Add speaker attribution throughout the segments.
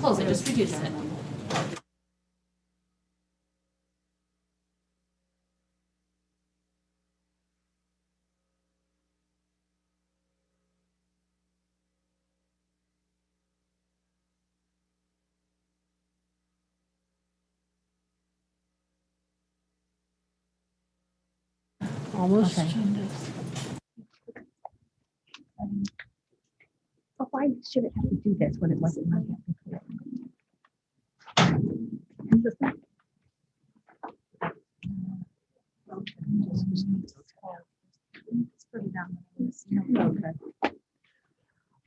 Speaker 1: pulls it, just reduces it.
Speaker 2: Almost.
Speaker 3: Okay. But why should it have to do this when it wasn't my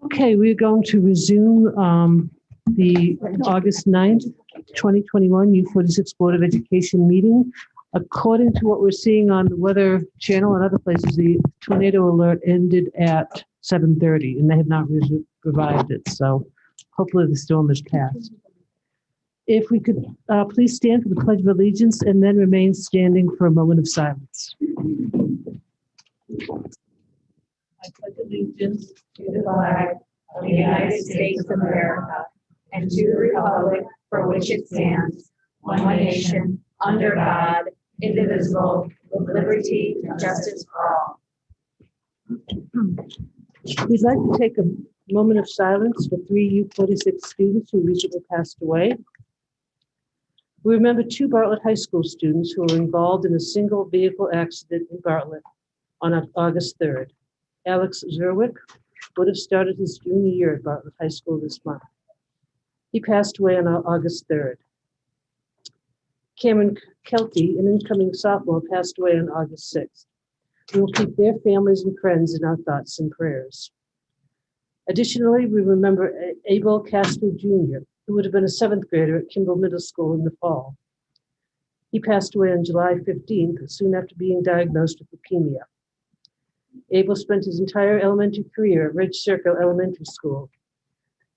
Speaker 2: Okay, we're going to resume the August 9th, 2021 U46 Board of Education meeting. According to what we're seeing on the Weather Channel and other places, the tornado alert ended at 7:30 and they have not revived it. So hopefully the storm has passed. If we could please stand for the Pledge of Allegiance and then remain standing for a moment of silence. I pledge allegiance
Speaker 4: to the flag of the United States of America and to the republic for which it stands, one nation, under God, indivisible, with liberty and justice for all.
Speaker 2: We'd like to take a moment of silence for 3 U46 students who recently passed away. We remember 2 Bartlett High School students who were involved in a single vehicle accident in Bartlett on August 3rd. Alex Zerwick would have started his junior year at Bartlett High School this month. He passed away on August 3rd. Cameron Kelty, an incoming sophomore, passed away on August 6th. We will keep their families and friends in our thoughts and prayers. Additionally, we remember Abel Castro Jr., who would have been a 7th grader at Kimball Middle School in the fall. He passed away on July 15th, soon after being diagnosed with leukemia. Abel spent his entire elementary career at Ridge Circle Elementary School.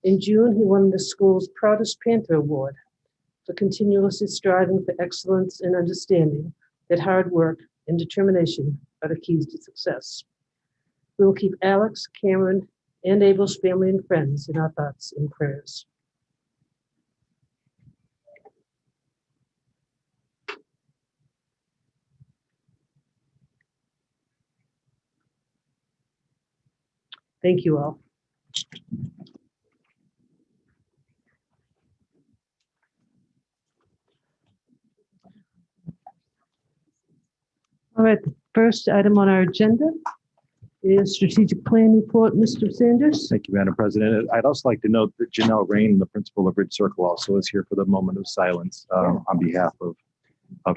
Speaker 2: In June, he won the school's Proudest Panther Award for continuously striving for excellence and understanding that hard work and determination are the keys to success. We will keep Alex, Cameron, and Abel's family and friends in our thoughts and prayers. Thank you all. All right, the first item on our agenda is strategic plan report. Mr. Sanders.
Speaker 5: Thank you, Madam President. I'd also like to note that Janelle Rain, the principal of Ridge Circle, also is here for the moment of silence on behalf of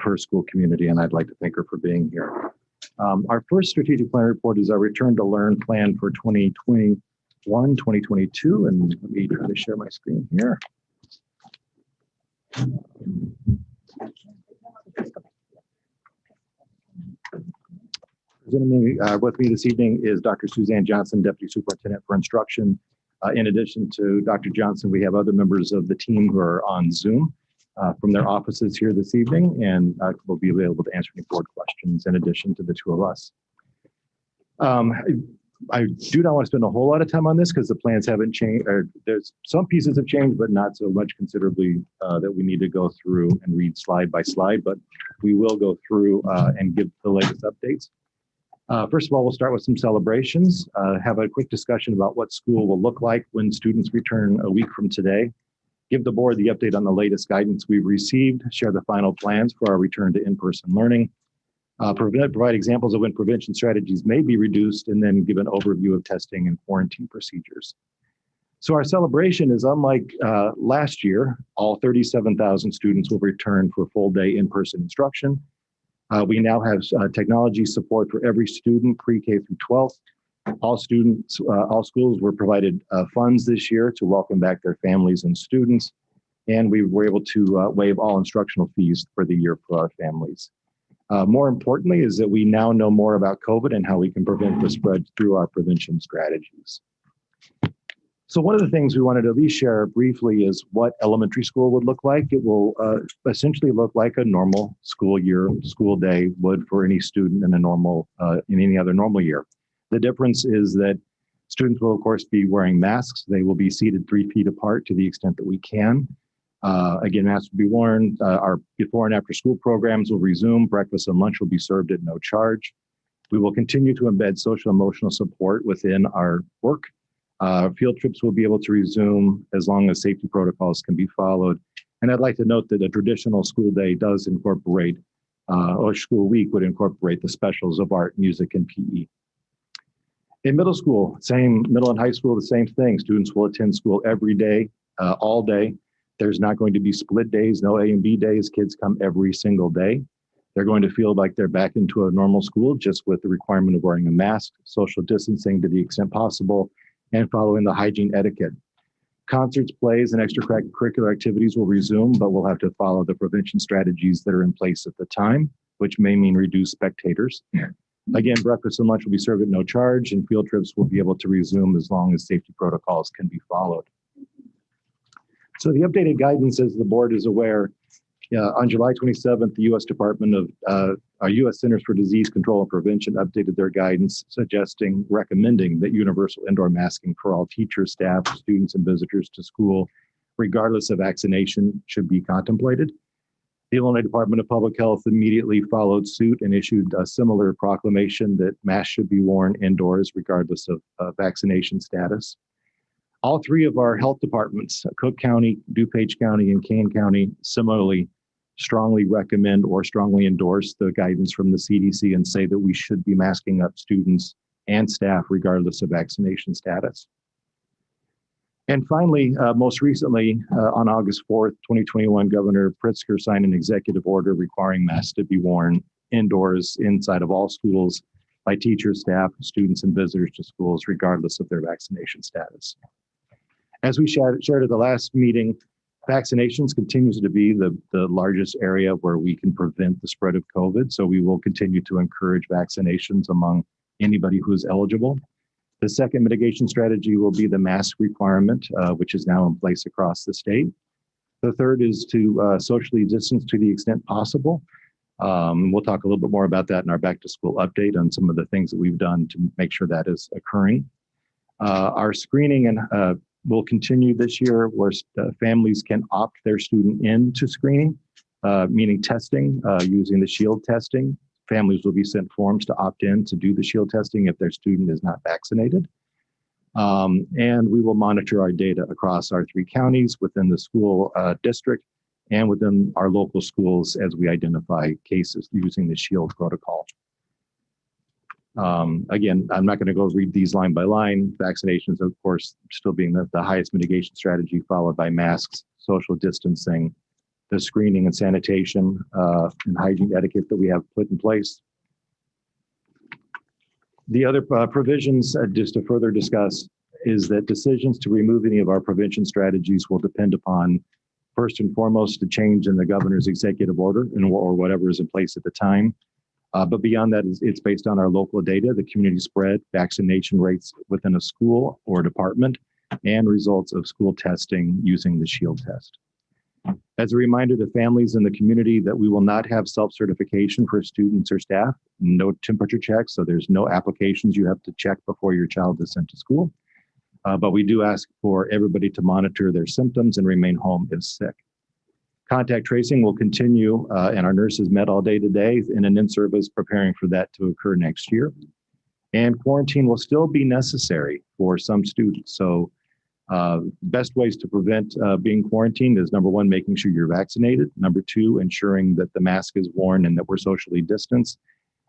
Speaker 5: her school community, and I'd like to thank her for being here. Our first strategic plan report is our return to learn plan for 2021, 2022, and let me try to share my screen here. With me this evening is Dr. Suzanne Johnson, Deputy Superintendent for Instruction. In addition to Dr. Johnson, we have other members of the team who are on Zoom from their offices here this evening, and will be available to answer any board questions in addition to the 2 of us. I do not want to spend a whole lot of time on this because the plans haven't changed, or there's some pieces have changed, but not so much considerably that we need to go through and read slide by slide, but we will go through and give the latest updates. First of all, we'll start with some celebrations, have a quick discussion about what school will look like when students return a week from today, give the board the update on the latest guidance we've received, share the final plans for our return to in-person learning, provide examples of when prevention strategies may be reduced, and then give an overview of testing and quarantine procedures. So our celebration is unlike last year. All 37,000 students will return for full day in-person instruction. We now have technology support for every student, pre-K through 12th. All schools were provided funds this year to welcome back their families and students. And we were able to waive all instructional fees for the year for our families. More importantly is that we now know more about COVID and how we can prevent the spread through our prevention strategies. So one of the things we wanted to at least share briefly is what elementary school would look like. It will essentially look like a normal school year, school day would for any student in a normal, in any other normal year. The difference is that Students will, of course, be wearing masks. They will be seated 3 feet apart to the extent that we can. Again, masks will be worn. Our before and after school programs will resume. Breakfast and lunch will be served at no charge. We will continue to embed social emotional support within our work. Field trips will be able to resume as long as safety protocols can be followed. And I'd like to note that a traditional school day does incorporate, or school week would incorporate the specials of art, music, and PE. In middle school, middle and high school, the same thing. Students will attend school every day, all day. There's not going to be split days, no A and B days. Kids come every single day. They're going to feel like they're back into a normal school, just with the requirement of wearing a mask, social distancing to the extent possible, and following the hygiene etiquette. Concerts, plays, and extracurricular activities will resume, but we'll have to follow the prevention strategies that are in place at the time, which may mean reduced spectators. Again, breakfast and lunch will be served at no charge, and field trips will be able to resume as long as safety protocols can be followed. So the updated guidance, as the board is aware, on July 27th, the U.S. Department of our U.S. Centers for Disease Control and Prevention updated their guidance, recommending that universal indoor masking for all teachers, staff, students, and visitors to school, regardless of vaccination, should be contemplated. The Illinois Department of Public Health immediately followed suit and issued a similar proclamation that masks should be worn indoors, regardless of vaccination status. All 3 of our health departments, Cook County, DuPage County, and Kane County, similarly strongly recommend or strongly endorse the guidance from the CDC and say that we should be masking up students and staff regardless of vaccination status. And finally, most recently, on August 4th, 2021, Governor Pritzker signed an executive order requiring masks to be worn indoors inside of all schools by teachers, staff, students, and visitors to schools, regardless of their vaccination status. As we shared at the last meeting, vaccinations continues to be the largest area where we can prevent the spread of COVID. So we will continue to encourage vaccinations among anybody who is eligible. The second mitigation strategy will be the mask requirement, which is now in place across the state. The third is to socially distance to the extent possible. We'll talk a little bit more about that in our back to school update on some of the things that we've done to make sure that is occurring. Our screening and will continue this year, where families can opt their student into screening, meaning testing, using the SHIELD testing. Families will be sent forms to opt in to do the SHIELD testing if their student is not vaccinated. And we will monitor our data across our 3 counties within the school district and within our local schools as we identify cases using the SHIELD protocol. Again, I'm not going to go read these line by line. Vaccinations, of course, still being the highest mitigation strategy, followed by masks, social distancing, the screening and sanitation and hygiene etiquette that we have put in place. The other provisions, just to further discuss, is that decisions to remove any of our prevention strategies will depend upon, first and foremost, the change in the governor's executive order or whatever is in place at the time. But beyond that, it's based on our local data, the community spread, vaccination rates within a school or department, and results of school testing using the SHIELD test. As a reminder to families in the community that we will not have self-certification for students or staff, no temperature checks, so there's no applications you have to check before your child is sent to school. But we do ask for everybody to monitor their symptoms and remain home if sick. Contact tracing will continue, and our nurses met all day today in an in-service preparing for that to occur next year. And quarantine will still be necessary for some students. So best ways to prevent being quarantined is, number 1, making sure you're vaccinated. Number 2, ensuring that the mask is worn and that we're socially distanced.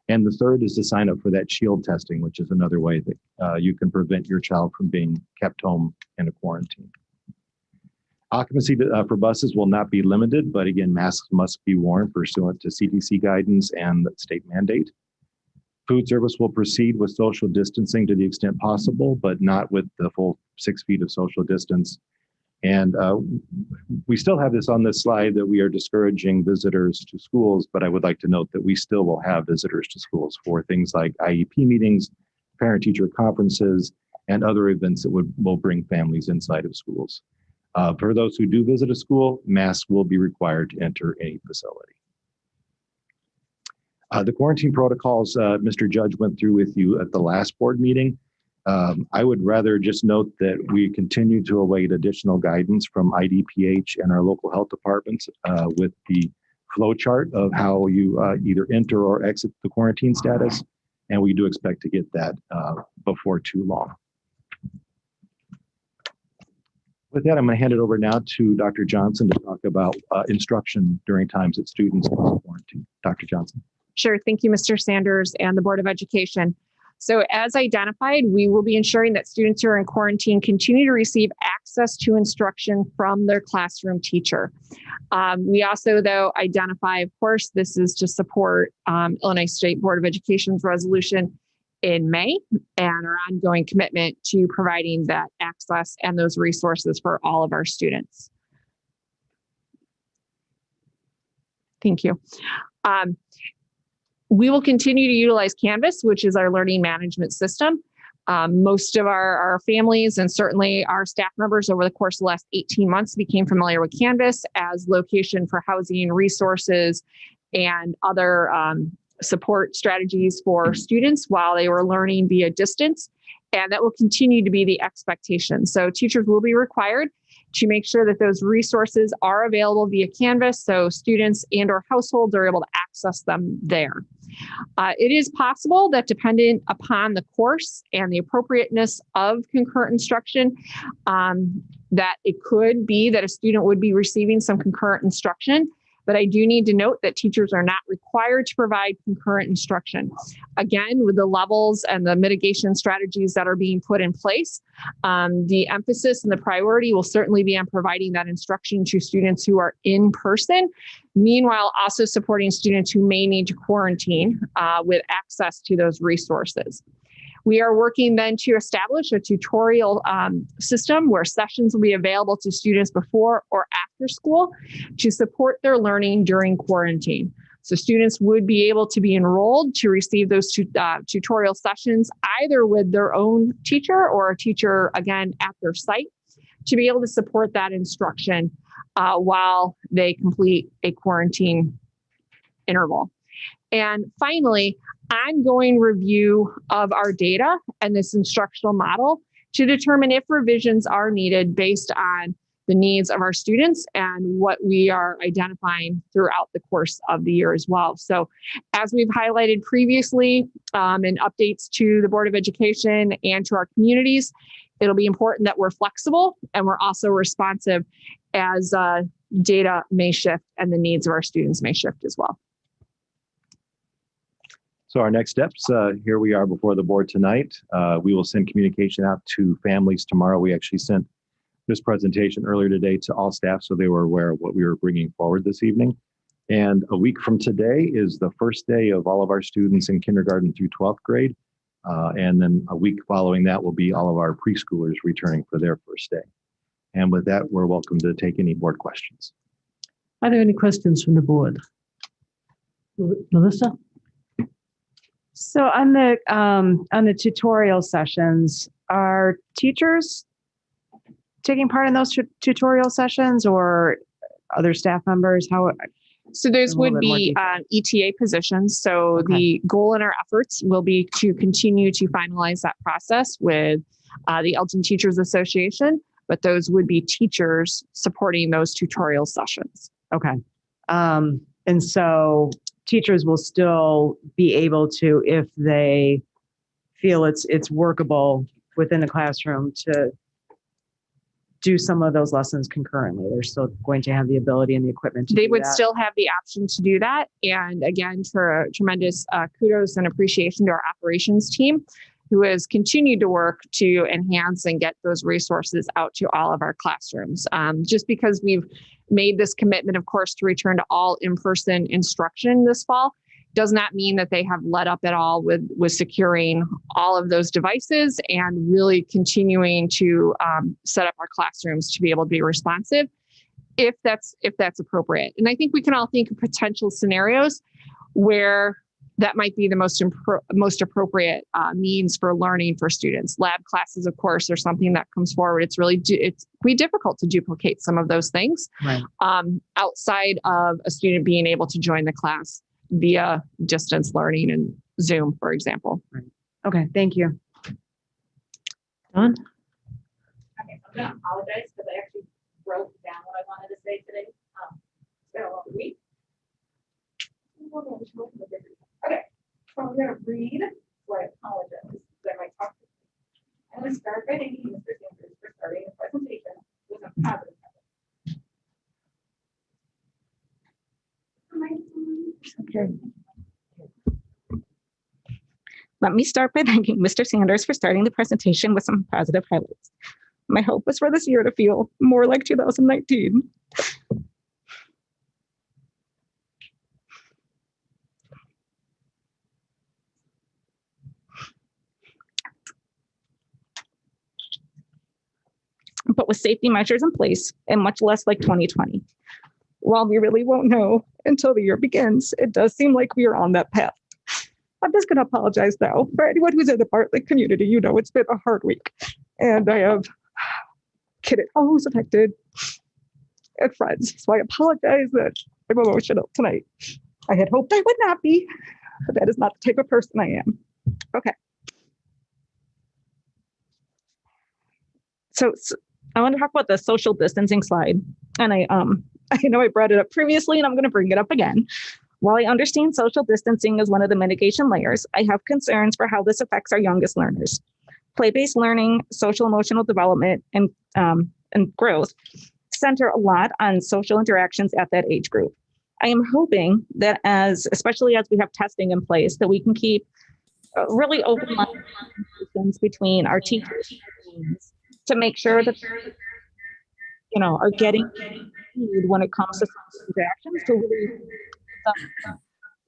Speaker 5: And the third is to sign up for that SHIELD testing, which is another way that you can prevent your child from being kept home in a quarantine. Occupancy for buses will not be limited, but again, masks must be worn pursuant to CDC guidance and the state mandate. Food service will proceed with social distancing to the extent possible, but not with the full 6 feet of social distance. And we still have this on this slide that we are discouraging visitors to schools, but I would like to note that we still will have visitors to schools for things like IEP meetings, parent-teacher conferences, and other events that will bring families inside of schools. For those who do visit a school, masks will be required to enter any facility. The quarantine protocols Mr. Judge went through with you at the last board meeting. I would rather just note that we continue to await additional guidance from IDPH and our local health departments with the flow chart of how you either enter or exit the quarantine status. And we do expect to get that before too long. With that, I'm going to hand it over now to Dr. Johnson to talk about instruction during times that students are quarantined. Dr. Johnson.
Speaker 1: Sure. Thank you, Mr. Sanders and the Board of Education. So as identified, we will be ensuring that students who are in quarantine continue to receive access to instruction from their classroom teacher. We also, though, identify, of course, this is to support Illinois State Board of Education's resolution in May and our ongoing commitment to providing that access and those resources for all of our students. Thank you. We will continue to utilize Canvas, which is our learning management system. Most of our families and certainly our staff members over the course of the last 18 months became familiar with Canvas as location for housing, resources, and other support strategies for students while they were learning via distance. And that will continue to be the expectation. So teachers will be required to make sure that those resources are available via Canvas so students and or households are able to access them there. It is possible that dependent upon the course and the appropriateness of concurrent instruction, that it could be that a student would be receiving some concurrent instruction. But I do need to note that teachers are not required to provide concurrent instruction. Again, with the levels and the mitigation strategies that are being put in place, the emphasis and the priority will certainly be on providing that instruction to students who are in person. Meanwhile, also supporting students who may need to quarantine with access to those resources. We are working then to establish a tutorial system where sessions will be available to students before or after school to support their learning during quarantine. So students would be able to be enrolled to receive those tutorial sessions either with their own teacher or a teacher, again, at their site to be able to support that instruction while they complete a quarantine interval. And finally, ongoing review of our data and this instructional model to determine if revisions are needed based on the needs of our students and what we are identifying throughout the course of the year as well. So as we've highlighted previously in updates to the Board of Education and to our communities, it'll be important that we're flexible and we're also responsive as data may shift and the needs of our students may shift as well.
Speaker 5: So our next steps, here we are before the board tonight. We will send communication out to families tomorrow. We actually sent this presentation earlier today to all staff so they were aware of what we were bringing forward this evening. And a week from today is the first day of all of our students in kindergarten through 12th grade. And then a week following that will be all of our preschoolers returning for their first day. And with that, we're welcome to take any board questions.
Speaker 2: Are there any questions from the board? Melissa?
Speaker 3: So on the tutorial sessions, are teachers taking part in those tutorial sessions or other staff members? How?
Speaker 1: So those would be ETA positions. So
Speaker 3: Okay.
Speaker 1: The goal in our efforts will be to continue to finalize that process with the Elton Teachers Association, but those would be teachers supporting those tutorial sessions.
Speaker 3: Okay. And so teachers will still be able to, if they feel it's workable within the classroom, to do some of those lessons concurrently. They're still going to have the ability and the equipment to
Speaker 1: They
Speaker 3: do
Speaker 1: would
Speaker 3: that.
Speaker 1: still have the option to do that. And again, for tremendous kudos and appreciation to our operations team, who has continued to work to enhance and get those resources out to all of our classrooms. Just because we've made this commitment, of course, to return to all in-person instruction this fall, does not mean that they have let up at all with securing all of those devices and really continuing to set up our classrooms to be able to be responsive if that's appropriate. And I think we can all think of potential scenarios where that might be the most appropriate means for learning for students. Lab classes, of course, are something that comes forward. It's be difficult to duplicate some of those things
Speaker 3: Right.
Speaker 1: Outside of a student being able to join the class via distance learning and Zoom, for example.
Speaker 3: Okay, thank you.
Speaker 2: Don?
Speaker 4: Okay, I'm gonna apologize because I actually wrote down what I wanted to say today. It's been a long week. Okay, so I'm gonna read, so I apologize, that I talked. I'm gonna start by thanking Mr. Sanders for starting the presentation with a positive.
Speaker 2: Okay.
Speaker 6: Let me start by thanking Mr. Sanders for starting the presentation with some positive highlights. My hope was for this year to feel more like 2019. But with safety measures in place and much less like 2020. While we really won't know until the year begins, it does seem like we are on that path. I'm just going to apologize though. For anyone who's in the Bartlett community, you know it's been a hard week. And I have kidded all who's affected and friends. So I apologize that I'm emotional tonight. I had hoped I would not be, but that is not the type of person I am. Okay. So I want to talk about the social distancing slide. And I know I brought it up previously and I'm going to bring it up again. While I understand social distancing is one of the mitigation layers, I have concerns for how this affects our youngest learners. Play-based learning, social emotional development, and growth center a lot on social interactions at that age group. I am hoping that especially as we have testing in place, that we can keep really open conversations between our teachers and teams to make sure that are getting food when it comes to social interactions to really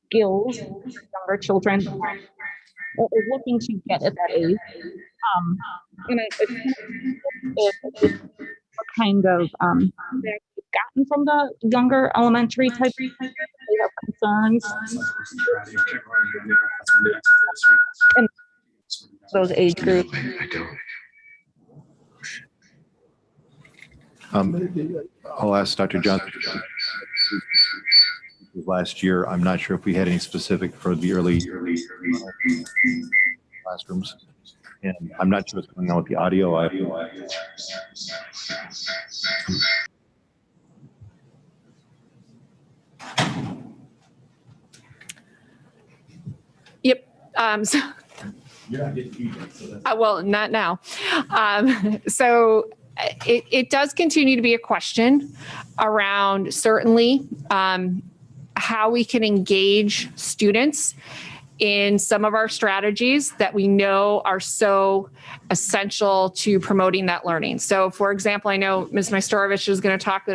Speaker 6: skills younger children are looking to get at that age. And what kind of feedback we've gotten from the younger elementary type, they have concerns in those age groups.
Speaker 5: I'll ask Dr. Johnson. Last year, I'm not sure if we had any specific for the early classrooms. And I'm not sure what's going on with the audio.
Speaker 1: Yep. So, you're not getting feedback, so that's well, not now. So it does continue to be a question around certainly how we can engage students in some of our strategies that we know are so essential to promoting that learning. So for example, I know Ms. Majstorovich is going to talk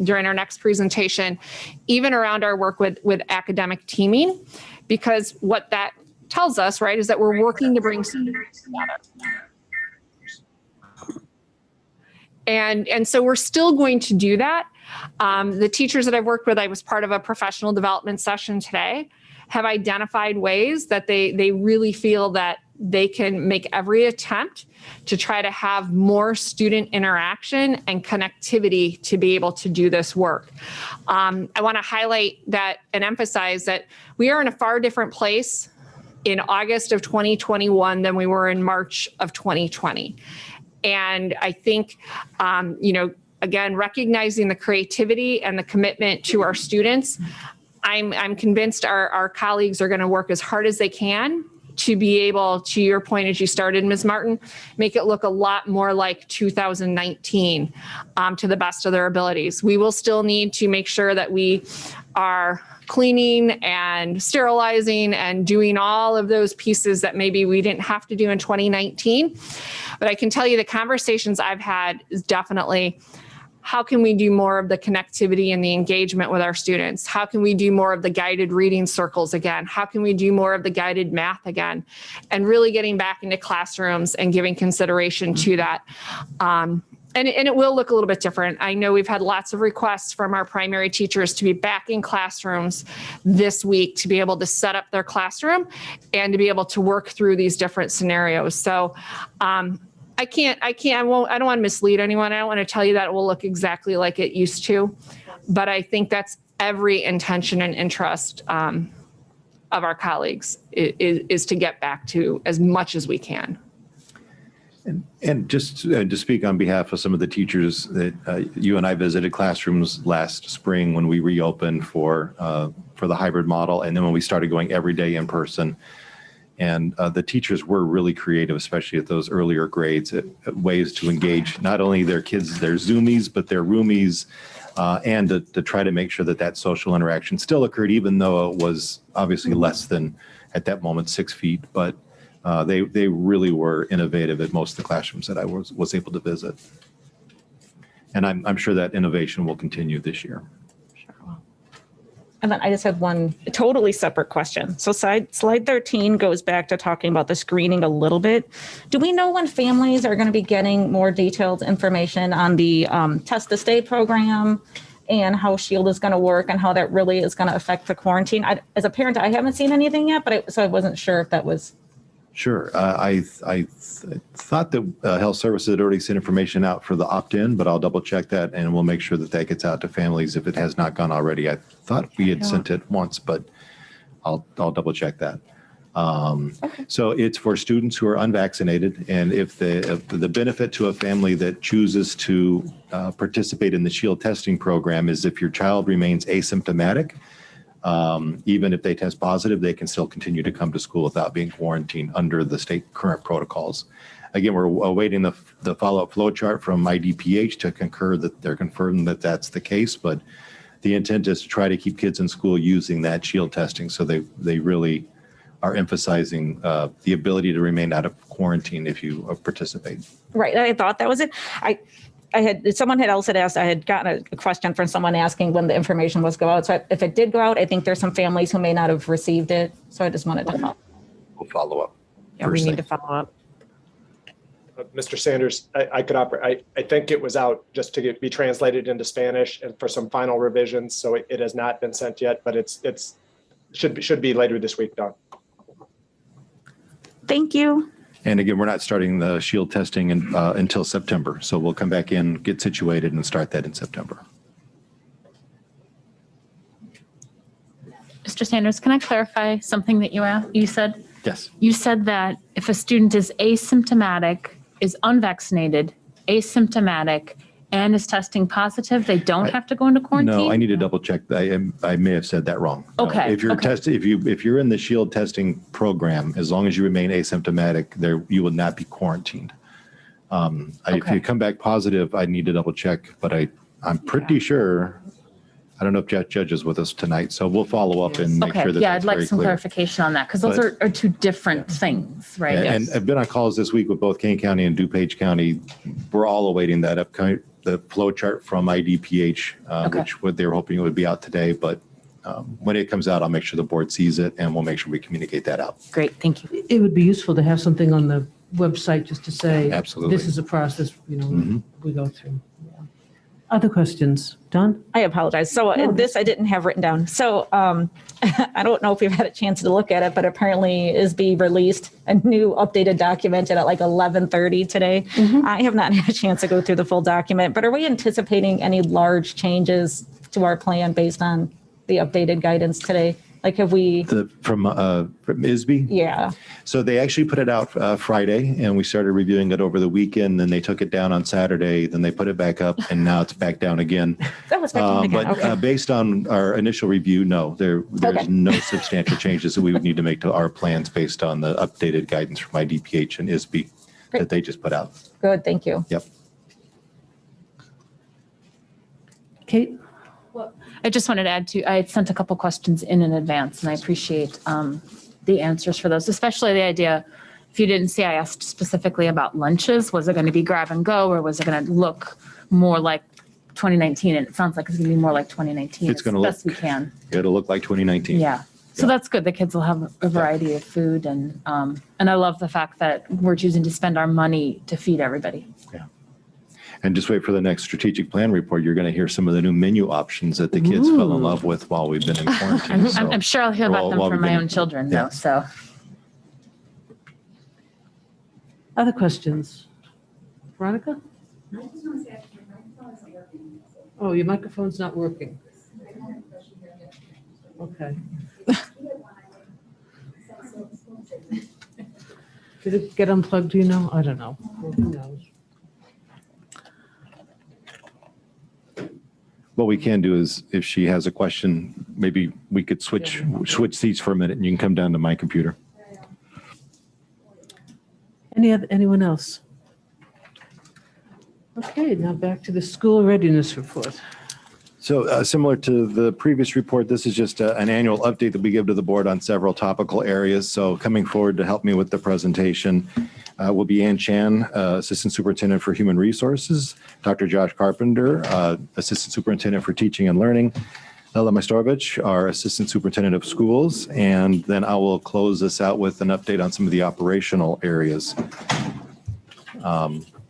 Speaker 1: during our next presentation, even around our work with academic teaming, because what that tells us, right, is that we're working to bring students together. And so we're still going to do that. The teachers that I've worked with, I was part of a professional development session today, have identified ways that they really feel that they can make every attempt to try to have more student interaction and connectivity to be able to do this work. I want to highlight that and emphasize that we are in a far different place in August of 2021 than we were in March of 2020. And I think, again, recognizing the creativity and the commitment to our students, I'm convinced our colleagues are going to work as hard as they can to be able, to your point as you started, Ms. Martin, make it look a lot more like 2019 to the best of their abilities. We will still need to make sure that we are cleaning and sterilizing and doing all of those pieces that maybe we didn't have to do in 2019. But I can tell you the conversations I've had is definitely, how can we do more of the connectivity and the engagement with our students? How can we do more of the guided reading circles again? How can we do more of the guided math again? And really getting back into classrooms and giving consideration to that. And it will look a little bit different. I know we've had lots of requests from our primary teachers to be back in classrooms this week to be able to set up their classroom and to be able to work through these different scenarios. So I don't want to mislead anyone. I don't want to tell you that it will look exactly like it used to, but I think that's every intention and interest of our colleagues is to get back to as much as we can.
Speaker 5: And just to speak on behalf of some of the teachers that you and I visited classrooms last spring when we reopened for the hybrid model, and then when we started going every day in person. And the teachers were really creative, especially at those earlier grades, at ways to engage not only their kids, their Zoomies, but their roomies, and to try to make sure that that social interaction still occurred, even though it was obviously less than, at that moment, 6 feet. But they really were innovative at most of the classrooms that I was able to visit. And I'm sure that innovation will continue this year.
Speaker 6: And then I just had one totally separate question. So slide 13 goes back to talking about the screening a little bit. Do we know when families are going to be getting more detailed information on the test to stay program and how SHIELD is going to work and how that really is going to affect the quarantine? As a parent, I haven't seen anything yet, but so I wasn't sure if that was.
Speaker 5: Sure. I thought that Health Services had already sent information out for the opt-in, but I'll double check that and we'll make sure that that gets out to families if it has not gone already. I thought we had sent it once, but I'll double check that. Okay. So it's for students who are unvaccinated, and if the benefit to a family that chooses to participate in the SHIELD testing program is if your child remains asymptomatic. Even if they test positive, they can still continue to come to school without being quarantined under the state current protocols. Again, we're awaiting the follow-up flow chart from IDPH to concur that they're confirming that that's the case, but the intent is to try to keep kids in school using that SHIELD testing. So they really are emphasizing the ability to remain out of quarantine if you participate.
Speaker 6: Right. I thought that was it. Someone else had asked, I had gotten a question from someone asking when the information was go out. So if it did go out, I think there's some families who may not have received it. So I just wanted to follow.
Speaker 5: We'll follow up.
Speaker 3: Yeah, we need to follow up.
Speaker 7: Mr. Sanders, I could operate. I think it was out just to be translated into Spanish and for some final revisions. So it has not been sent yet, but it should be later this week done.
Speaker 6: Thank you.
Speaker 5: And again, we're not starting the SHIELD testing until September. So we'll come back in, get situated, and start that in September.
Speaker 8: Mr. Sanders, can I clarify something that you said?
Speaker 5: Yes.
Speaker 8: You said that if a student is asymptomatic, is unvaccinated, asymptomatic, and is testing positive, they don't have to go into quarantine?
Speaker 5: No, I need to double check. I may have said that wrong. No.
Speaker 8: Okay.
Speaker 5: If you're if you're in the SHIELD testing program, as long as you remain asymptomatic, you will not be quarantined. If you come back positive, I need to double check, but I'm pretty sure. I don't know if Judge is with us tonight, so we'll follow up and make sure that
Speaker 8: yeah,
Speaker 5: that's
Speaker 8: I'd like
Speaker 5: very
Speaker 8: some
Speaker 5: clear.
Speaker 8: Clarification on that, because those are two different things, right?
Speaker 5: And I've been on calls this week with both Kane County and DuPage County. We're all awaiting that upcoming the flow chart from IDPH, which they were hoping it would be out today. But when it comes out, I'll make sure the board sees it, and we'll make sure we communicate that out.
Speaker 8: Great, thank you.
Speaker 2: It would be useful to have something on the website just to say,
Speaker 5: Absolutely.
Speaker 2: this is a process, we go through. Yeah. Other questions? Don?
Speaker 6: I apologize. So this I didn't have written down. So I don't know if you've had a chance to look at it, but apparently ISB released a new updated document at like 11:30 today. Mm-hmm. I have not had a chance to go through the full document, but are we anticipating any large changes to our plan based on the updated guidance today? Like, have we? From
Speaker 5: ISB?
Speaker 6: Yeah.
Speaker 5: So they actually put it out Friday, and we started reviewing it over the weekend. Then they took it down on Saturday. Then they put it back up, and now it's back down again.
Speaker 6: That was back down again.
Speaker 5: But based on our initial review, no, there's no substantial changes that we would need to make to our plans based on the updated guidance from IDPH and ISB that they just put out.
Speaker 6: Good, thank you.
Speaker 5: Yep.
Speaker 2: Kate?
Speaker 8: I just wanted to add I had sent a couple questions in advance, and I appreciate the answers for those, especially the idea, if you didn't see, I asked specifically about lunches. Was it going to be grab and go, or was it going to look more like 2019? And it sounds like it's going to be more like 2019.
Speaker 5: It's going to look,
Speaker 8: best we can.
Speaker 5: It'll look like 2019.
Speaker 8: Yeah. So that's good. The kids will have a variety of food, and I love the fact that we're choosing to spend our money to feed everybody.
Speaker 5: Yeah. And just wait for the next strategic plan report. You're going to hear some of the new menu options that the kids fell in love with while we've been in quarantine.
Speaker 8: I'm sure I'll hear about them from my own children, though. So,
Speaker 2: Other questions? Veronica? Oh, your microphone's not working. Okay. Did it get unplugged? Do you know? I don't know.
Speaker 5: we can do is if she has a question, maybe we could switch seats for a minute and you can come down to my computer.
Speaker 2: Anyone else? Okay, now back to the school readiness report.
Speaker 5: So similar to the previous report, this is just an annual update that we give to the board on several topical areas. So coming forward to help me with the presentation will be Ann Chan, Assistant Superintendent for Human Resources, Dr. Josh Carpenter, Assistant Superintendent for Teaching and Learning, Ella Majstorovic, our Assistant Superintendent of Schools, and then I will close this out with an update on some of the operational areas.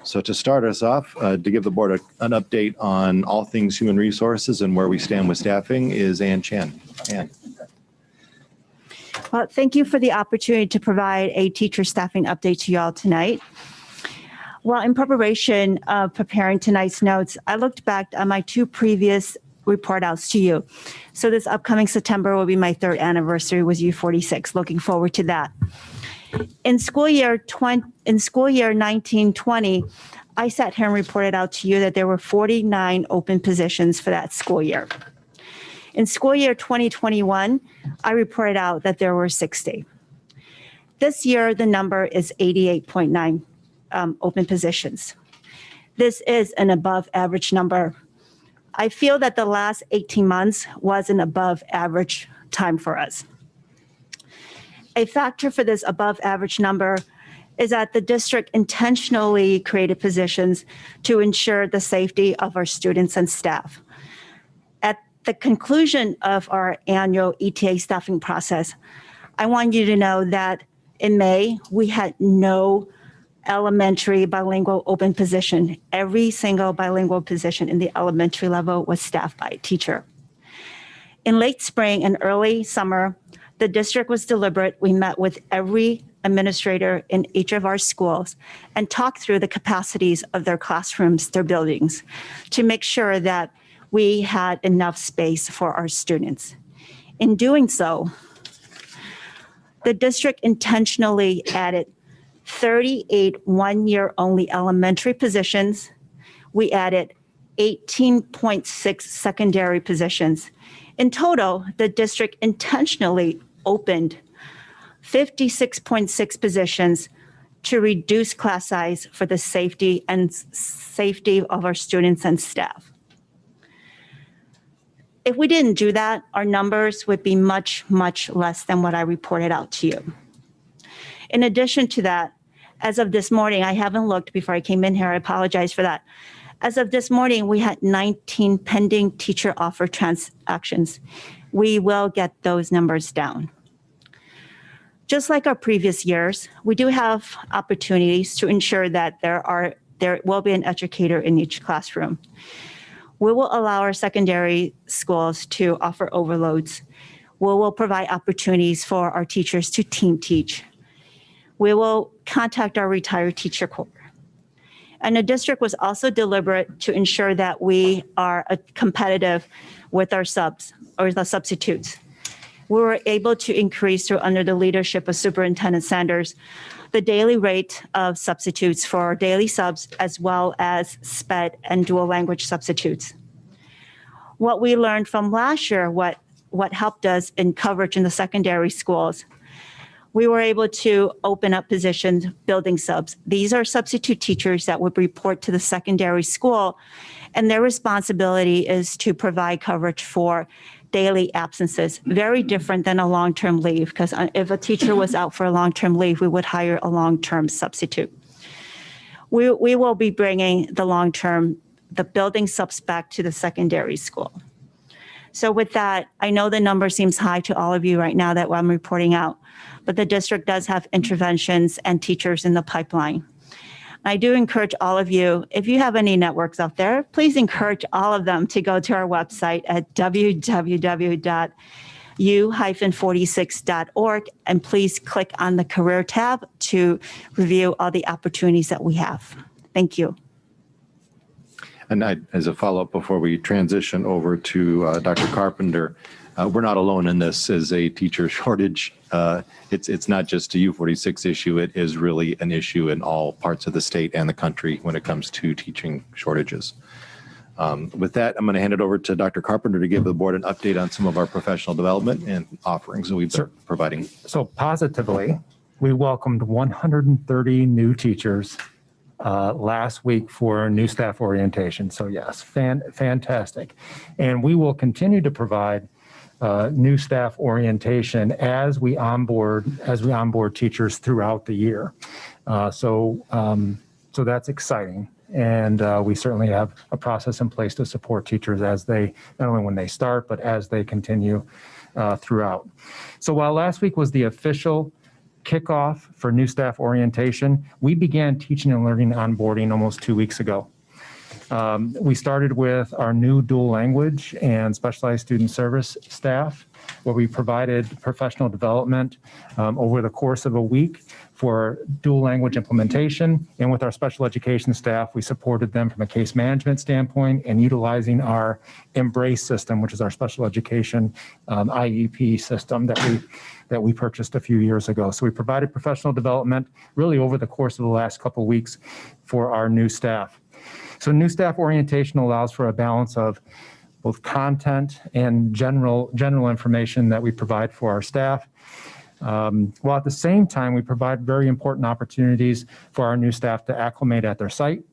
Speaker 5: So to start us off, to give the board an update on all things human resources and where we stand with staffing is Ann Chan. Ann.
Speaker 9: Well, thank you for the opportunity to provide a teacher staffing update to you all tonight. Well, in preparation of preparing tonight's notes, I looked back on my 2 previous report outs to you. So this upcoming September will be my 3rd anniversary with U46. Looking forward to that. In school year 1920, I sat here and reported out to you that there were 49 open positions for that school year. In school year 2021, I reported out that there were 60. This year, the number is 88.9 open positions. This is an above average number. I feel that the last 18 months was an above average time for us. A factor for this above average number is that the district intentionally created positions to ensure the safety of our students and staff. At the conclusion of our annual ETA staffing process, I want you to know that in May, we had no elementary bilingual open position. Every single bilingual position in the elementary level was staffed by a teacher. In late spring and early summer, the district was deliberate. We met with every administrator in each of our schools and talked through the capacities of their classrooms, their buildings, to make sure that we had enough space for our students. In doing so, the district intentionally added 38 one-year-only elementary positions. We added 18.6 secondary positions. In total, the district intentionally opened 56.6 positions to reduce class size for the safety of our students and staff. If we didn't do that, our numbers would be much, much less than what I reported out to you. In addition to that, as of this morning, I haven't looked before I came in here, I apologize for that. As of this morning, we had 19 pending teacher offer transactions. We will get those numbers down. Just like our previous years, we do have opportunities to ensure that there will be an educator in each classroom. We will allow our secondary schools to offer overloads. We will provide opportunities for our teachers to team teach. We will contact our retired teacher corps. And the district was also deliberate to ensure that we are competitive with our subs or the substitutes. We were able to increase through under the leadership of Superintendent Sanders, the daily rate of substitutes for our daily subs, as well as SPED and dual language substitutes. What we learned from last year, what helped us in coverage in the secondary schools, we were able to open up positions, building subs. These are substitute teachers that would report to the secondary school, and their responsibility is to provide coverage for daily absences, very different than a long-term leave, because if a teacher was out for a long-term leave, we would hire a long-term substitute. We will be bringing the building subs back to the secondary school. So with that, I know the number seems high to all of you right now that I'm reporting out, but the district does have interventions and teachers in the pipeline. I do encourage all of you, if you have any networks out there, please encourage all of them to go to our website at www.u-46.org and please click on the career tab to review all the opportunities that we have. Thank you.
Speaker 5: And as a follow-up before we transition over to Dr. Carpenter, we're not alone in this as a teacher shortage. It's not just a U46 issue. It is really an issue in all parts of the state and the country when it comes to teaching shortages. With that, I'm going to hand it over to Dr. Carpenter to give the board an update on some of our professional development and offerings that we've been providing.
Speaker 10: So positively, we welcomed 130 new teachers last week for new staff orientation. So yes, fantastic. And we will continue to provide new staff orientation as we onboard teachers throughout the year. So that's exciting. And we certainly have a process in place to support teachers as they, not only when they start, but as they continue throughout. So while last week was the official kickoff for new staff orientation, we began teaching and learning onboarding almost 2 weeks ago. We started with our new dual language and specialized student service staff, where we provided professional development over the course of a week for dual language implementation. And with our special education staff, we supported them from a case management standpoint and utilizing our Embrace system, which is our special education IEP system that we purchased a few years ago. So we provided professional development really over the course of the last couple of weeks for our new staff. So new staff orientation allows for a balance of both content and general information that we provide for our staff. While at the same time, we provide very important opportunities for our new staff to acclimate at their site,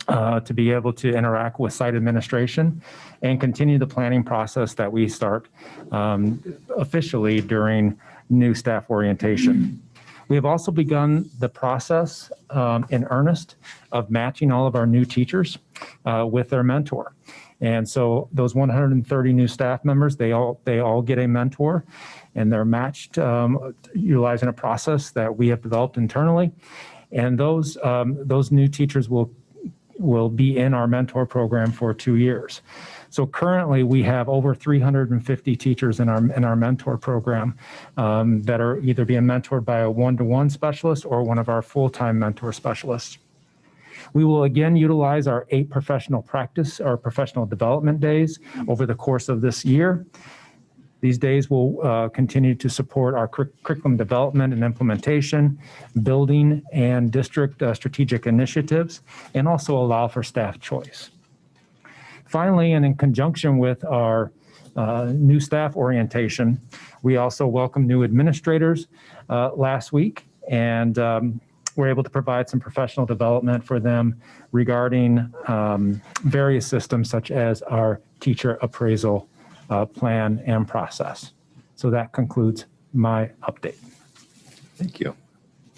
Speaker 10: to be able to interact with site administration and continue the planning process that we start officially during new staff orientation. We have also begun the process in earnest of matching all of our new teachers with their mentor. And so those 130 new staff members, they all get a mentor, and they're matched utilizing a process that we have developed internally. And those new teachers will be in our mentor program for 2 years. So currently we have over 350 teachers in our mentor program that are either being mentored by a one-to-one specialist or one of our full-time mentor specialists. We will again utilize our 8 professional practice or professional development days over the course of this year. These days will continue to support our curriculum development and implementation, building and district strategic initiatives, and also allow for staff choice. Finally, and in conjunction with our new staff orientation, we also welcomed new administrators last week, and we're able to provide some professional development for them regarding various systems such as our teacher appraisal plan and process. So that concludes my update.
Speaker 5: Thank you.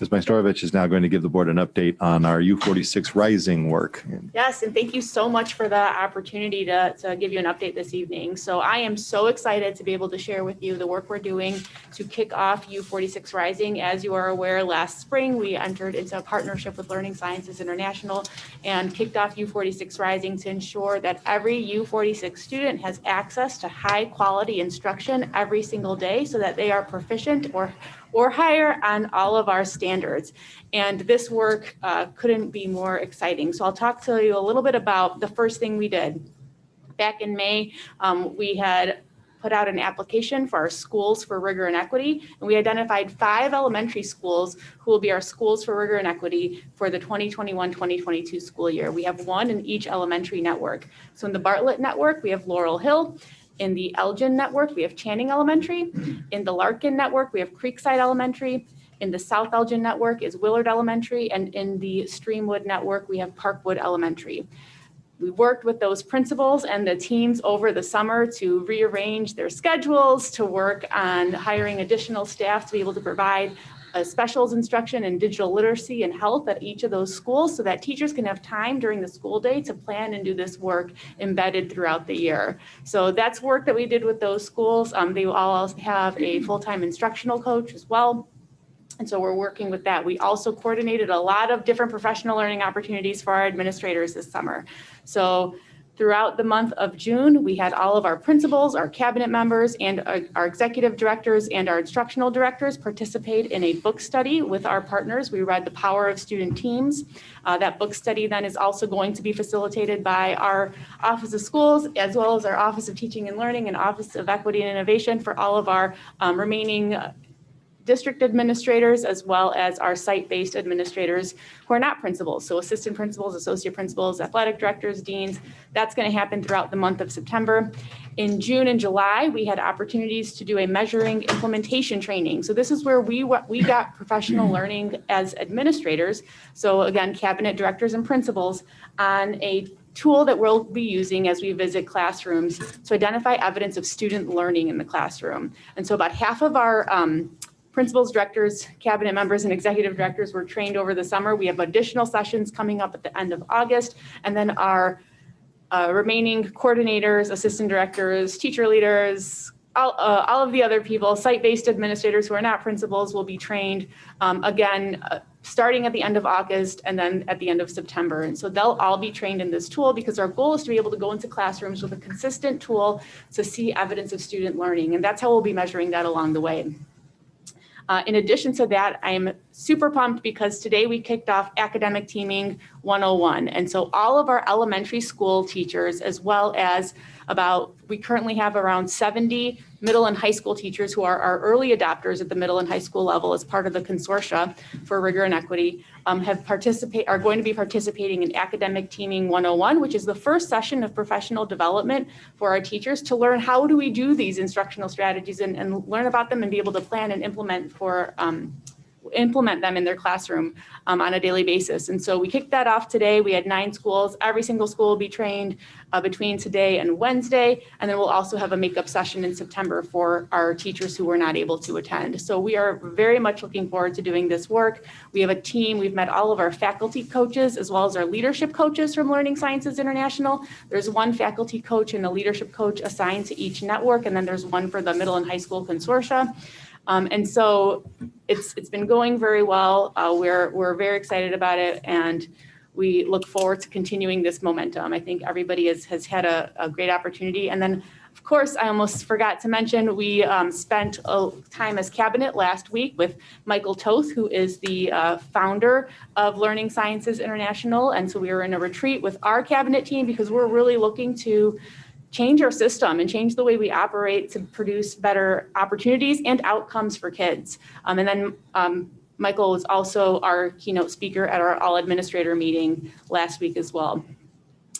Speaker 5: Ms. Majstorovic is now going to give the board an update on our U46 Rising work.
Speaker 11: Yes, and thank you so much for the opportunity to give you an update this evening. So I am so excited to be able to share with you the work we're doing to kick off U46 Rising. As you are aware, last spring we entered into a partnership with Learning Sciences International and kicked off U46 Rising to ensure that every U46 student has access to high quality instruction every single day so that they are proficient or higher on all of our standards. And this work couldn't be more exciting. So I'll talk to you a little bit about the first thing we did. Back in May, we had put out an application for our schools for rigor and equity, and we identified 5 elementary schools who will be our schools for rigor and equity for the 2021-2022 school year. We have 1 in each elementary network. So in the Bartlett network, we have Laurel Hill. In the Elgin network, we have Channing Elementary. In the Larkin network, we have Creekside Elementary. In the South Elgin network is Willard Elementary. And in the Streamwood network, we have Parkwood Elementary. We worked with those principals and the teams over the summer to rearrange their schedules, to work on hiring additional staff to be able to provide specials instruction in digital literacy and health at each of those schools so that teachers can have time during the school day to plan and do this work embedded throughout the year. So that's work that we did with those schools. They will all have a full-time instructional coach as well. And so we're working with that. We also coordinated a lot of different professional learning opportunities for our administrators this summer. So throughout the month of June, we had all of our principals, our cabinet members, and our executive directors and our instructional directors participate in a book study with our partners. We read The Power of Student Teams. That book study then is also going to be facilitated by our Office of Schools, as well as our Office of Teaching and Learning and Office of Equity and Innovation for all of our remaining district administrators as well as our site-based administrators who are not principals. So assistant principals, associate principals, athletic directors, deans. That's going to happen throughout the month of September. In June and July, we had opportunities to do a measuring implementation training. So this is where we got professional learning as administrators. So again, cabinet directors and principals on a tool that we'll be using as we visit classrooms to identify evidence of student learning in the classroom. And so about half of our principals, directors, cabinet members, and executive directors were trained over the summer. We have additional sessions coming up at the end of August. And then our remaining coordinators, assistant directors, teacher leaders, all of the other people, site-based administrators who are not principals will be trained again, starting at the end of August and then at the end of September. And so they'll all be trained in this tool because our goal is to be able to go into classrooms with a consistent tool to see evidence of student learning. And that's how we'll be measuring that along the way. In addition to that, I'm super pumped because today we kicked off Academic Teaming 101. And so all of our elementary school teachers, as well as we currently have around 70 middle and high school teachers who are our early adopters at the middle and high school level as part of the consortia for Rigor and Equity, are going to be participating in Academic Teaming 101, which is the first session of professional development for our teachers to learn how do we do these instructional strategies and learn about them and be able to plan and implement them in their classroom on a daily basis. And so we kicked that off today. We had 9 schools. Every single school will be trained between today and Wednesday. And then we'll also have a makeup session in September for our teachers who were not able to attend. So we are very much looking forward to doing this work. We have a team. We've met all of our faculty coaches as well as our leadership coaches from Learning Sciences International. There's one faculty coach and a leadership coach assigned to each network. And then there's one for the middle and high school consortia. And so it's been going very well. We're very excited about it, and we look forward to continuing this momentum. I think everybody has had a great opportunity. And then, of course, I almost forgot to mention, we spent time as cabinet last week with Michael Toth, who is the founder of Learning Sciences International. And so we were in a retreat with our cabinet team because we're really looking to change our system and change the way we operate to produce better opportunities and outcomes for kids. And then Michael was also our keynote speaker at our all administrator meeting last week as well.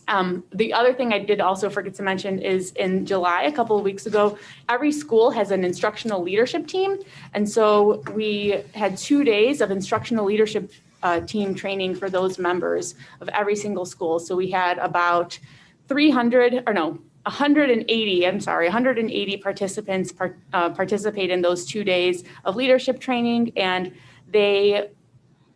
Speaker 11: The other thing I did also forget to mention is in July, a couple of weeks ago, every school has an instructional leadership team. And so we had 2 days of instructional leadership team training for those members of every single school. So we had about 180 participants participate in those 2 days of leadership training, and they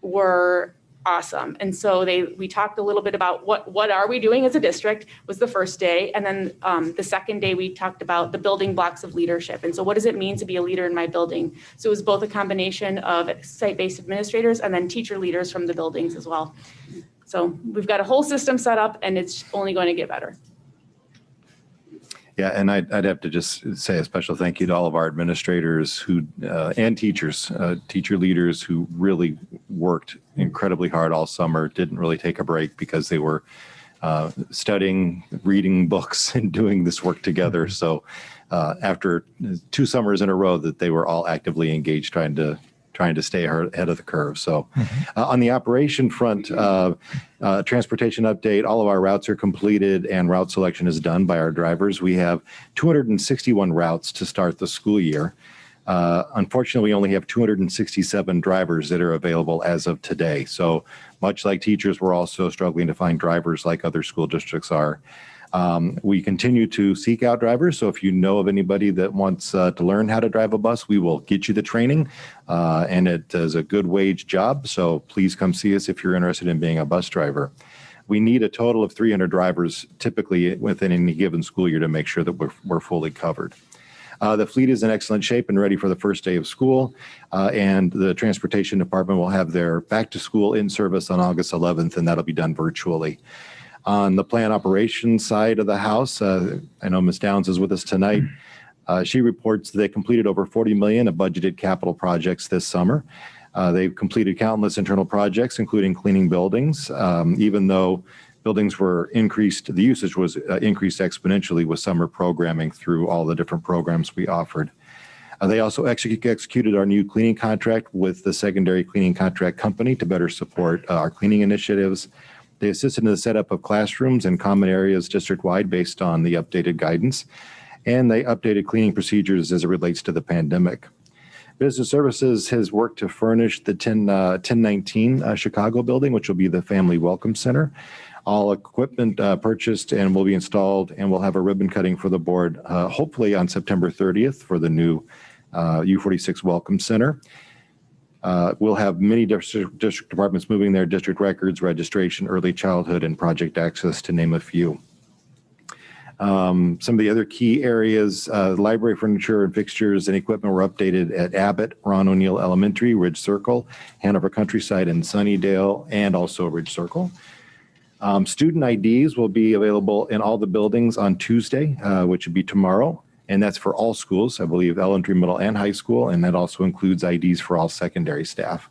Speaker 11: were awesome. And so we talked a little bit about what are we doing as a district was the first day. And then the second day we talked about the building blocks of leadership. And so what does it mean to be a leader in my building? So it was both a combination of site-based administrators and then teacher leaders from the buildings as well. So we've got a whole system set up and it's only going to get better.
Speaker 5: Yeah, and I'd have to just say a special thank you to all of our administrators and teachers, teacher leaders who really worked incredibly hard all summer, didn't really take a break because they were studying, reading books, and doing this work together. So after 2 summers in a row that they were all actively engaged trying to stay ahead of the curve. So on the operation front, transportation update, all of our routes are completed and route selection is done by our drivers. We have 261 routes to start the school year. Unfortunately, we only have 267 drivers that are available as of today. So much like teachers, we're also struggling to find drivers like other school districts are. We continue to seek out drivers. So if you know of anybody that wants to learn how to drive a bus, we will get you the training. And it is a good wage job. So please come see us if you're interested in being a bus driver. We need a total of 300 drivers typically within any given school year to make sure that we're fully covered. The fleet is in excellent shape and ready for the first day of school. And the transportation department will have their back to school in service on August 11th, and that'll be done virtually. On the plant operations side of the house, I know Ms. Downs is with us tonight. She reports they completed over 40 million of budgeted capital projects this summer. They've completed countless internal projects, including cleaning buildings, even though buildings were increased, the usage was increased exponentially with summer programming through all the different programs we offered. They also executed our new cleaning contract with the secondary cleaning contract company to better support our cleaning initiatives. They assisted in the setup of classrooms and common areas district-wide based on the updated guidance, and they updated cleaning procedures as it relates to the pandemic. Business Services has worked to furnish the 1019 Chicago building, which will be the Family Welcome Center. All equipment purchased and will be installed, and we'll have a ribbon cutting for the board, hopefully on September 30th for the new U46 Welcome Center. We'll have many district departments moving their district records, registration, early childhood, and project access, to name a few. Some of the other key areas, library furniture and fixtures and equipment were updated at Abbott, Ron O'Neill Elementary, Ridge Circle, Hanover Countryside, and Sunnydale, and also Ridge Circle. Student IDs will be available in all the buildings on Tuesday, which would be tomorrow. And that's for all schools, I believe, elementary, middle, and high school. And that also includes IDs for all secondary staff.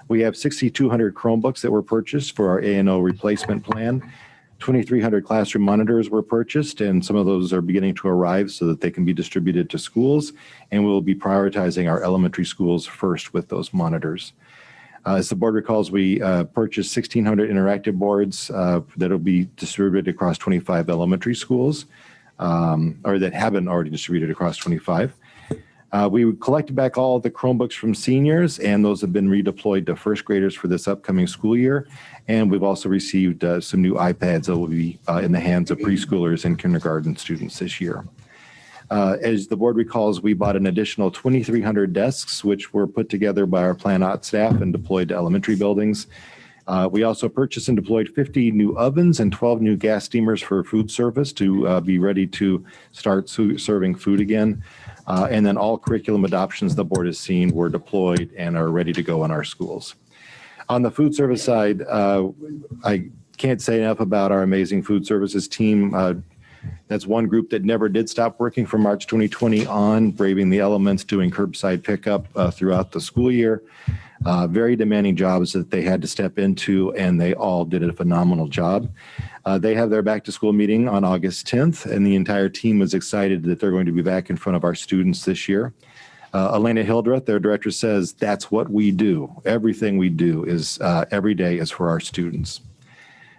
Speaker 5: We have 6,200 Chromebooks that were purchased for our A&O replacement plan. 2,300 classroom monitors were purchased, and some of those are beginning to arrive so that they can be distributed to schools. And we'll be prioritizing our elementary schools first with those monitors. As the board recalls, we purchased 1,600 interactive boards that will be distributed across 25 elementary schools. Or that have been already distributed across 25. We collected back all the Chromebooks from seniors, and those have been redeployed to first graders for this upcoming school year. And we've also received some new iPads that will be in the hands of preschoolers and kindergarten students this year. As the board recalls, we bought an additional 2,300 desks, which were put together by our Plan-Out staff and deployed to elementary buildings. We also purchased and deployed 50 new ovens and 12 new gas steamers for food service to be ready to start serving food again. And then all curriculum adoptions the board has seen were deployed and are ready to go in our schools. On the food service side, I can't say enough about our amazing food services team. That's one group that never did stop working from March 2020 on, braving the elements, doing curbside pickup throughout the school year. Very demanding jobs that they had to step into, and they all did a phenomenal job. They have their back to school meeting on August 10th, and the entire team is excited that they're going to be back in front of our students this year. Elena Hildreth, their director, says that's what we do. Everything we do is every day is for our students.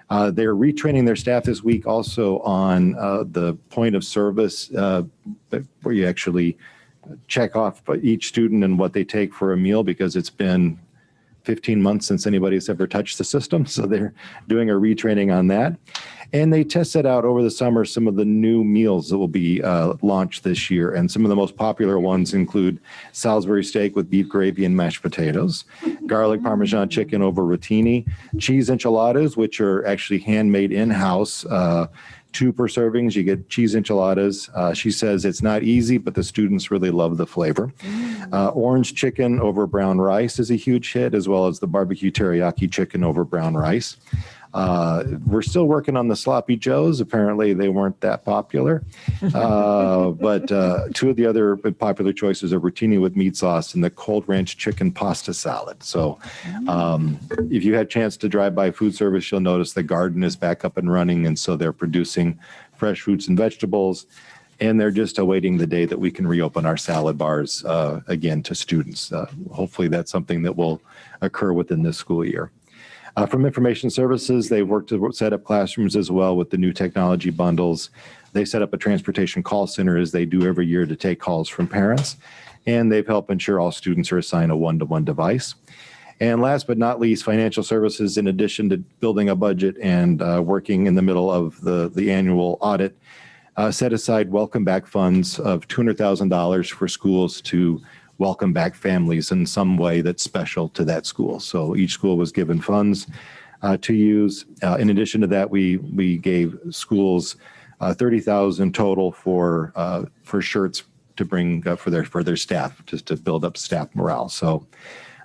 Speaker 5: They're retraining their staff this week also on the point of service where you actually check off each student and what they take for a meal, because it's been 15 months since anybody's ever touched the system. So they're doing a retraining on that. And they tested out over the summer some of the new meals that will be launched this year. And some of the most popular ones include Salisbury steak with beef gravy and mashed potatoes, garlic Parmesan chicken over rotini, cheese enchiladas, which are actually handmade in-house. 2 per servings, you get cheese enchiladas. She says it's not easy, but the students really love the flavor. Orange chicken over brown rice is a huge hit, as well as the barbecue teriyaki chicken over brown rice. We're still working on the sloppy joes. Apparently they weren't that popular. But 2 of the other popular choices are rotini with meat sauce and the cold ranch chicken pasta salad. So if you had a chance to drive by food service, you'll notice the garden is back up and running. And so they're producing fresh fruits and vegetables. And they're just awaiting the day that we can reopen our salad bars again to students. Hopefully that's something that will occur within this school year. From Information Services, they've worked to set up classrooms as well with the new technology bundles. They set up a transportation call center, as they do every year, to take calls from parents. And they've helped ensure all students are assigned a one-to-one device. And last but not least, Financial Services, in addition to building a budget and working in the middle of the annual audit, set aside welcome back funds of $200,000 for schools to welcome back families in some way that's special to that school. So each school was given funds to use. In addition to that, we gave schools $30,000 total for shirts to bring for their staff, just to build up staff morale. So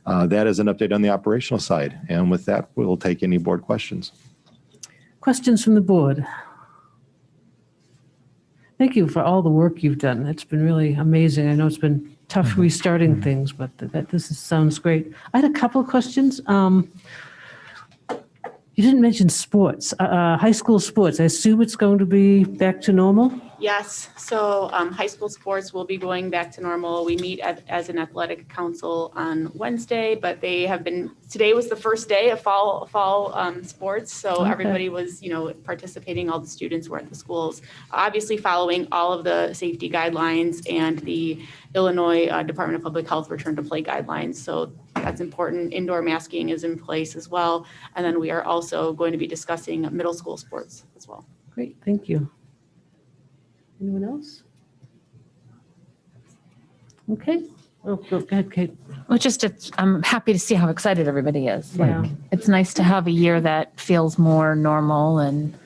Speaker 5: that is an update on the operational side. And with that, we'll take any board questions.
Speaker 2: Questions from the board? Thank you for all the work you've done. It's been really amazing. I know it's been tough restarting things, but sounds great. I had a couple of questions. You didn't mention sports, high school sports. I assume it's going to be back to normal?
Speaker 11: Yes, so high school sports will be going back to normal. We meet as an athletic council on Wednesday, but they have been, today was the first day of fall sports. So
Speaker 2: Okay.
Speaker 11: everybody was, participating, all the students were at the schools, obviously following all of the safety guidelines and the Illinois Department of Public Health return to play guidelines. So that's important. Indoor masking is in place as well. And then we are also going to be discussing middle school sports as well.
Speaker 2: Great, thank you. Anyone else? Okay. Oh, go ahead, Kate.
Speaker 8: Well, I'm happy to see how excited everybody is.
Speaker 2: Yeah.
Speaker 8: It's nice to have a year that feels more normal, and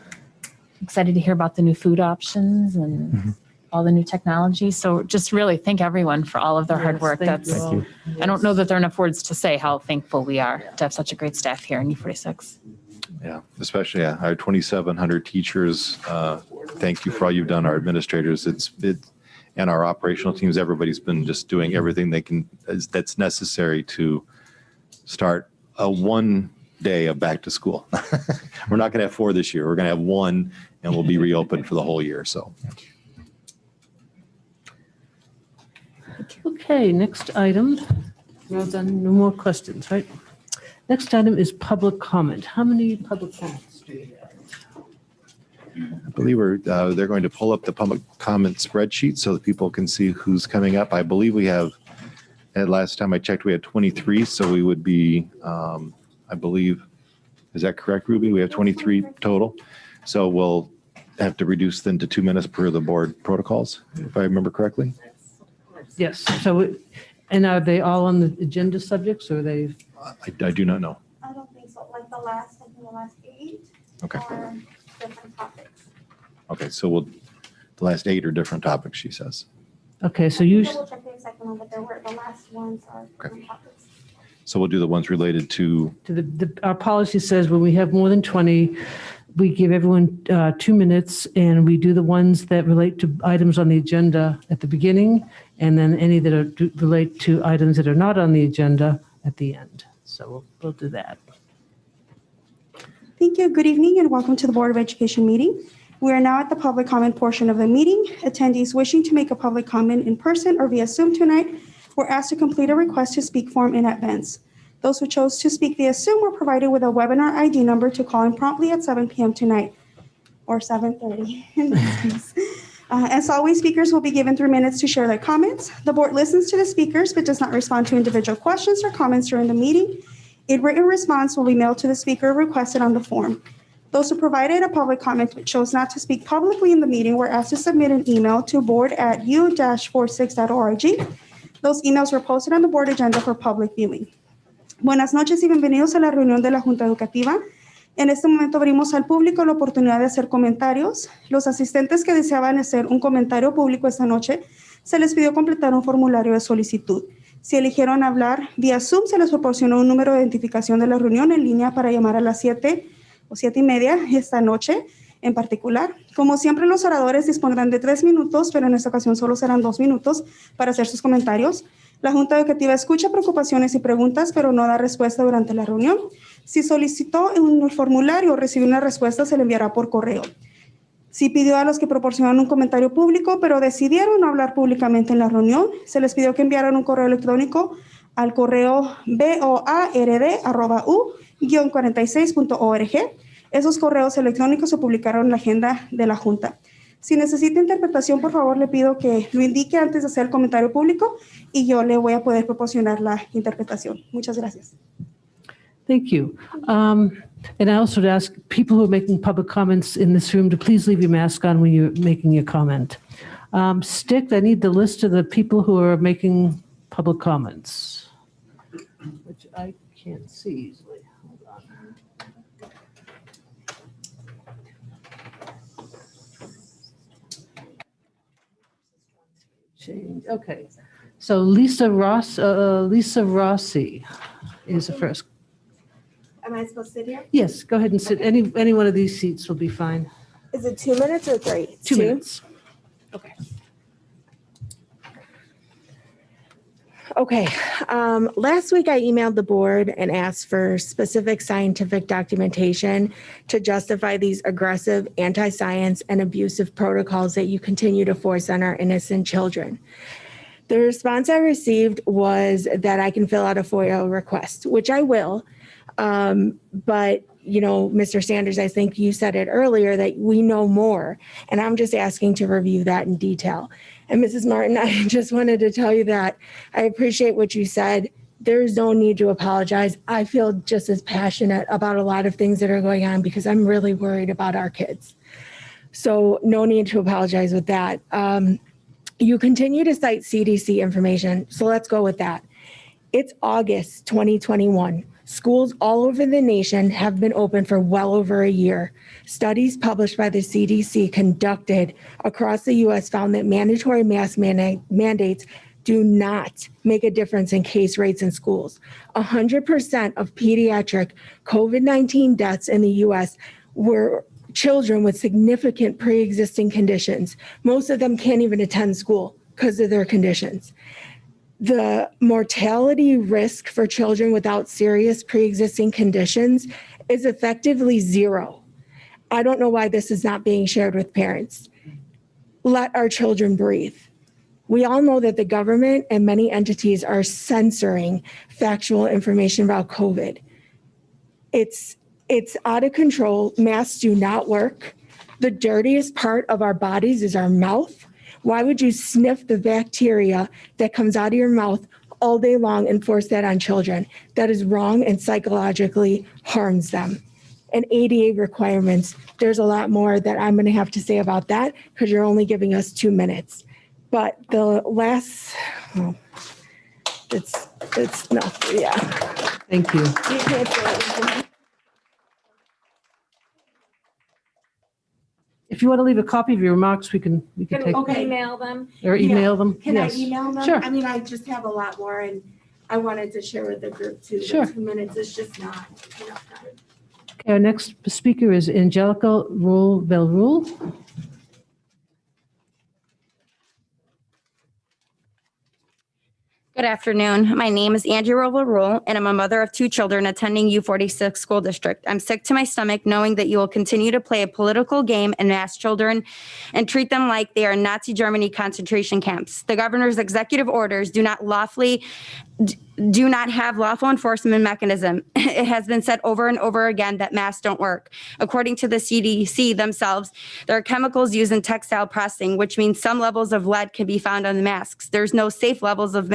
Speaker 8: excited to hear about the new food options and all the new technology. So just really thank everyone for all of their hard
Speaker 2: Yes,
Speaker 8: work.
Speaker 2: thank you all.
Speaker 8: I don't know that there are enough words to say how thankful we are to have such a great staff here in U46.
Speaker 5: Yeah, especially our 2,700 teachers. Thank you for all you've done. Our administrators, and our operational teams. Everybody's been just doing everything they can that's necessary to start a one day of back to school. We're not going to have 4 this year. We're going to have 1, and we'll be reopened for the whole year. So.
Speaker 2: Okay, next item. Well done, no more questions, right? Next item is public comment. How many public comments do we have?
Speaker 5: I believe they're going to pull up the public comment spreadsheet so that people can see who's coming up. I believe we have, at last time I checked, we had 23. So we would be, I believe, is that correct, Ruby? We have 23 total. So we'll have to reduce them to 2 minutes per the board protocols, if I remember correctly.
Speaker 2: Yes, so, and are they all on the agenda subjects, or are they?
Speaker 5: I do not know.
Speaker 12: I don't think so. Like the last 8
Speaker 5: Okay.
Speaker 12: are different topics.
Speaker 5: Okay, so the last 8 are different topics, she says.
Speaker 2: Okay, so you,
Speaker 12: Double check the exact one, but the last ones are different topics.
Speaker 5: So we'll do the ones related to,
Speaker 2: our policy says when we have more than 20, we give everyone 2 minutes, and we do the ones that relate to items on the agenda at the beginning, and then any that relate to items that are not on the agenda at the end. So we'll do that.
Speaker 12: Thank you. Good evening and welcome to the Board of Education meeting. We are now at the public comment portion of the meeting. Attendees wishing to make a public comment in person or via Zoom tonight were asked to complete a request to speak form in advance. Those who chose to speak via Zoom were provided with a webinar ID number to call in promptly at 7 p.m. tonight, or 7:30 in this case. As always, speakers will be given 3 minutes to share their comments. The board listens to the speakers but does not respond to individual questions or comments during the meeting. A written response will be mailed to the speaker requested on the form. Those who provided a public comment but chose not to speak publicly in the meeting were asked to submit an email to board@u-46.org. Those emails were posted on the board agenda for public viewing. Buenas noches y bienvenidos a la reunión de la Junta Educativa. En este momento abrimos al público la oportunidad de hacer comentarios. Los asistentes que deseaban hacer un comentario público esta noche, se les pidió completar un formulario de solicitud. Si eligieron hablar vía Zoom, se les proporcionó un número de identificación de la reunión en línea para llamar a las 7 o 7:30 esta noche en particular. Como siempre, los oradores dispondrán de 3 minutos, pero en esta ocasión solo serán 2 minutos para hacer sus comentarios. La Junta Educativa escucha preocupaciones y preguntas, pero no da respuesta durante la reunión. Si solicitó un formulario o recibió una respuesta, se le enviará por correo. Si pidió a los que proporcionaron un comentario público, pero decidieron no hablar públicamente en la reunión, se les pidió que enviaran un correo electrónico al correo board@u-46.org. Esos correos electrónicos se publicaron en la agenda de la Junta. Si necesita interpretación, por favor, le pido que lo indique antes de hacer el comentario público y yo le voy a poder proporcionar la interpretación. Muchas gracias.
Speaker 2: Thank you. And I also would ask people who are making public comments in this room to please leave your mask on when you're making your comment. Stick, I need the list of the people who are making public comments, which I can't see easily. Hold on. Change. Okay. So Lisa Rossi is the first.
Speaker 12: Am I supposed to sit here?
Speaker 2: Yes, go ahead and sit. Any one of these seats will be fine.
Speaker 12: Is it 2 minutes or 3?
Speaker 2: 2 minutes.
Speaker 12: Okay.
Speaker 13: Okay. Last week I emailed the board and asked for specific scientific documentation to justify these aggressive anti-science and abusive protocols that you continue to force on our innocent children. The response I received was that I can fill out a FOIA request, which I will. But, you know, Mr. Sanders, I think you said it earlier that we know more, and I'm just asking to review that in detail. And Mrs. Martin, I just wanted to tell you that I appreciate what you said. There's no need to apologize. I feel just as passionate about a lot of things that are going on because I'm really worried about our kids. So no need to apologize with that. You continue to cite CDC information, so let's go with that. It's August 2021. Schools all over the nation have been open for well over a year. Studies published by the CDC conducted across the U.S. found that mandatory mask mandates do not make a difference in case rates in schools. 100% of pediatric COVID-19 deaths in the U.S. were children with significant pre-existing conditions. Most of them can't even attend school because of their conditions. The mortality risk for children without serious pre-existing conditions is effectively zero. I don't know why this is not being shared with parents. Let our children breathe. We all know that the government and many entities are censoring factual information about COVID. It's out of control. Masks do not work. The dirtiest part of our bodies is our mouth. Why would you sniff the bacteria that comes out of your mouth all day long and force that on children? That is wrong and psychologically harms them. And ADA requirements, there's a lot more that I'm going to have to say about that because you're only giving us 2 minutes. But the last, oh, it's no, yeah.
Speaker 2: Thank you.
Speaker 13: You can't say it.
Speaker 2: If you want to leave a copy of your remarks, we can take
Speaker 13: Email them.
Speaker 2: or email them.
Speaker 13: Can
Speaker 2: Yes.
Speaker 13: I email them?
Speaker 2: Sure.
Speaker 13: I mean, I just have a lot more and I wanted to share with the group too.
Speaker 2: Sure.
Speaker 13: The 2 minutes is just not enough time.
Speaker 2: Okay, our next speaker is Angelica Rule.
Speaker 14: Good afternoon. My name is Angie Rule, and I'm a mother of 2 children attending U46 school district. I'm sick to my stomach knowing that you will continue to play a political game and mask children and treat them like they are Nazi Germany concentration camps. The governor's executive orders do not have lawful enforcement mechanism. It has been said over and over again that masks don't work. According to the CDC themselves, there are chemicals used in textile processing, which means some levels of lead can be found on the masks. There's no safe levels of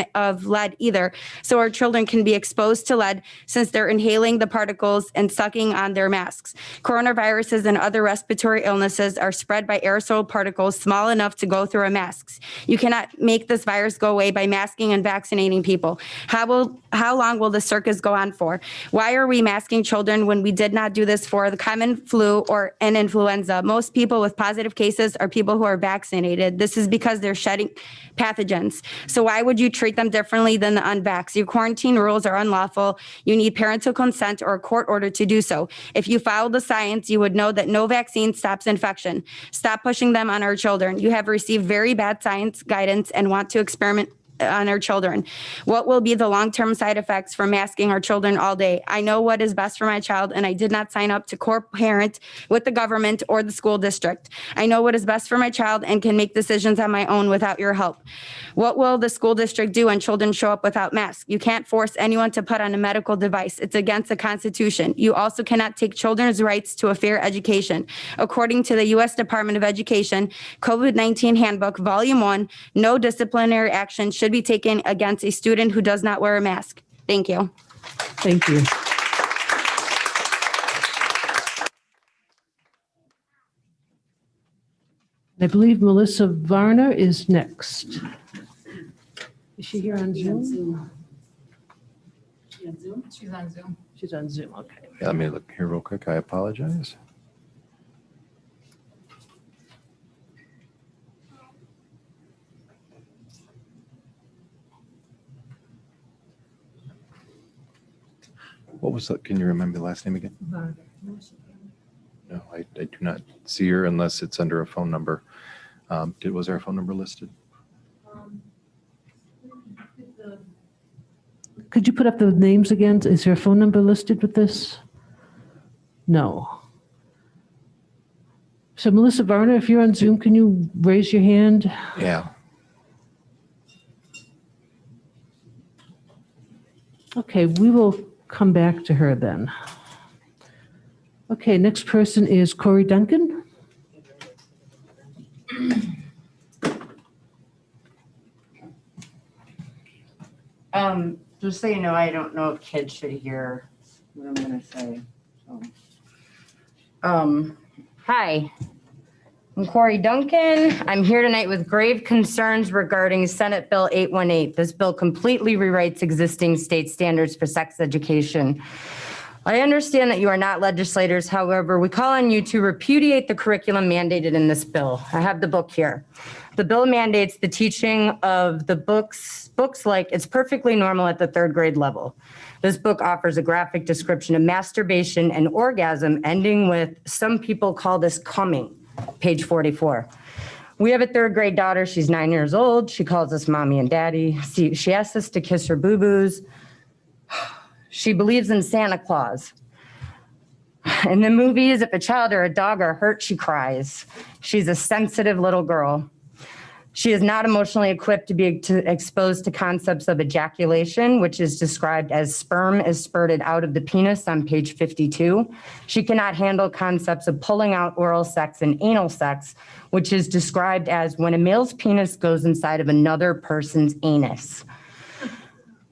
Speaker 14: lead either, so our children can be exposed to lead since they're inhaling the particles and sucking on their masks. Coronaviruses and other respiratory illnesses are spread by aerosol particles small enough to go through our masks. You cannot make this virus go away by masking and vaccinating people. How long will the circus go on for? Why are we masking children when we did not do this for the common flu or an influenza? Most people with positive cases are people who are vaccinated. This is because they're shedding pathogens. So why would you treat them differently than the unvaxxed? Your quarantine rules are unlawful. You need parental consent or a court order to do so. If you follow the science, you would know that no vaccine stops infection. Stop pushing them on our children. You have received very bad science guidance and want to experiment on our children. What will be the long-term side effects from masking our children all day? I know what is best for my child, and I did not sign up to co-parent with the government or the school district. I know what is best for my child and can make decisions on my own without your help. What will the school district do when children show up without masks? You can't force anyone to put on a medical device. It's against the Constitution. You also cannot take children's rights to a fair education. According to the U.S. Department of Education, COVID-19 Handbook, Volume 1, no disciplinary action should be taken against a student who does not wear a mask. Thank you.
Speaker 2: Thank you. I believe Melissa Varner is next. Is she here on Zoom?
Speaker 8: She's on Zoom.
Speaker 2: She's on Zoom, okay.
Speaker 5: Yeah, let me look here real quick. I apologize. What was that? Can you remember the last name again? No, I do not see her unless it's under a phone number. Was there a phone number listed?
Speaker 2: Could you put up the names again? Is there a phone number listed with this? No. So Melissa Varner, if you're on Zoom, can you raise your hand?
Speaker 15: Yeah.
Speaker 2: Okay, we will come back to her then. Okay, next person is Corey Duncan.
Speaker 16: Just so you know, I don't know if kids should hear what I'm gonna say. So. Hi, I'm Corey Duncan. I'm here tonight with grave concerns regarding Senate Bill 818. This bill completely rewrites existing state standards for sex education. I understand that you are not legislators. However, we call on you to repudiate the curriculum mandated in this bill. I have the book here. The bill mandates the teaching of the books like It's Perfectly Normal at the 3rd grade level. This book offers a graphic description of masturbation and orgasm, ending with some people call this coming, page 44. We have a 3rd grade daughter. She's 9 years old. She calls us mommy and daddy. She asks us to kiss her boo-boos. She believes in Santa Claus. In the movies, if a child or a dog are hurt, she cries. She's a sensitive little girl. She is not emotionally equipped to be exposed to concepts of ejaculation, which is described as sperm is spurted out of the penis on page 52. She cannot handle concepts of pulling out oral sex and anal sex, which is described as when a male's penis goes inside of another person's anus.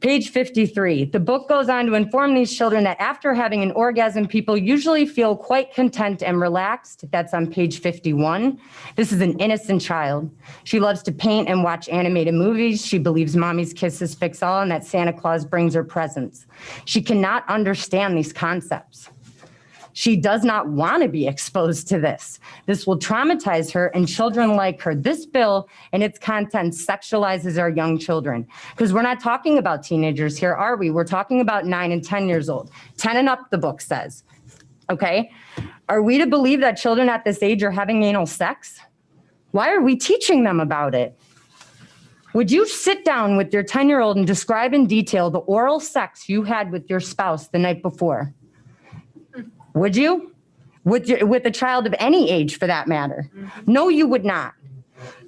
Speaker 16: Page 53, the book goes on to inform these children that after having an orgasm, people usually feel quite content and relaxed. That's on page 51. This is an innocent child. She loves to paint and watch animated movies. She believes mommy's kisses fix all and that Santa Claus brings her presents. She cannot understand these concepts. She does not want to be exposed to this. This will traumatize her and children like her. This bill and its content sexualizes our young children. Because we're not talking about teenagers here, are we? We're talking about 9 and 10 years old. 10 and up, the book says. Okay? Are we to believe that children at this age are having anal sex? Why are we teaching them about it? Would you sit down with your 10-year-old and describe in detail the oral sex you had with your spouse the night before? Would you? With a child of any age for that matter? No, you would not.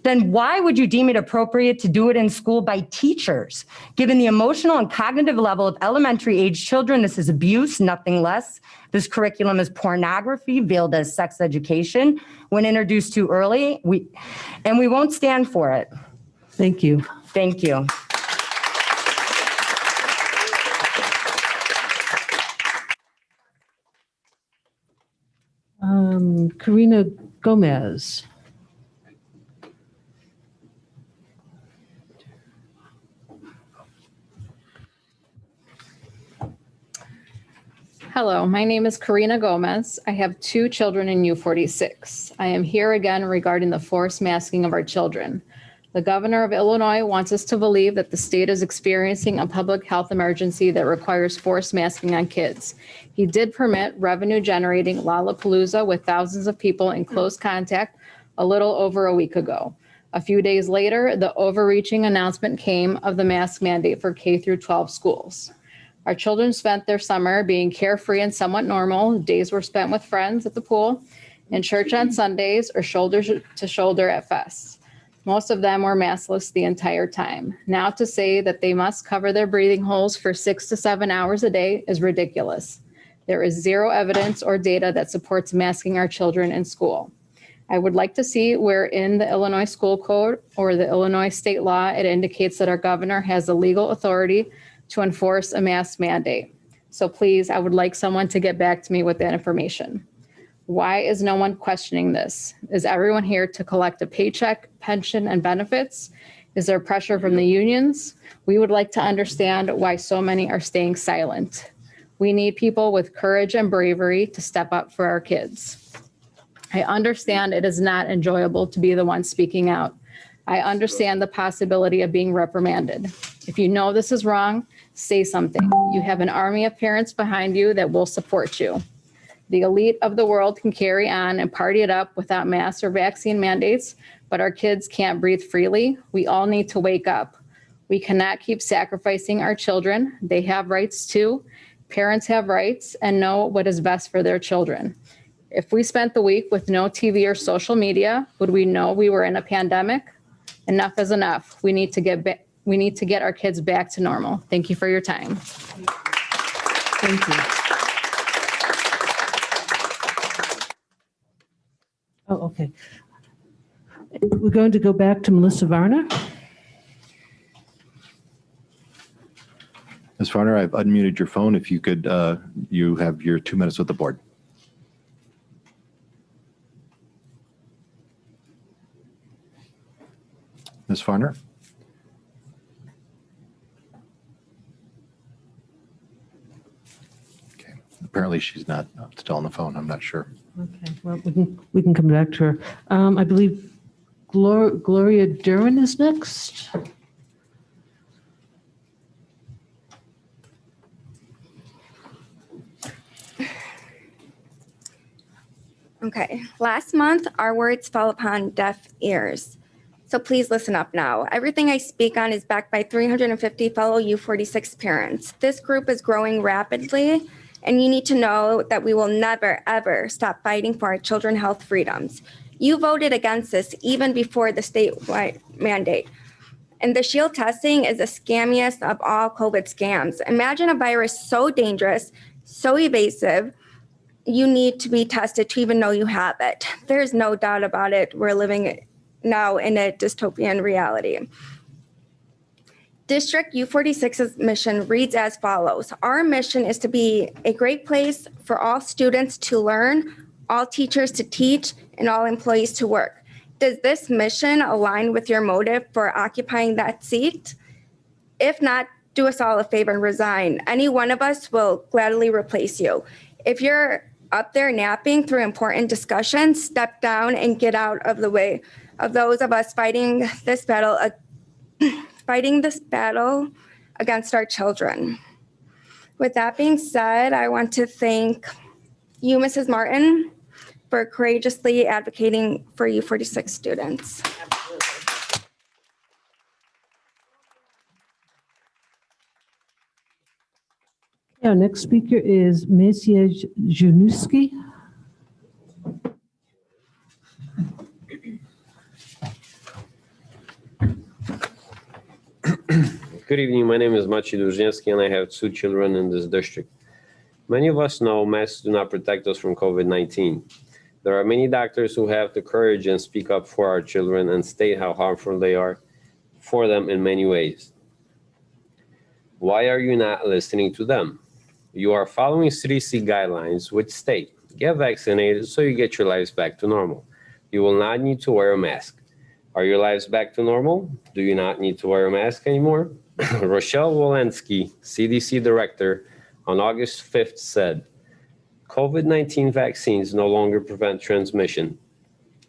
Speaker 16: Then why would you deem it appropriate to do it in school by teachers? Given the emotional and cognitive level of elementary age children, this is abuse, nothing less. This curriculum is pornography veiled as sex education. When introduced too early, we won't stand for it.
Speaker 2: Thank you.
Speaker 16: Thank you.
Speaker 2: Karina Gomez.
Speaker 17: Hello, my name is Karina Gomez. I have 2 children in U46. I am here again regarding the forced masking of our children. The governor of Illinois wants us to believe that the state is experiencing a public health emergency that requires forced masking on kids. He did permit revenue-generating Lollapalooza with thousands of people in close contact a little over a week ago. A few days later, the overreaching announcement came of the mask mandate for K through 12 schools. Our children spent their summer being carefree and somewhat normal. Days were spent with friends at the pool, in church on Sundays, or shoulder to shoulder at fests. Most of them were maskless the entire time. Now to say that they must cover their breathing holes for 6 to 7 hours a day is ridiculous. There is zero evidence or data that supports masking our children in school. I would like to see where in the Illinois School Code or the Illinois state law it indicates that our governor has the legal authority to enforce a mask mandate. So please, I would like someone to get back to me with that information. Why is no one questioning this? Is everyone here to collect a paycheck, pension, and benefits? Is there pressure from the unions? We would like to understand why so many are staying silent. We need people with courage and bravery to step up for our kids. I understand it is not enjoyable to be the one speaking out. I understand the possibility of being reprimanded. If you know this is wrong, say something. You have an army of parents behind you that will support you. The elite of the world can carry on and party it up without masks or vaccine mandates, but our kids can't breathe freely. We all need to wake up. We cannot keep sacrificing our children. They have rights too. Parents have rights and know what is best for their children. If we spent the week with no TV or social media, would we know we were in a pandemic? Enough is enough. We need to get our kids back to normal. Thank you for your time.
Speaker 2: Thank you. Oh, okay. We're going to go back to Melissa Varner.
Speaker 5: Ms. Varner, I've unmuted your phone. If you could, you have your 2 minutes with the board. Ms. Varner? Okay. Apparently she's not still on the phone. I'm not sure.
Speaker 2: Okay, well, we can come back to her. I believe Gloria Duran is next.
Speaker 15: Okay, last month, our words fell upon deaf ears. So please listen up now. Everything I speak on is backed by 350 fellow U46 parents. This group is growing rapidly, and you need to know that we will never, ever stop fighting for our children's health freedoms. You voted against this even before the statewide mandate. And the shield testing is the scammiest of all COVID scams. Imagine a virus so dangerous, so evasive, you need to be tested to even know you have it. There's no doubt about it. We're living now in a dystopian reality. District U46's mission reads as follows. Our mission is to be a great place for all students to learn, all teachers to teach, and all employees to work. Does this mission align with your motive for occupying that seat? If not, do us all a favor and resign. Any one of us will gladly replace you. If you're up there napping through important discussions, step down and get out of the way of those of us fighting this battle against our children. With that being said, I want to thank you, Mrs. Martin, for courageously advocating for U46 students.
Speaker 2: Our next speaker is Maciej Januski.
Speaker 18: Good evening. My name is Maciej Dłużniewski, and I have 2 children in this district. Many of us know masks do not protect us from COVID-19. There are many doctors who have the courage and speak up for our children and state how harmful they are for them in many ways. Why are you not listening to them? You are following CDC guidelines which state, get vaccinated so you get your lives back to normal. You will not need to wear a mask. Are your lives back to normal? Do you not need to wear a mask anymore? Rochelle Walensky, CDC director, on August 5th said, COVID-19 vaccines no longer prevent transmission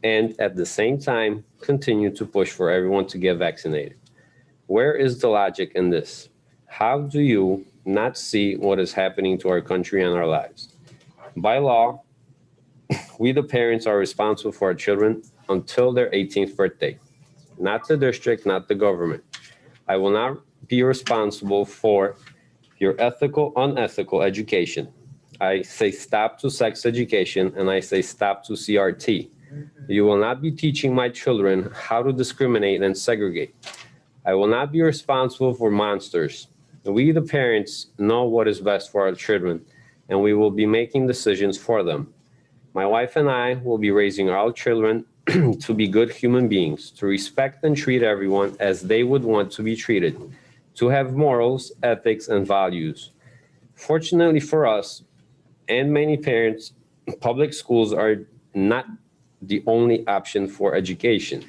Speaker 18: and at the same time continue to push for everyone to get vaccinated. Where is the logic in this? How do you not see what is happening to our country and our lives? By law, we the parents are responsible for our children until their 18th birthday. Not the district, not the government. I will not be responsible for your ethical, unethical education. I say stop to sex education and I say stop to CRT. You will not be teaching my children how to discriminate and segregate. I will not be responsible for monsters. We, the parents, know what is best for our children, and we will be making decisions for them. My wife and I will be raising our children to be good human beings, to respect and treat everyone as they would want to be treated, to have morals, ethics, and values. Fortunately for us and many parents, public schools are not the only option for education.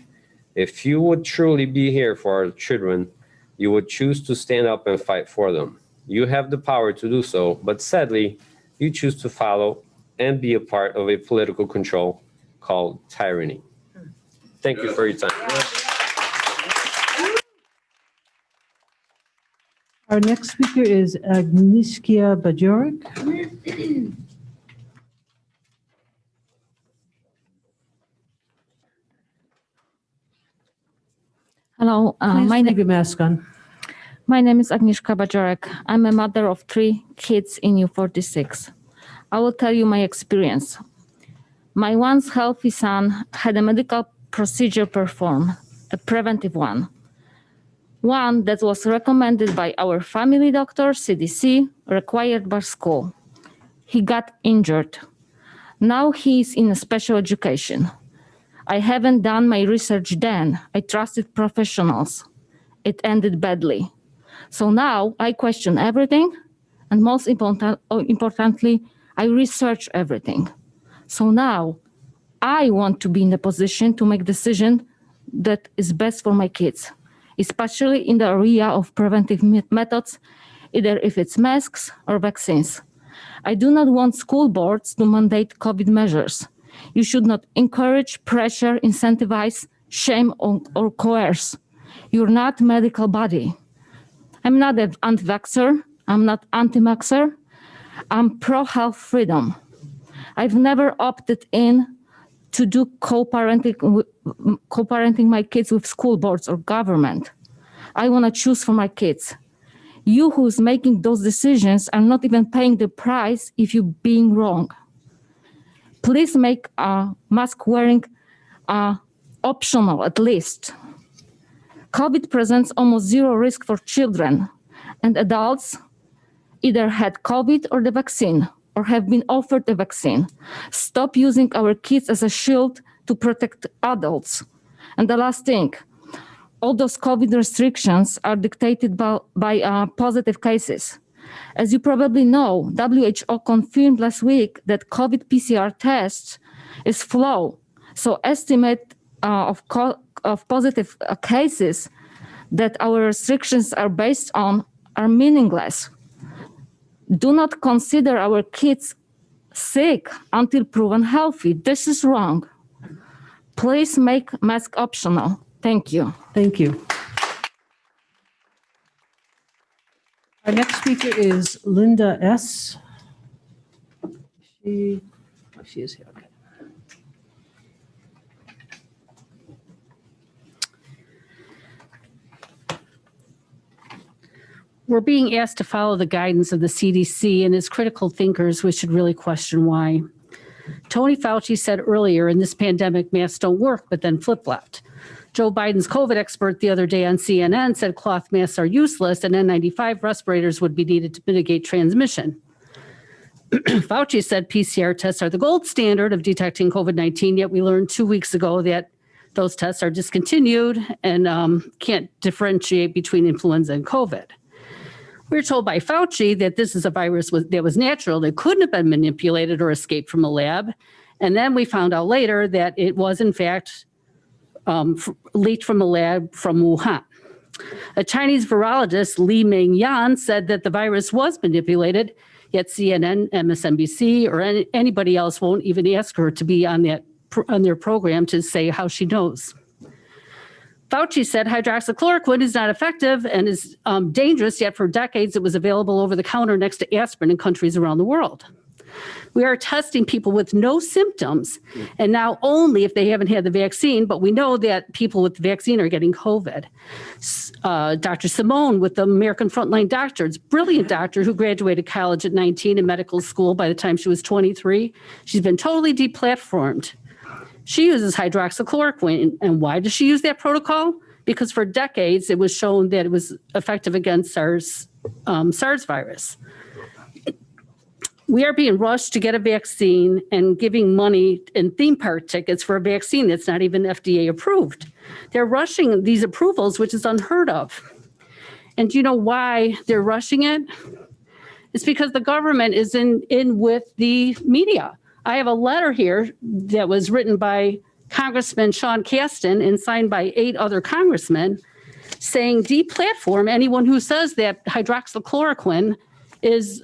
Speaker 18: If you would truly be here for our children, you would choose to stand up and fight for them. You have the power to do so, but sadly, you choose to follow and be a part of a political control called tyranny. Thank you for your time.
Speaker 2: Our next speaker is Agnieszka Bajorek.
Speaker 19: Hello,
Speaker 2: Please leave your mask on.
Speaker 19: My name is Agnieszka Bajorek. I'm a mother of 3 kids in U46. I will tell you my experience. My once healthy son had a medical procedure performed, a preventive one that was recommended by our family doctor, CDC, required by school. He got injured. Now he's in a special education. I haven't done my research then. I trusted professionals. It ended badly. So now I question everything, and most importantly, I research everything. So now I want to be in the position to make decision that is best for my kids, especially in the area of preventive methods, either if it's masks or vaccines. I do not want school boards to mandate COVID measures. You should not encourage, pressure, incentivize, shame, or coerce. You're not a medical body. I'm not an anti-vaxxer. I'm not anti-maxer. I'm pro-health freedom. I've never opted in to do co-parenting my kids with school boards or government. I want to choose for my kids. You who's making those decisions are not even paying the price if you're being wrong. Please make mask wearing optional at least. COVID presents almost zero risk for children, and adults either had COVID or the vaccine, or have been offered the vaccine. Stop using our kids as a shield to protect adults. And the last thing, all those COVID restrictions are dictated by positive cases. As you probably know, WHO confirmed last week that COVID PCR tests is flow. So estimate of positive cases that our restrictions are based on are meaningless. Do not consider our kids sick until proven healthy. This is wrong. Please make mask optional. Thank you.
Speaker 2: Thank you. Our next speaker is Linda S. She is here. Okay.
Speaker 20: We're being asked to follow the guidance of the CDC, and as critical thinkers, we should really question why. Tony Fauci said earlier in this pandemic, masks don't work, but then flip-flopped. Joe Biden's COVID expert the other day on CNN said cloth masks are useless and N95 respirators would be needed to mitigate transmission. Fauci said PCR tests are the gold standard of detecting COVID-19, yet we learned 2 weeks ago that those tests are discontinued and can't differentiate between influenza and COVID. We were told by Fauci that this is a virus that was natural, that couldn't have been manipulated or escaped from a lab. And then we found out later that it was, in fact, leaked from a lab from Wuhan. A Chinese virologist, Li Mengyan, said that the virus was manipulated, yet CNN, MSNBC, or anybody else won't even ask her to be on their program to say how she knows. Fauci said hydroxychloroquine is not effective and is dangerous, yet for decades it was available over the counter next to aspirin in countries around the world. We are testing people with no symptoms, and now only if they haven't had the vaccine, but we know that people with the vaccine are getting COVID. Dr. Simone with the American Frontline Doctors, brilliant doctor who graduated college at 19 and medical school by the time she was 23. She's been totally deplatformed. She uses hydroxychloroquine. And why does she use that protocol? Because for decades, it was shown that it was effective against SARS virus. We are being rushed to get a vaccine and giving money and theme park tickets for a vaccine that's not even FDA approved. They're rushing these approvals, which is unheard of. And do you know why they're rushing it? It's because the government is in with the media. I have a letter here that was written by Congressman Sean Casten and signed by 8 other congressmen saying deplatform anyone who says that hydroxychloroquine is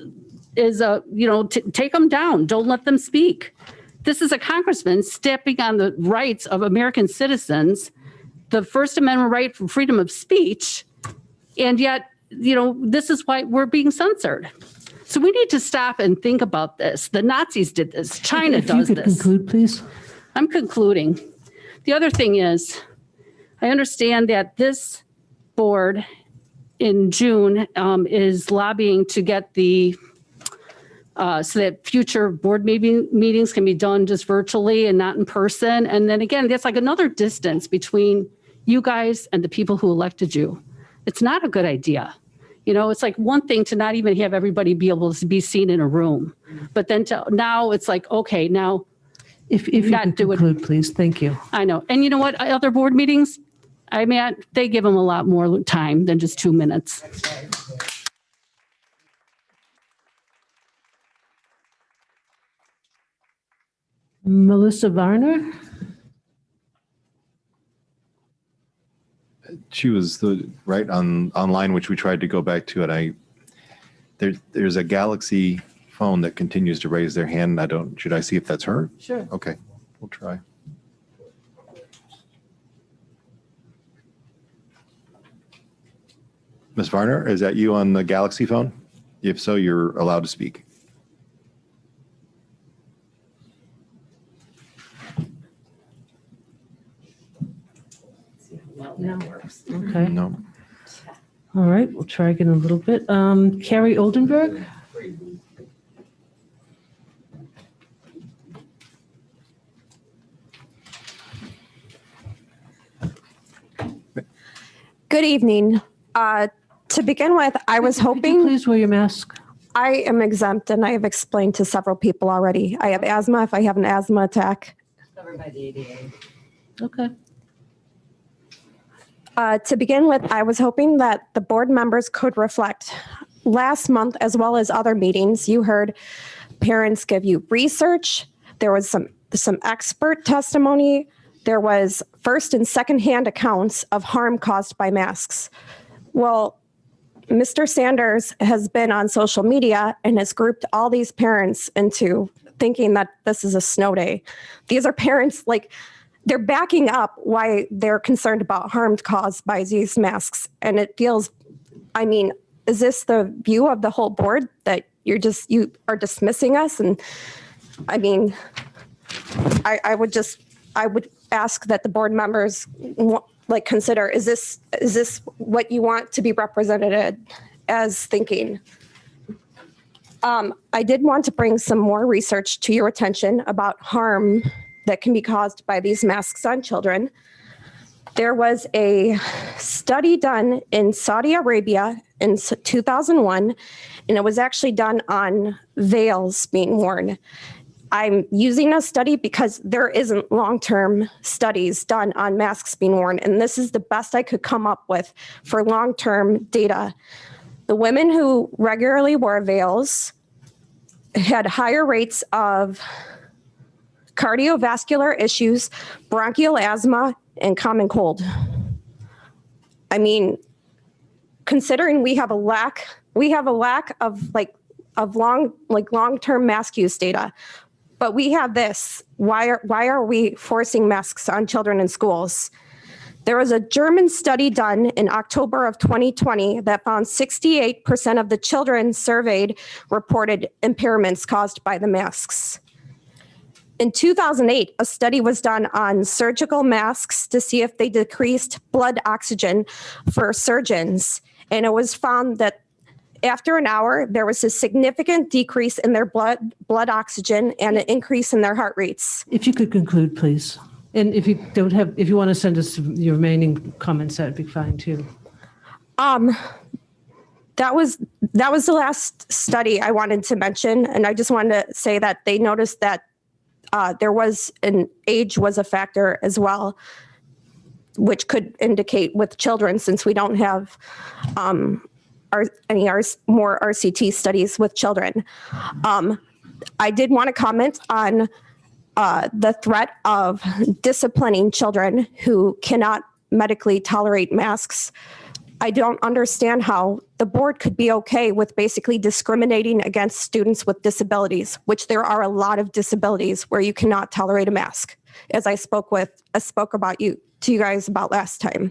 Speaker 20: take them down. Don't let them speak. This is a congressman stepping on the rights of American citizens, the First Amendment right for freedom of speech. And yet, this is why we're being censored. So we need to stop and think about this. The Nazis did this. China does this. If you could
Speaker 2: conclude, please.
Speaker 20: I'm concluding. The other thing is, I understand that this board in June is lobbying to get the so that future board meetings can be done just virtually and not in person. And then again, there's like another distance between you guys and the people who elected you. It's not a good idea. You know, it's like one thing to not even have everybody be able to be seen in a room, but then now it's like, okay, now
Speaker 2: If you could conclude, please. Thank you.
Speaker 20: I know. And you know what? Other board meetings, I mean, they give them a lot more time than just 2 minutes.
Speaker 2: Melissa Varner?
Speaker 5: She was right online, which we tried to go back to, and there's a Galaxy phone that continues to raise their hand. Should I see if that's her?
Speaker 2: Sure.
Speaker 5: Okay, we'll try. Ms. Varner, is that you on the Galaxy phone? If so, you're allowed to speak.
Speaker 2: No. Okay.
Speaker 5: No.
Speaker 2: All right, we'll try again in a little bit. Carrie Oldenburg?
Speaker 21: Good evening. To begin with, I was hoping.
Speaker 2: Please wear your mask.
Speaker 21: I am exempt, and I have explained to several people already. I have asthma. If I have an asthma attack.
Speaker 16: Covered by the ADA.
Speaker 2: Okay.
Speaker 21: To begin with, I was hoping that the board members could reflect. Last month, as well as other meetings, you heard parents give you research. There was some expert testimony. There was first and second-hand accounts of harm caused by masks. Well, Mr. Sanders has been on social media and has grouped all these parents into thinking that this is a snow day. These are parents, like, they're backing up why they're concerned about harm caused by these masks. And it feels, I mean, is this the view of the whole board that you are dismissing us? And I mean, I would ask that the board members consider, is this what you want to be represented as thinking? I did want to bring some more research to your attention about harm that can be caused by these masks on children. There was a study done in Saudi Arabia in 2001, and it was actually done on veils being worn. I'm using a study because there isn't long-term studies done on masks being worn, and this is the best I could come up with for long-term data. The women who regularly wore veils had higher rates of cardiovascular issues, bronchial asthma, and common cold. I mean, considering we have a lack of long-term mask use data, but we have this. Why are we forcing masks on children in schools? There was a German study done in October of 2020 that found 68% of the children surveyed reported impairments caused by the masks. In 2008, a study was done on surgical masks to see if they decreased blood oxygen for surgeons. And it was found that after an hour, there was a significant decrease in their blood oxygen and an increase in their heart rates.
Speaker 2: If you could conclude, please. And if you want to send us your remaining comments, that'd be fine too.
Speaker 21: That was the last study I wanted to mention. And I just wanted to say that they noticed that there was age was a factor as well, which could indicate with children, since we don't have any more RCT studies with children. I did want to comment on the threat of disciplining children who cannot medically tolerate masks. I don't understand how the board could be okay with basically discriminating against students with disabilities, which there are a lot of disabilities where you cannot tolerate a mask, as I spoke to you guys about last time.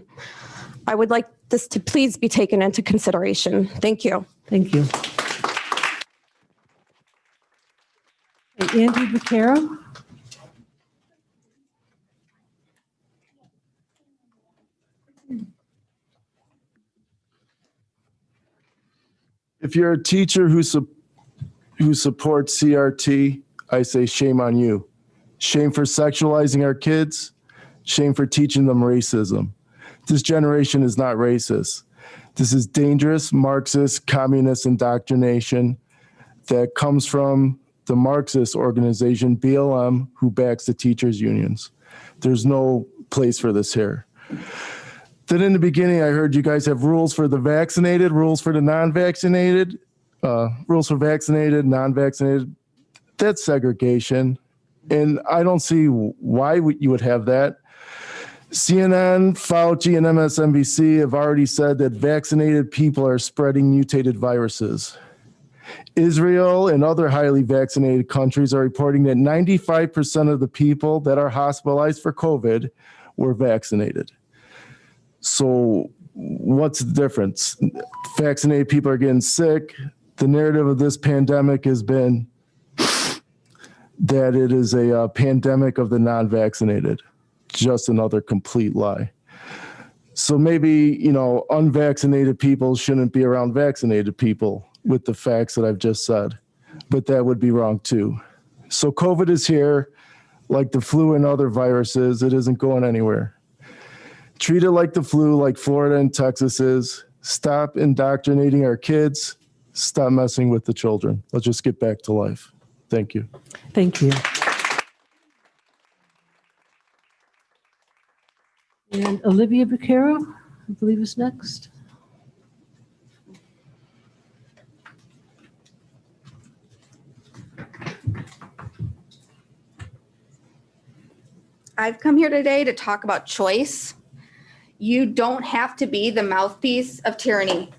Speaker 21: I would like this to please be taken into consideration. Thank you.
Speaker 2: Thank you. Andy Vaquero?
Speaker 4: If you're a teacher who supports CRT, I say shame on you. Shame for sexualizing our kids. Shame for teaching them racism. This generation is not racist. This is dangerous Marxist communist indoctrination that comes from the Marxist organization, BLM, who backs the teachers' unions. There's no place for this here. Then in the beginning, I heard you guys have rules for the vaccinated, rules for the non-vaccinated, rules for vaccinated, non-vaccinated. That's segregation. And I don't see why you would have that. CNN, Fauci, and MSNBC have already said that vaccinated people are spreading mutated viruses. Israel and other highly vaccinated countries are reporting that 95% of the people that are hospitalized for COVID were vaccinated. So what's the difference? Vaccinated people are getting sick. The narrative of this pandemic has been that it is a pandemic of the non-vaccinated. Just another complete lie. So maybe, unvaccinated people shouldn't be around vaccinated people with the facts that I've just said, but that would be wrong too. So COVID is here, like the flu and other viruses. It isn't going anywhere. Treat it like the flu, like Florida and Texas is. Stop indoctrinating our kids. Stop messing with the children. Let's just get back to life. Thank you.
Speaker 2: Thank you. And Olivia Bucaro, I believe, is next.
Speaker 22: I've come here today to talk about choice. You don't have to be the mouthpiece of tyranny.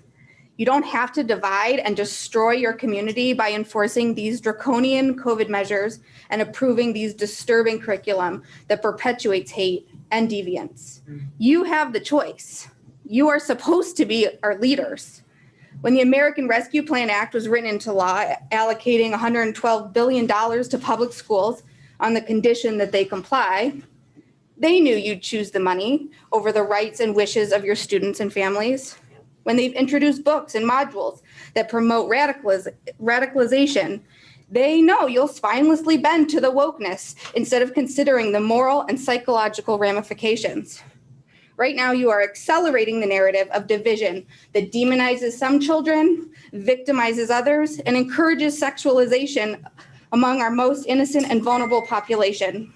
Speaker 22: You don't have to divide and destroy your community by enforcing these draconian COVID measures and approving these disturbing curriculum that perpetuates hate and deviance. You have the choice. You are supposed to be our leaders. When the American Rescue Plan Act was written into law, allocating $112 billion to public schools on the condition that they comply, they knew you'd choose the money over the rights and wishes of your students and families. When they've introduced books and modules that promote radicalization, they know you'll spinelessly bend to the wokeness instead of considering the moral and psychological ramifications. Right now, you are accelerating the narrative of division that demonizes some children, victimizes others, and encourages sexualization among our most innocent and vulnerable population.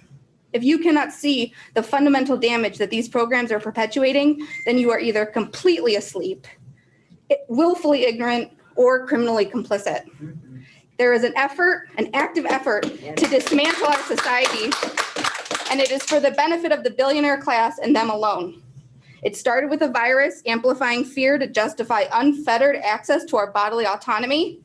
Speaker 22: If you cannot see the fundamental damage that these programs are perpetuating, then you are either completely asleep, willfully ignorant, or criminally complicit. There is an active effort to dismantle our society, and it is for the benefit of the billionaire class and them alone. It started with a virus amplifying fear to justify unfettered access to our bodily autonomy,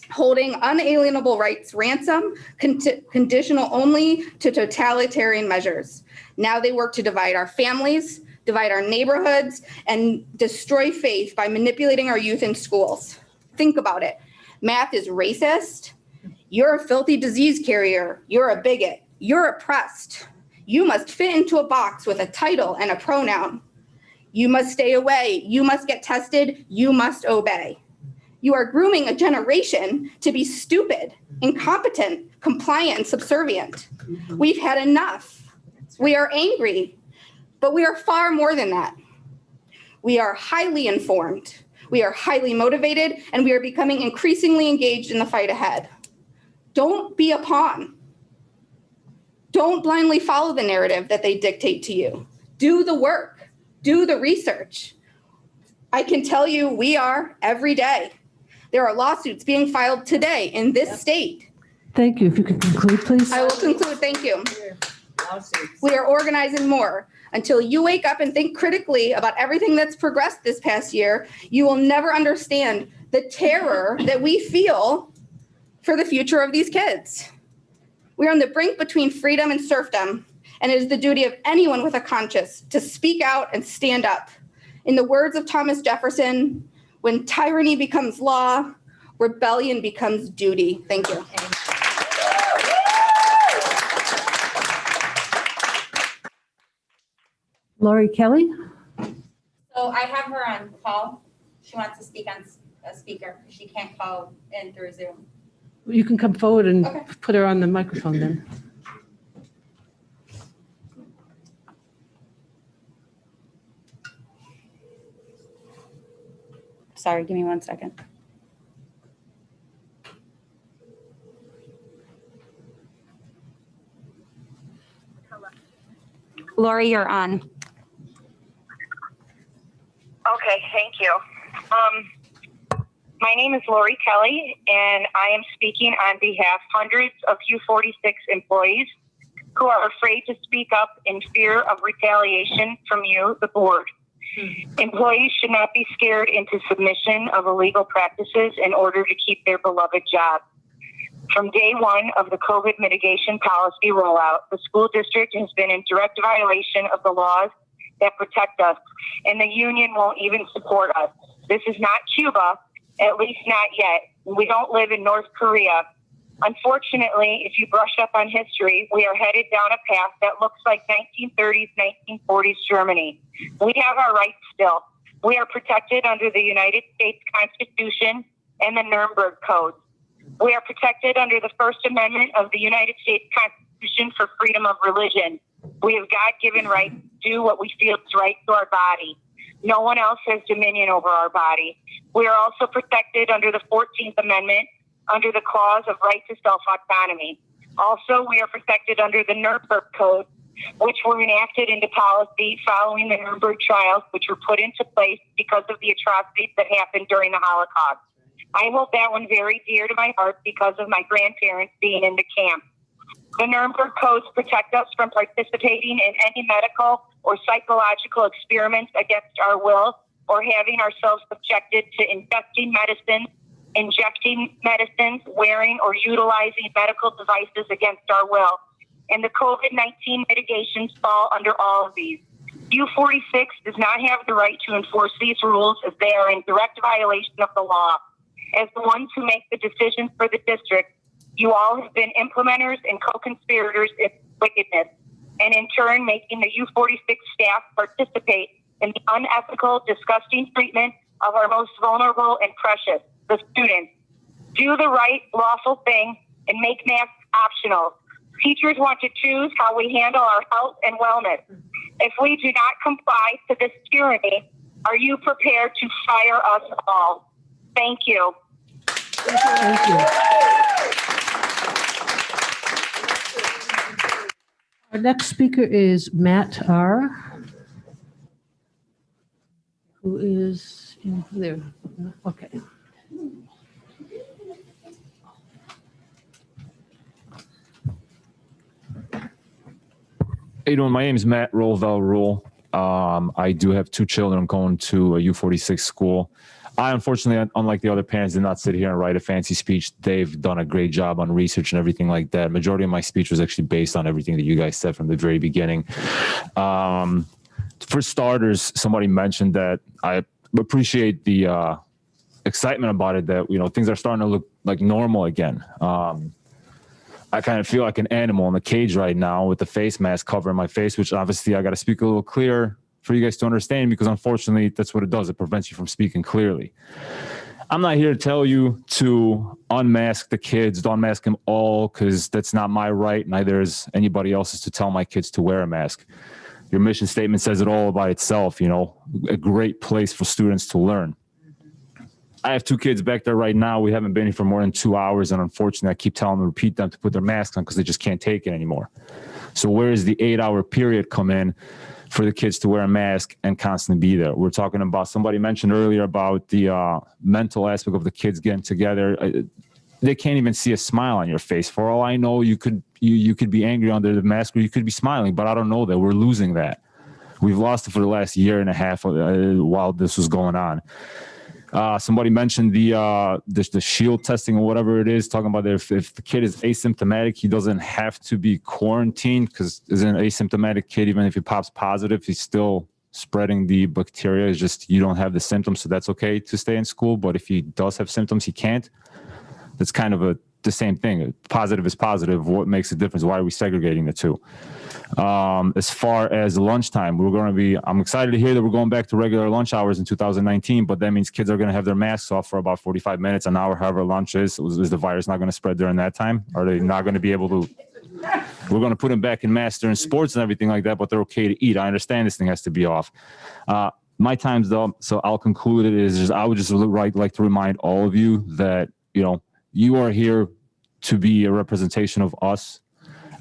Speaker 22: holding unalienable rights ransom, conditional only to totalitarian measures. Now they work to divide our families, divide our neighborhoods, and destroy faith by manipulating our youth in schools. Think about it. Math is racist. You're a filthy disease carrier. You're a bigot. You're oppressed. You must fit into a box with a title and a pronoun. You must stay away. You must get tested. You must obey. You are grooming a generation to be stupid, incompetent, compliant, and subservient. We've had enough. We are angry, but we are far more than that. We are highly informed. We are highly motivated, and we are becoming increasingly engaged in the fight ahead. Don't be a pawn. Don't blindly follow the narrative that they dictate to you. Do the work. Do the research. I can tell you we are every day. There are lawsuits being filed today in this state.
Speaker 2: Thank you. If you could conclude, please.
Speaker 22: I will conclude. Thank you. We are organizing more. Until you wake up and think critically about everything that's progressed this past year, you will never understand the terror that we feel for the future of these kids. We are on the brink between freedom and serfdom, and it is the duty of anyone with a conscience to speak out and stand up. In the words of Thomas Jefferson, when tyranny becomes law, rebellion becomes duty. Thank you.
Speaker 2: Lori Kelly.
Speaker 22: So I have her on call.
Speaker 16: She wants to speak on a speaker. She can't call in through Zoom.
Speaker 2: You can come forward and
Speaker 16: Okay.
Speaker 2: put her on the microphone then.
Speaker 16: Sorry, give me 1 second. Lori, you're on.
Speaker 1: Okay, thank you. My name is Lori Kelly, and I am speaking on behalf of hundreds of U46 employees who are afraid to speak up in fear of retaliation from you, the board. Employees should not be scared into submission of illegal practices in order to keep their beloved job. From day one of the COVID mitigation policy rollout, the school district has been in direct violation of the laws that protect us, and the union won't even support us. This is not Cuba, at least not yet. We don't live in North Korea. Unfortunately, if you brush up on history, we are headed down a path that looks like 1930s, 1940s Germany. We have our rights still. We are protected under the United States Constitution and the Nuremberg Code. We are protected under the First Amendment of the United States Constitution for freedom of religion. We have God-given right to do what we feel is right to our body. No one else has dominion over our body. We are also protected under the 14th Amendment, under the clause of right to self-autonomy. Also, we are protected under the Nuremberg Code, which were enacted into policy following the Nuremberg trials, which were put into place because of the atrocities that happened during the Holocaust. I hold that one very dear to my heart because of my grandparents being in the camp. The Nuremberg codes protect us from participating in any medical or psychological experiments against our will, or having ourselves subjected to injecting medicines, wearing or utilizing medical devices against our will. And the COVID-19 mitigations fall under all of these. U46 does not have the right to enforce these rules as they are in direct violation of the law. As the ones who make the decisions for the district, you all have been implementers and co-conspirators in wickedness, and in turn making the U46 staff participate in the unethical, disgusting treatment of our most vulnerable and precious, the students. Do the right, lawful thing and make masks optional. Teachers want to choose how we handle our health and wellness. If we do not comply to this tyranny, are you prepared to fire us all? Thank you.
Speaker 2: Thank you. Our next speaker is Matt R., who is in there. Okay.
Speaker 3: How you doing? My name is Matt Rolvel Rule. I do have two children going to a U46 school. I, unfortunately, unlike the other parents, did not sit here and write a fancy speech. They've done a great job on research and everything like that. Majority of my speech was actually based on everything that you guys said from the very beginning. For starters, somebody mentioned that I appreciate the excitement about it, that, you know, things are starting to look like normal again. I kind of feel like an animal in a cage right now with the face mask covering my face, which obviously I got to speak a little clearer for you guys to understand, because unfortunately that's what it does. It prevents you from speaking clearly. I'm not here to tell you to unmask the kids, don't mask them all, because that's not my right. Neither is anybody else's to tell my kids to wear a mask. Your mission statement says it all by itself, you know, a great place for students to learn. I have two kids back there right now. We haven't been here for more than 2 hours. And unfortunately, I keep telling them, repeat them to put their masks on because they just can't take it anymore. So where does the 8-hour period come in for the kids to wear a mask and constantly be there? We're talking about, somebody mentioned earlier about the mental aspect of the kids getting together. They can't even see a smile on your face. For all I know, you could be angry under the mask, or you could be smiling, but I don't know that. We're losing that. We've lost it for the last year and a half while this was going on. Somebody mentioned the shield testing or whatever it is, talking about if the kid is asymptomatic, he doesn't have to be quarantined, because as an asymptomatic kid, even if he pops positive, he's still spreading the bacteria. It's just you don't have the symptoms, so that's okay to stay in school. But if he does have symptoms, he can't. That's kind of a the same thing. Positive is positive. What makes a difference? Why are we segregating the two? As far as lunchtime, I'm excited to hear that we're going back to regular lunch hours in 2019, but that means kids are going to have their masks off for about 45 minutes, an hour, however lunch is. Is the virus not going to spread during that time? Are they not going to be able to? We're going to put them back in masks during sports and everything like that, but they're okay to eat. I understand this thing has to be off. My time's up, so I'll conclude it. I would just like to remind all of you that, you are here to be a representation of us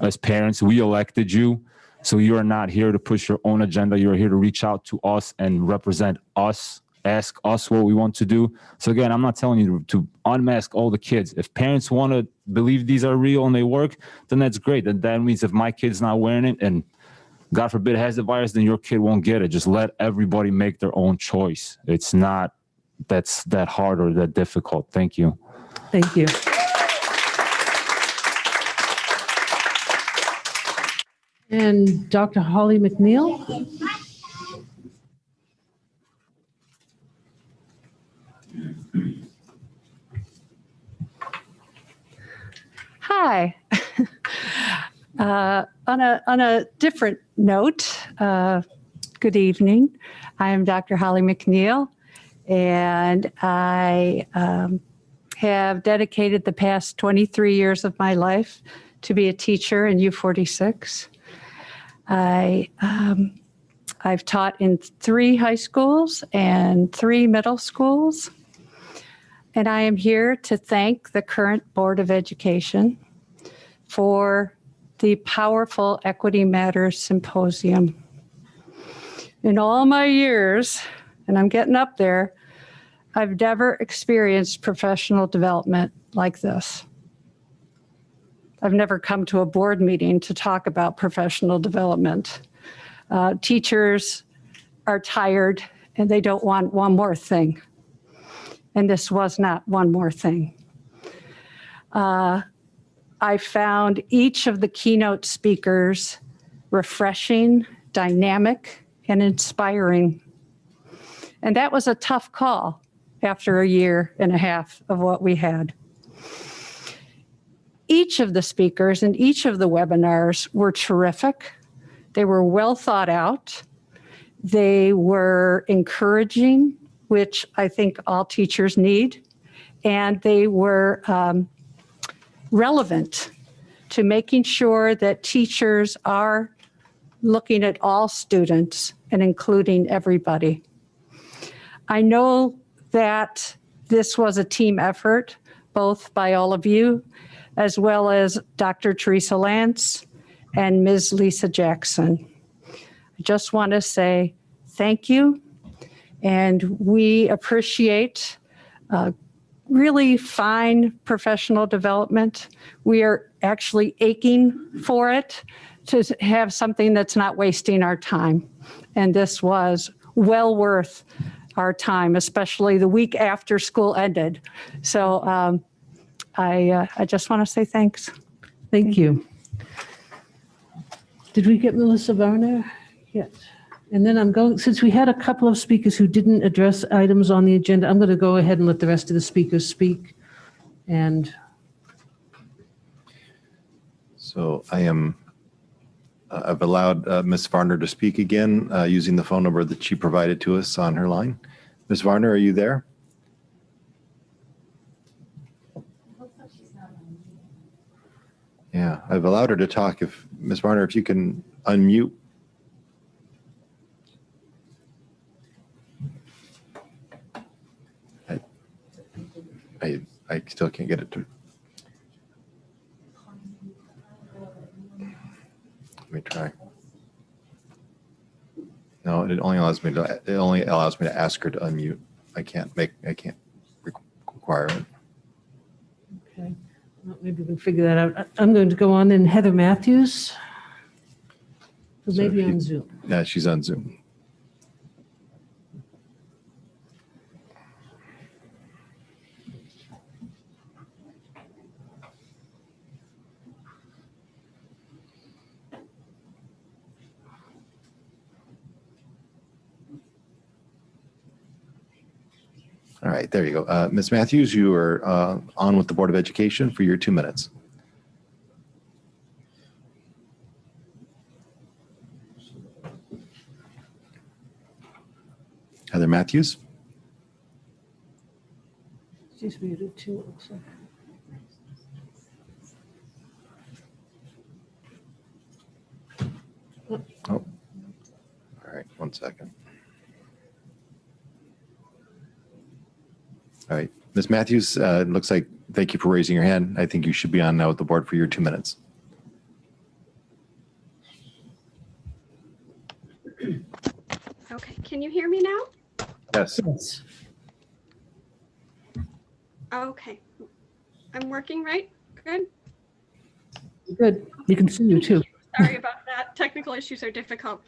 Speaker 3: as parents. We elected you, so you are not here to push your own agenda. You're here to reach out to us and represent us, ask us what we want to do. So again, I'm not telling you to unmask all the kids. If parents want to believe these are real and they work, then that's great. That means if my kid's not wearing it and God forbid has the virus, then your kid won't get it. Just let everybody make their own choice. It's not that's that hard or that difficult. Thank you.
Speaker 2: Thank you. And Dr. Holly McNeil.
Speaker 6: Hi. On a different note, good evening. I am Dr. Holly McNeil, and I have dedicated the past 23 years of my life to be a teacher in U46. I've taught in 3 high schools and 3 middle schools, and I am here to thank the current Board of Education for the powerful Equity Matters Symposium. In all my years, and I'm getting up there, I've never experienced professional development like this. I've never come to a board meeting to talk about professional development. Teachers are tired and they don't want one more thing. And this was not one more thing. I found each of the keynote speakers refreshing, dynamic, and inspiring. And that was a tough call after a year and a half of what we had. Each of the speakers and each of the webinars were terrific. They were well thought out. They were encouraging, which I think all teachers need. And they were relevant to making sure that teachers are looking at all students and including everybody. I know that this was a team effort, both by all of you, as well as Dr. Teresa Lance and Ms. Lisa Jackson. I just want to say thank you, and we appreciate really fine professional development. We are actually aching for it to have something that's not wasting our time. And this was well worth our time, especially the week after school ended. So I just want to say thanks.
Speaker 2: Thank you. Did we get Melissa Varner? Yes. And then I'm going, since we had a couple of speakers who didn't address items on the agenda, I'm going to go ahead and let the rest of the speakers speak. And
Speaker 5: so I've allowed Ms. Varner to speak again using the phone number that she provided to us on her line. Ms. Varner, are you there? Yeah, I've allowed her to talk. If Ms. Varner, if you can unmute. I still can't get it to. Let me try. No, it only allows me to ask her to unmute. I can't require it.
Speaker 2: okay, well, maybe we can figure that out. I'm going to go on then. Heather Matthews, who may be on Zoom.
Speaker 5: Yeah, she's on Zoom. All right, there you go. Ms. Matthews, you are on with the Board of Education for your 2 minutes. Heather Matthews.
Speaker 2: She's muted too, also.
Speaker 5: Oh, all right, 1 second. All right, Ms. Matthews, it looks like, thank you for raising your hand. I think you should be on now with the board for your 2 minutes.
Speaker 7: Okay, can you hear me now?
Speaker 5: Yes.
Speaker 2: Yes.
Speaker 7: Okay, I'm working right? Good.
Speaker 2: Good. You can see you too.
Speaker 7: Sorry about that. Technical issues are difficult.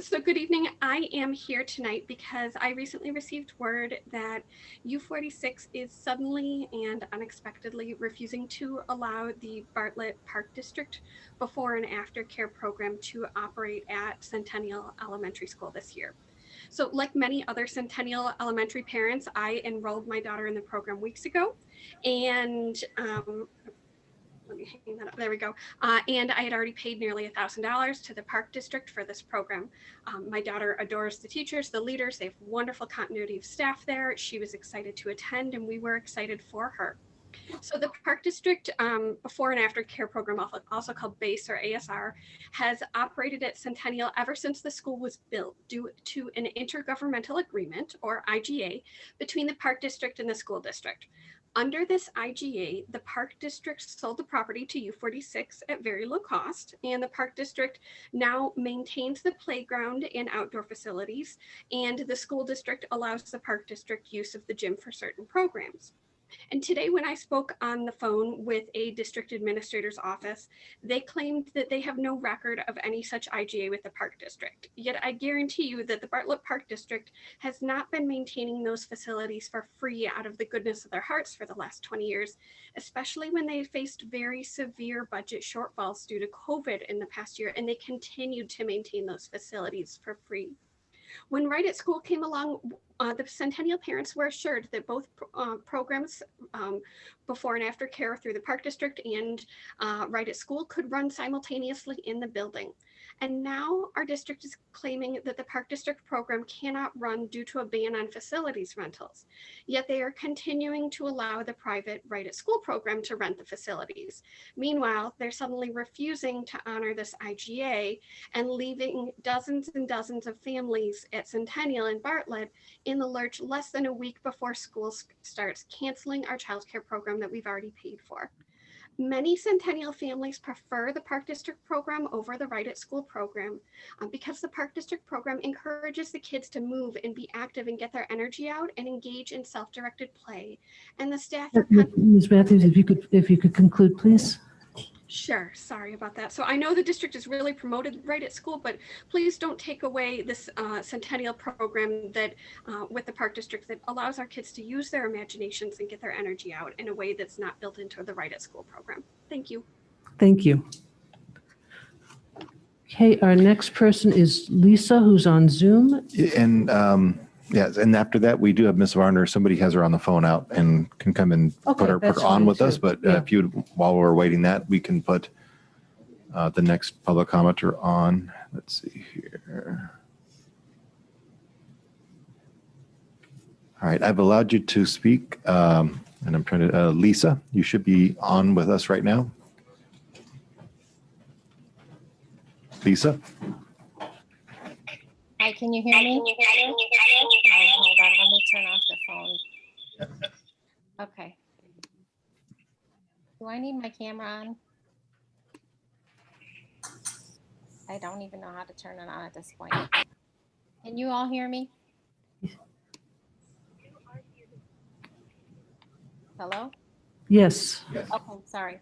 Speaker 7: So good evening. I am here tonight because I recently received word that U46 is suddenly and unexpectedly refusing to allow the Bartlett Park District before and after care program to operate at Centennial Elementary School this year. So like many other Centennial Elementary parents, I enrolled my daughter in the program weeks ago, and let me hang that up. There we go. And I had already paid nearly $1,000 to the park district for this program. My daughter adores the teachers, the leaders. They have wonderful continuity of staff there. She was excited to attend, and we were excited for her. So the park district before and after care program, also called BASE or ASR, has operated at Centennial ever since the school was built due to an intergovernmental agreement or IGA between the park district and the school district. Under this IGA, the park district sold the property to U46 at very low cost, and the park district now maintains the playground and outdoor facilities, and the school district allows the park district use of the gym for certain programs. And today, when I spoke on the phone with a district administrator's office, they claimed that they have no record of any such IGA with the park district. Yet I guarantee you that the Bartlett Park District has not been maintaining those facilities for free out of the goodness of their hearts for the last 20 years, especially when they faced very severe budget shortfalls due to COVID in the past year, and they continued to maintain those facilities for free. When Right at School came along, the Centennial parents were assured that both programs, before and after care through the park district and Right at School, could run simultaneously in the building. And now our district is claiming that the park district program cannot run due to a ban on facilities rentals. Yet they are continuing to allow the private Right at School program to rent the facilities. Meanwhile, they're suddenly refusing to honor this IGA and leaving dozens and dozens of families at Centennial and Bartlett in the lurch less than a week before school starts, canceling our childcare program that we've already paid for. Many Centennial families prefer the Park District program over the Right at School program because the Park District program encourages the kids to move and be active and get their energy out and engage in self-directed play. And the staff are
Speaker 2: Ms. Matthews, if you could conclude, please.
Speaker 7: Sure, sorry about that. So I know the district has really promoted Right at School, but please don't take away this Centennial program that with the Park District that allows our kids to use their imaginations and get their energy out in a way that's not built into the Right at School program. Thank you.
Speaker 2: Thank you. Okay, our next person is Lisa, who's on Zoom.
Speaker 5: And yes, and after that, we do have Ms. Varner. Somebody has her on the phone out and can come and put her on with us. But if you, while we're waiting that, we can put the next public commenter on. Let's see here. All right, I've allowed you to speak, and I'm trying to, Lisa, you should be on with us right now. Lisa?
Speaker 9: Hi, can you hear me? Oh, hold on, let me turn off the phone. Okay. Do I need my camera on? I don't even know how to turn it on at this point. Can you all hear me? Hello?
Speaker 2: Yes.
Speaker 9: Okay, sorry.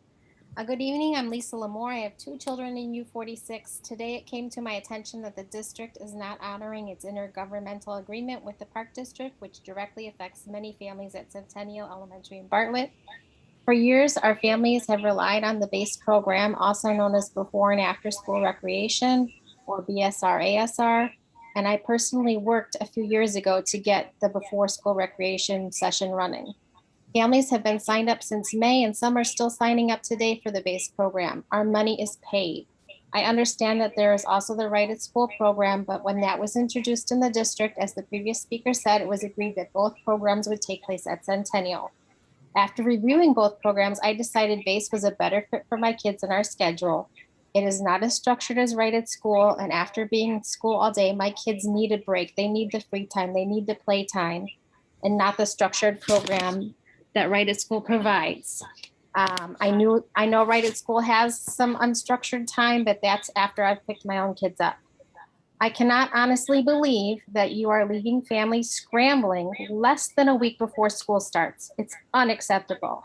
Speaker 9: Good evening, I'm Lisa Lamore. I have 2 children in U46. Today it came to my attention that the district is not honoring its intergovernmental agreement with the Park District, which directly affects many families at Centennial Elementary in Bartlett. For years, our families have relied on the BASE program, also known as Before and After School Recreation, or BSR-ASR. and I personally worked a few years ago to get the before school recreation session running. Families have been signed up since May, and some are still signing up today for the base program. Our money is paid. I understand that there is also the Right at School program, but when that was introduced in the district, as the previous speaker said, it was agreed that both programs would take place at Centennial. After reviewing both programs, I decided base was a better fit for my kids and our schedule. It is not as structured as Right at School, and after being in school all day, my kids need a break. They need the free time, they need the play time, and not the structured program that Right at School provides. I know Right at School has some unstructured time, but that's after I've picked my own kids up. I cannot honestly believe that you are leaving families scrambling less than a week before school starts. It's unacceptable.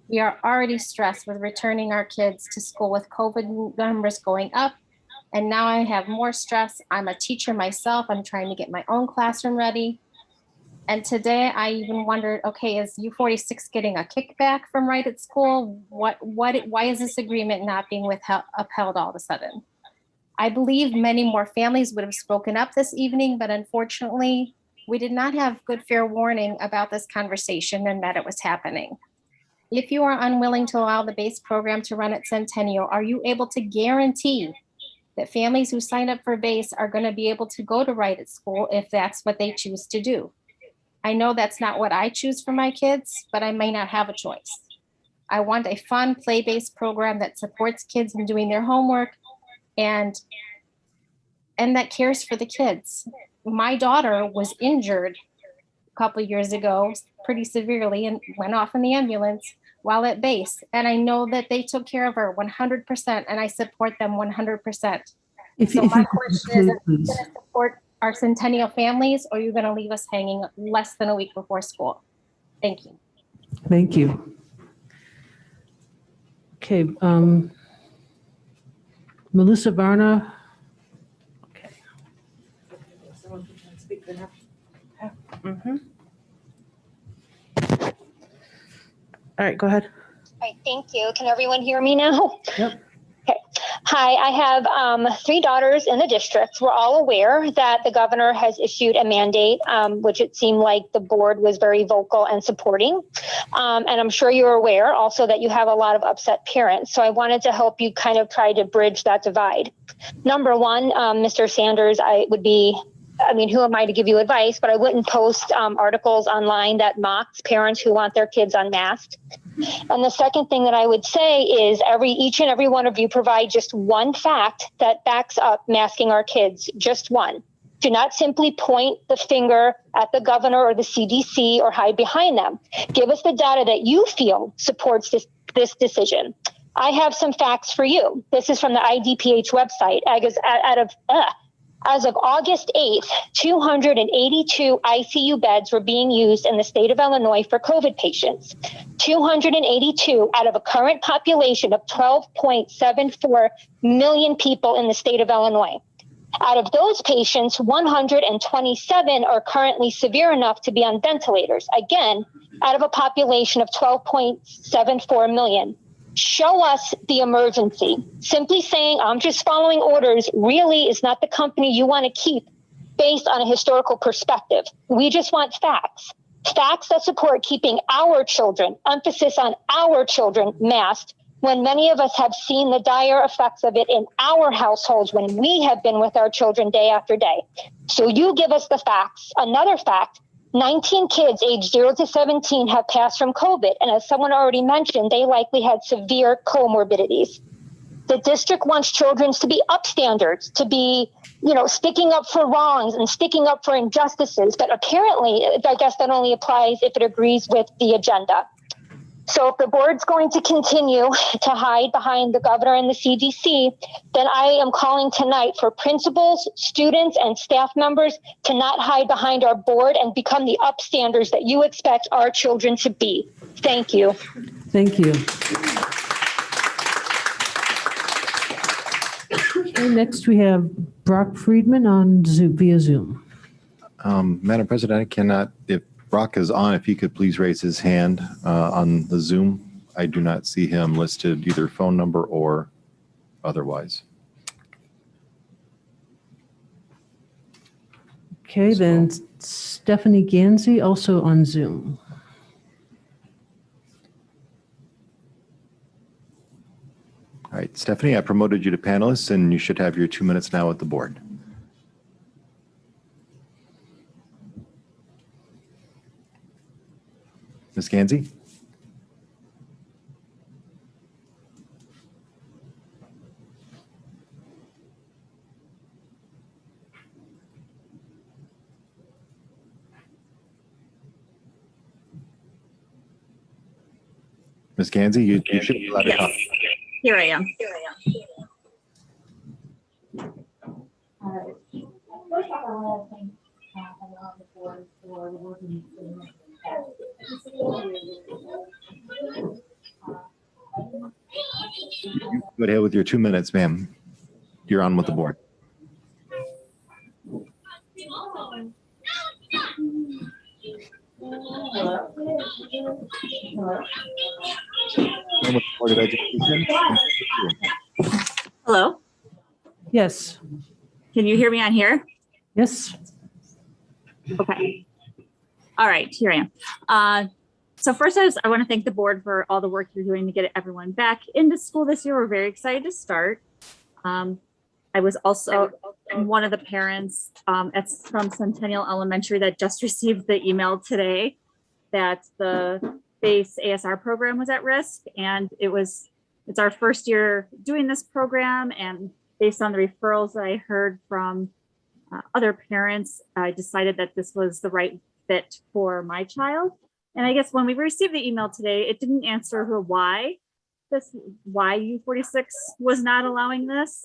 Speaker 9: We are already stressed with returning our kids to school with COVID numbers going up, and now I have more stress. I'm a teacher myself. I'm trying to get my own classroom ready. And today I even wondered, okay, is U46 getting a kickback from Right at School? Why is this agreement not being upheld all of a sudden? I believe many more families would have spoken up this evening, but unfortunately, we did not have good fair warning about this conversation and that it was happening. If you are unwilling to allow the base program to run at Centennial, are you able to guarantee that families who sign up for base are going to be able to go to Right at School if that's what they choose to do? I know that's not what I choose for my kids, but I may not have a choice. I want a fun play-based program that supports kids in doing their homework and that cares for the kids. My daughter was injured a couple of years ago, pretty severely, and went off in the ambulance while at base. And I know that they took care of her 100%, and I support them 100%. So my question is, are you going to support our Centennial families, or are you going to leave us hanging less than a week before school? Thank you.
Speaker 2: Thank you. Okay, Melissa Varna. Okay. All right, go ahead.
Speaker 10: All right, thank you. Can everyone hear me now?
Speaker 2: Yep.
Speaker 10: Okay. Hi, I have 3 daughters in the district. We're all aware that the governor has issued a mandate, which it seemed like the board was very vocal and supporting. And I'm sure you're aware also that you have a lot of upset parents. So I wanted to help you kind of try to bridge that divide. Number one, Mr. Sanders, who am I to give you advice, but I wouldn't post articles online that mocks parents who want their kids unmasked. And the second thing that I would say is each and every one of you provide just one fact that backs up masking our kids, just one. Do not simply point the finger at the governor or the CDC or hide behind them. Give us the data that you feel supports this decision. I have some facts for you. This is from the IDPH website. As of August 8th, 282 ICU beds were being used in the state of Illinois for COVID patients. 282 out of a current population of 12.74 million people in the state of Illinois. Out of those patients, 127 are currently severe enough to be on ventilators. Again, out of a population of 12.74 million. Show us the emergency. Simply saying, I'm just following orders, really is not the company you want to keep based on a historical perspective. We just want facts. Facts that support keeping our children, emphasis on our children, masked, when many of us have seen the dire effects of it in our households when we have been with our children day after day. So you give us the facts. Another fact, 19 kids aged 0 to 17 have passed from COVID. And as someone already mentioned, they likely had severe comorbidities. The district wants children to be upstanders, to be, sticking up for wrongs and sticking up for injustices. But apparently, I guess that only applies if it agrees with the agenda. So if the board's going to continue to hide behind the governor and the CDC, then I am calling tonight for principals, students, and staff members to not hide behind our board and become the upstanders that you expect our children to be. Thank you.
Speaker 2: Thank you. Okay, next we have Brock Friedman on Zoom, via Zoom.
Speaker 5: Madam President, I cannot, if Brock is on, if he could please raise his hand on the Zoom. I do not see him listed, either phone number or otherwise.
Speaker 2: Okay, then Stephanie Ganzi, also on Zoom.
Speaker 5: All right, Stephanie, I promoted you to panelist, and you should have your 2 minutes now at the board. Ms. Ganzi? Ms. Ganzi, you should be allowed to talk.
Speaker 11: Here I am.
Speaker 5: Go ahead with your 2 minutes, ma'am. You're on with the board. Board of Education.
Speaker 11: Hello?
Speaker 2: Yes.
Speaker 11: Can you hear me on here?
Speaker 2: Yes.
Speaker 11: Okay. All right, here I am. So first, I want to thank the board for all the work you're doing to get everyone back into school this year. We're very excited to start. I was also one of the parents from Centennial Elementary that just received the email today that the base ASR program was at risk. And it's our first year doing this program. And based on the referrals that I heard from other parents, I decided that this was the right fit for my child. And I guess when we received the email today, it didn't answer why U46 was not allowing this.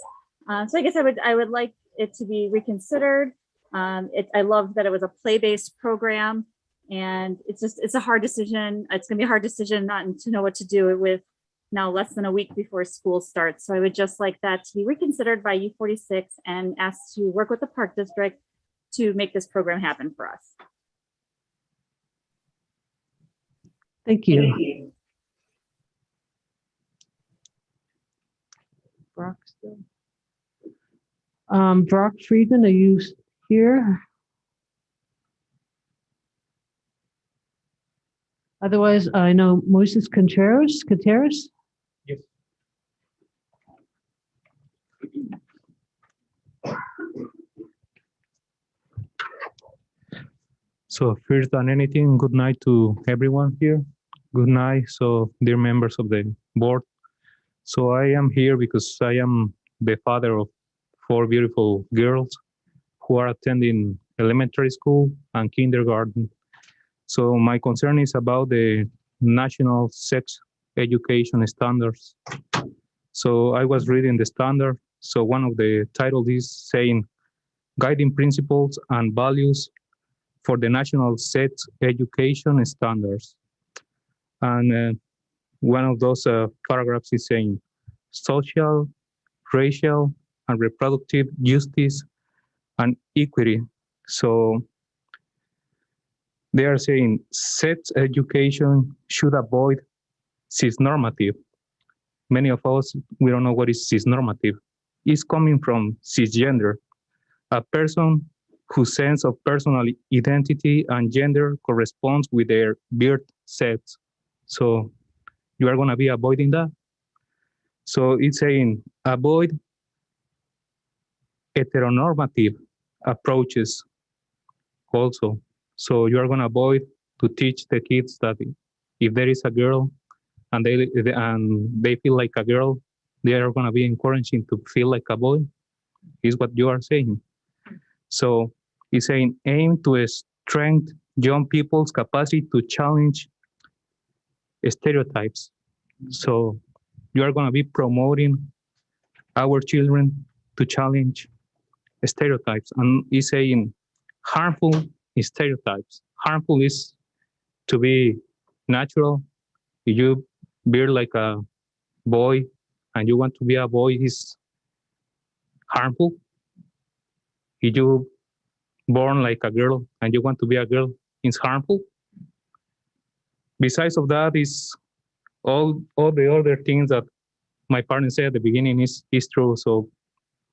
Speaker 11: So I guess I would like it to be reconsidered. I love that it was a play-based program, and it's a hard decision. It's going to be a hard decision not to know what to do with now less than a week before school starts. So I would just like that to be reconsidered by U46 and asked to work with the Park District to make this program happen for us.
Speaker 2: Thank you. Brock still. Brock Friedman, are you here? Otherwise, I know Moises Contreras.
Speaker 12: Yes. So first than anything, good night to everyone here. Good night. So dear members of the board. So I am here because I am the father of 4 beautiful girls who are attending elementary school and kindergarten. So my concern is about the national sex education standards. So I was reading the standard. So one of the titles is saying guiding principles and values for the national sex education standards. And one of those paragraphs is saying social, racial, and reproductive justice and equity. So they are saying sex education should avoid cisnormative. Many of us, we don't know what is cisnormative. It's coming from cisgender, a person whose sense of personal identity and gender corresponds with their birth sex. So you are gonna be avoiding that. So it's saying avoid heteronormative approaches also. So you are gonna avoid to teach the kids that if there is a girl and they feel like a girl, they are gonna be encouraging to feel like a boy, is what you are saying. So it's saying aim to strengthen young people's capacity to challenge stereotypes. So you are gonna be promoting our children to challenge stereotypes, and it's saying harmful stereotypes. Harmful is to be natural. If you bear like a boy and you want to be a boy, is harmful. If you born like a girl and you want to be a girl, it's harmful. Besides of that, is all the other things that my parents said at the beginning is true. So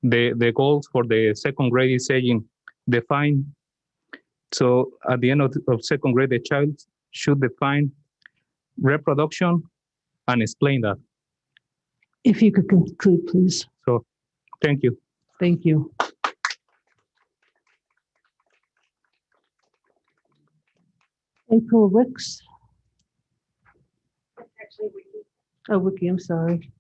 Speaker 12: the goals for the second grade is saying define So at the end of second grade, the child should define reproduction and explain that.
Speaker 2: If you could conclude, please.
Speaker 12: So thank you.
Speaker 2: Thank you. April Wicks. Oh, Wiki, I'm sorry.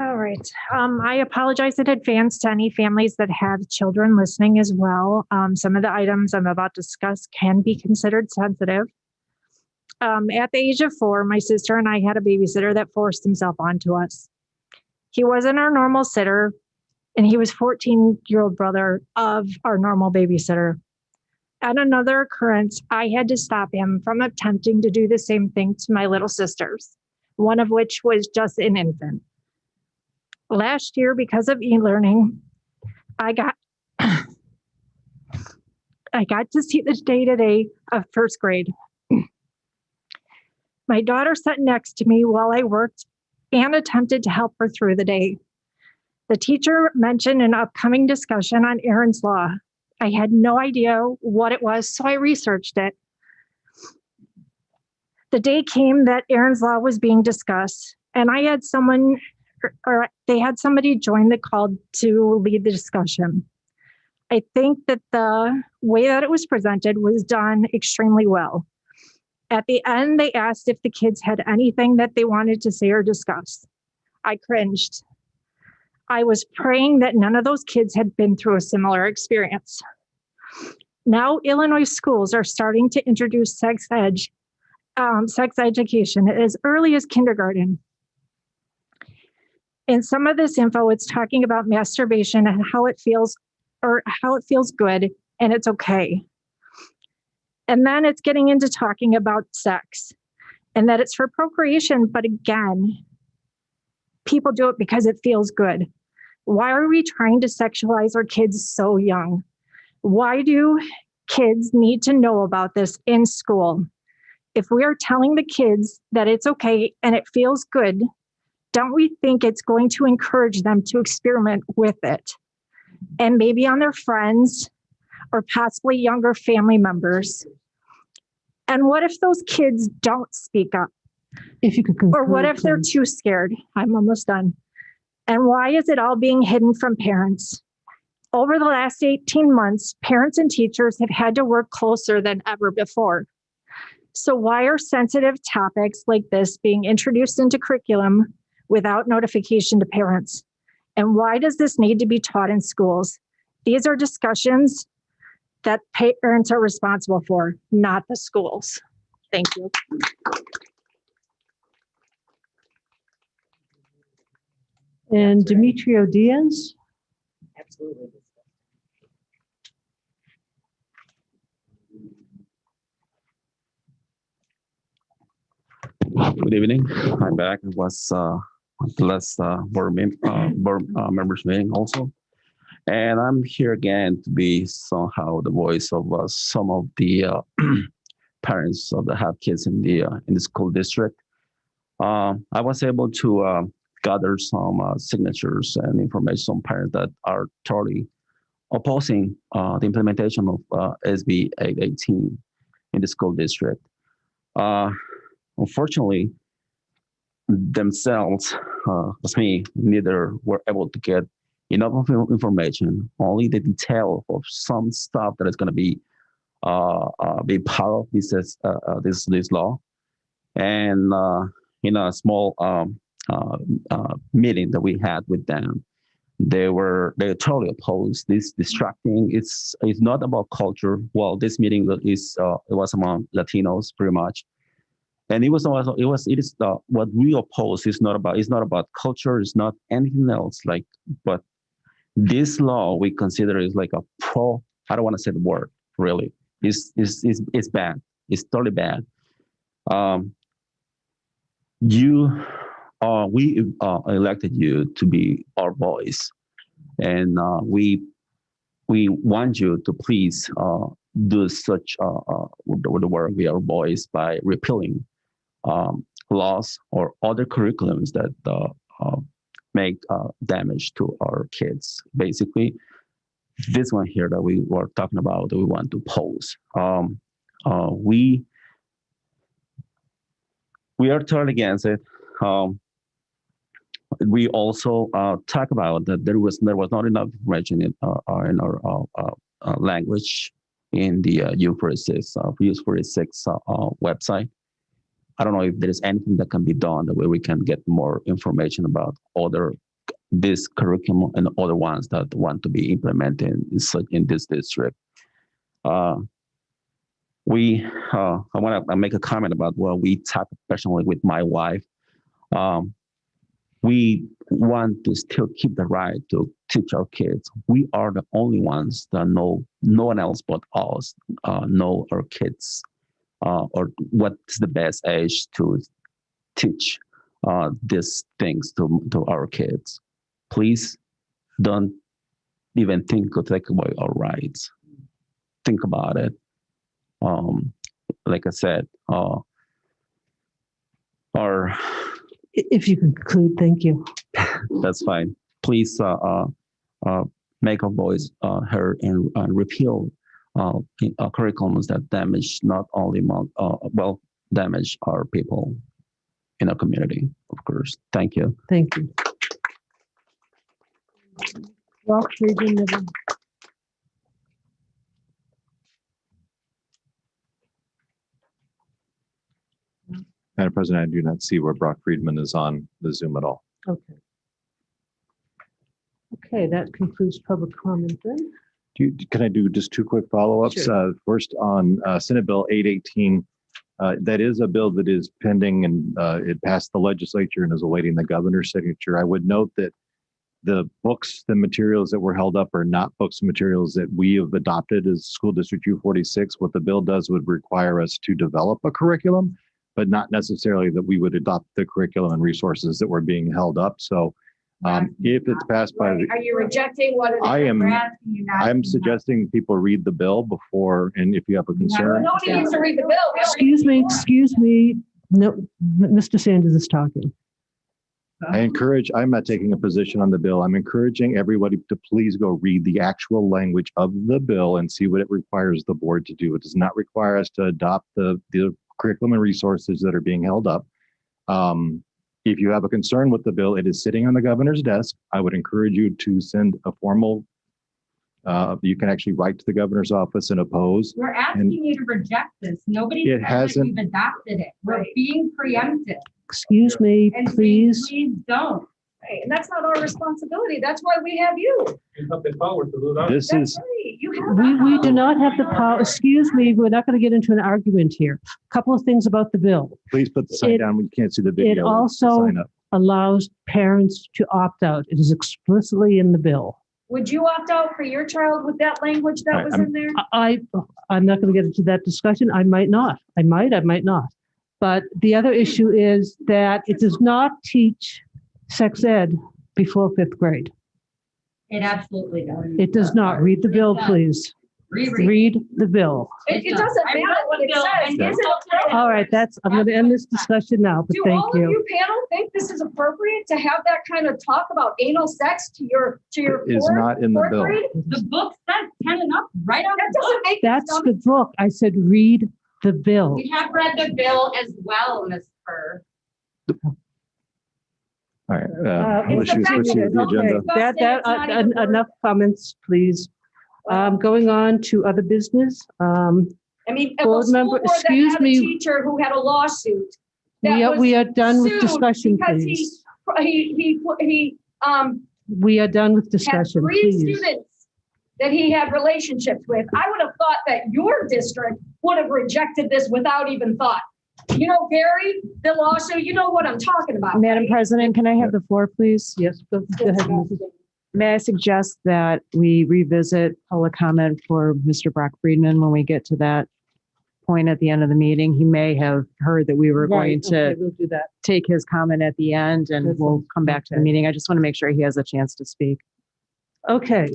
Speaker 13: All right. I apologize in advance to any families that have children listening as well. Some of the items I'm about to discuss can be considered sensitive. At the age of 4, my sister and I had a babysitter that forced himself onto us. He wasn't our normal sitter, and he was 14-year-old brother of our normal babysitter. At another occurrence, I had to stop him from attempting to do the same thing to my little sisters, one of which was just an infant. Last year, because of e-learning, I got to see the day-to-day of first grade. My daughter sat next to me while I worked and attempted to help her through the day. The teacher mentioned an upcoming discussion on Aaron's Law. I had no idea what it was, so I researched it. The day came that Aaron's Law was being discussed, and I had they had somebody join the call to lead the discussion. I think that the way that it was presented was done extremely well. At the end, they asked if the kids had anything that they wanted to say or discuss. I cringed. I was praying that none of those kids had been through a similar experience. Now, Illinois schools are starting to introduce sex education as early as kindergarten. In some of this info, it's talking about masturbation and how it feels good and it's okay. And then it's getting into talking about sex and that it's for procreation. But again, people do it because it feels good. Why are we trying to sexualize our kids so young? Why do kids need to know about this in school? If we are telling the kids that it's okay and it feels good, don't we think it's going to encourage them to experiment with it? And maybe on their friends or possibly younger family members. And what if those kids don't speak up?
Speaker 2: If you could conclude,
Speaker 13: or what if they're too scared? I'm almost done. And why is it all being hidden from parents? Over the last 18 months, parents and teachers have had to work closer than ever before. So why are sensitive topics like this being introduced into curriculum without notification to parents? And why does this need to be taught in schools? These are discussions that parents are responsible for, not the schools. Thank you.
Speaker 2: And Demetrio Diaz.
Speaker 14: Absolutely.
Speaker 23: Good evening. I'm back. It was the last board members meeting also. And I'm here again to be somehow the voice of some of the parents that have kids in the school district. I was able to gather some signatures and information from parents that are totally opposing the implementation of SB 818 in the school district. Unfortunately, themselves, as me, neither were able to get enough information, only the detail of some stuff that is going to be part of this law. And in a small meeting that we had with them, they totally opposed this distracting. It's not about culture. Well, this meeting it was among Latinos pretty much. And it is what we oppose is not about culture. It's not anything else. But this law we consider is like a pro. I don't want to say the word really. It's bad. It's totally bad. We elected you to be our voice, and we want you to please do such the work we are voice by repealing laws or other curriculums that make damage to our kids. Basically, this one here that we were talking about that we want to pose. We are totally against it. We also talk about that there was not enough information in our language in the U46 website. I don't know if there is anything that can be done the way we can get more information about this curriculum and other ones that want to be implemented in this district. I want to make a comment about what we talk personally with my wife. We want to still keep the right to teach our kids. We are the only ones that know, no one else but us know our kids or what's the best age to teach these things to our kids. Please don't even think to take away our rights. Think about it. Like I said,
Speaker 2: if you conclude, thank you.
Speaker 23: That's fine. Please make our voice heard and repeal curriculums that damage not only damage our people in our community, of course. Thank you.
Speaker 2: Thank you. Brock Friedman.
Speaker 5: Madam President, I do not see where Brock Friedman is on the Zoom at all.
Speaker 2: Okay. Okay, that concludes public comment then.
Speaker 5: Can I do just two quick follow-ups?
Speaker 2: Sure.
Speaker 5: First on Senate Bill 818. That is a bill that is pending and it passed the legislature and is awaiting the governor's signature. I would note that the books, the materials that were held up are not books and materials that we have adopted as School District U46. What the bill does would require us to develop a curriculum, but not necessarily that we would adopt the curriculum and resources that were being held up. So if it's passed by the,
Speaker 13: Are you rejecting what it is?
Speaker 5: I'm suggesting people read the bill before, and if you have a concern.
Speaker 13: Nobody needs to read the bill.
Speaker 2: Excuse me. No, Mr. Sanders is talking.
Speaker 5: I'm not taking a position on the bill. I'm encouraging everybody to please go read the actual language of the bill and see what it requires the board to do. It does not require us to adopt the curriculum and resources that are being held up. If you have a concern with the bill, it is sitting on the governor's desk. I would encourage you to send a formal, you can actually write to the governor's office and oppose.
Speaker 8: We're asking you to reject this. Nobody
Speaker 5: It hasn't-
Speaker 8: we've adopted it. We're being preempted.
Speaker 2: Excuse me,
Speaker 8: And
Speaker 2: please.
Speaker 8: Please don't.
Speaker 13: Right, and that's not our responsibility. That's why we have you.
Speaker 5: This is,
Speaker 13: You have
Speaker 2: We do not have the power. Excuse me, we're not going to get into an argument here. A couple of things about the bill.
Speaker 5: please put the sign down when you can't see the video.
Speaker 2: It also
Speaker 5: Sign up.
Speaker 2: allows parents to opt out. It is explicitly in the bill.
Speaker 13: Would you opt out for your child with that language that was in there?
Speaker 2: I'm not going to get into that discussion. I might not. I might not. But the other issue is that it does not teach sex ed before 5th grade.
Speaker 8: It absolutely does.
Speaker 2: It does not. Read the bill, please. Read the bill.
Speaker 13: It doesn't matter what it says. Is it appropriate?
Speaker 2: All right, I'm going to end this discussion now, but
Speaker 13: Do
Speaker 2: thank
Speaker 13: all of
Speaker 2: you.
Speaker 13: you panel think this is appropriate to have that kind of talk about anal sex to your
Speaker 5: It is not in the
Speaker 13: fourth
Speaker 5: bill.
Speaker 13: grade?
Speaker 8: The book says 10 and up right on
Speaker 13: That
Speaker 8: the
Speaker 13: doesn't
Speaker 8: book.
Speaker 13: make
Speaker 2: That's the book. I said, read the bill.
Speaker 8: We have read the bill as well, Ms. Kerr.
Speaker 5: All right,
Speaker 2: It's
Speaker 5: let's use the agenda.
Speaker 2: Enough comments, please. Going on to other business.
Speaker 13: I mean, if a
Speaker 2: Board
Speaker 13: school
Speaker 2: member,
Speaker 13: board that
Speaker 2: excuse
Speaker 13: had a
Speaker 2: me.
Speaker 13: teacher who had a lawsuit. that
Speaker 2: We are
Speaker 13: was
Speaker 2: done with
Speaker 13: sued
Speaker 2: discussion,
Speaker 13: because
Speaker 2: please.
Speaker 13: He
Speaker 2: We are done with
Speaker 13: had
Speaker 2: discussion,
Speaker 13: 3
Speaker 2: please.
Speaker 13: students that he had relationships with. I would have thought that your district would have rejected this without even thought. You know, Gary, the lawsuit, you know what I'm talking about.
Speaker 14: Madam
Speaker 13: right?
Speaker 14: President, can I have the floor, please?
Speaker 2: Yes, go ahead. Mrs.
Speaker 14: May I suggest that we revisit public comment for Mr. Brock Friedman when we get to that point at the end of the meeting? He may have heard that we were going
Speaker 2: Right, okay,
Speaker 14: to
Speaker 2: we'll do that.
Speaker 14: take his comment at the end and
Speaker 2: That's
Speaker 14: we'll come back to the
Speaker 2: okay.
Speaker 14: meeting. I just want to make sure he has a chance to speak.
Speaker 2: Okay,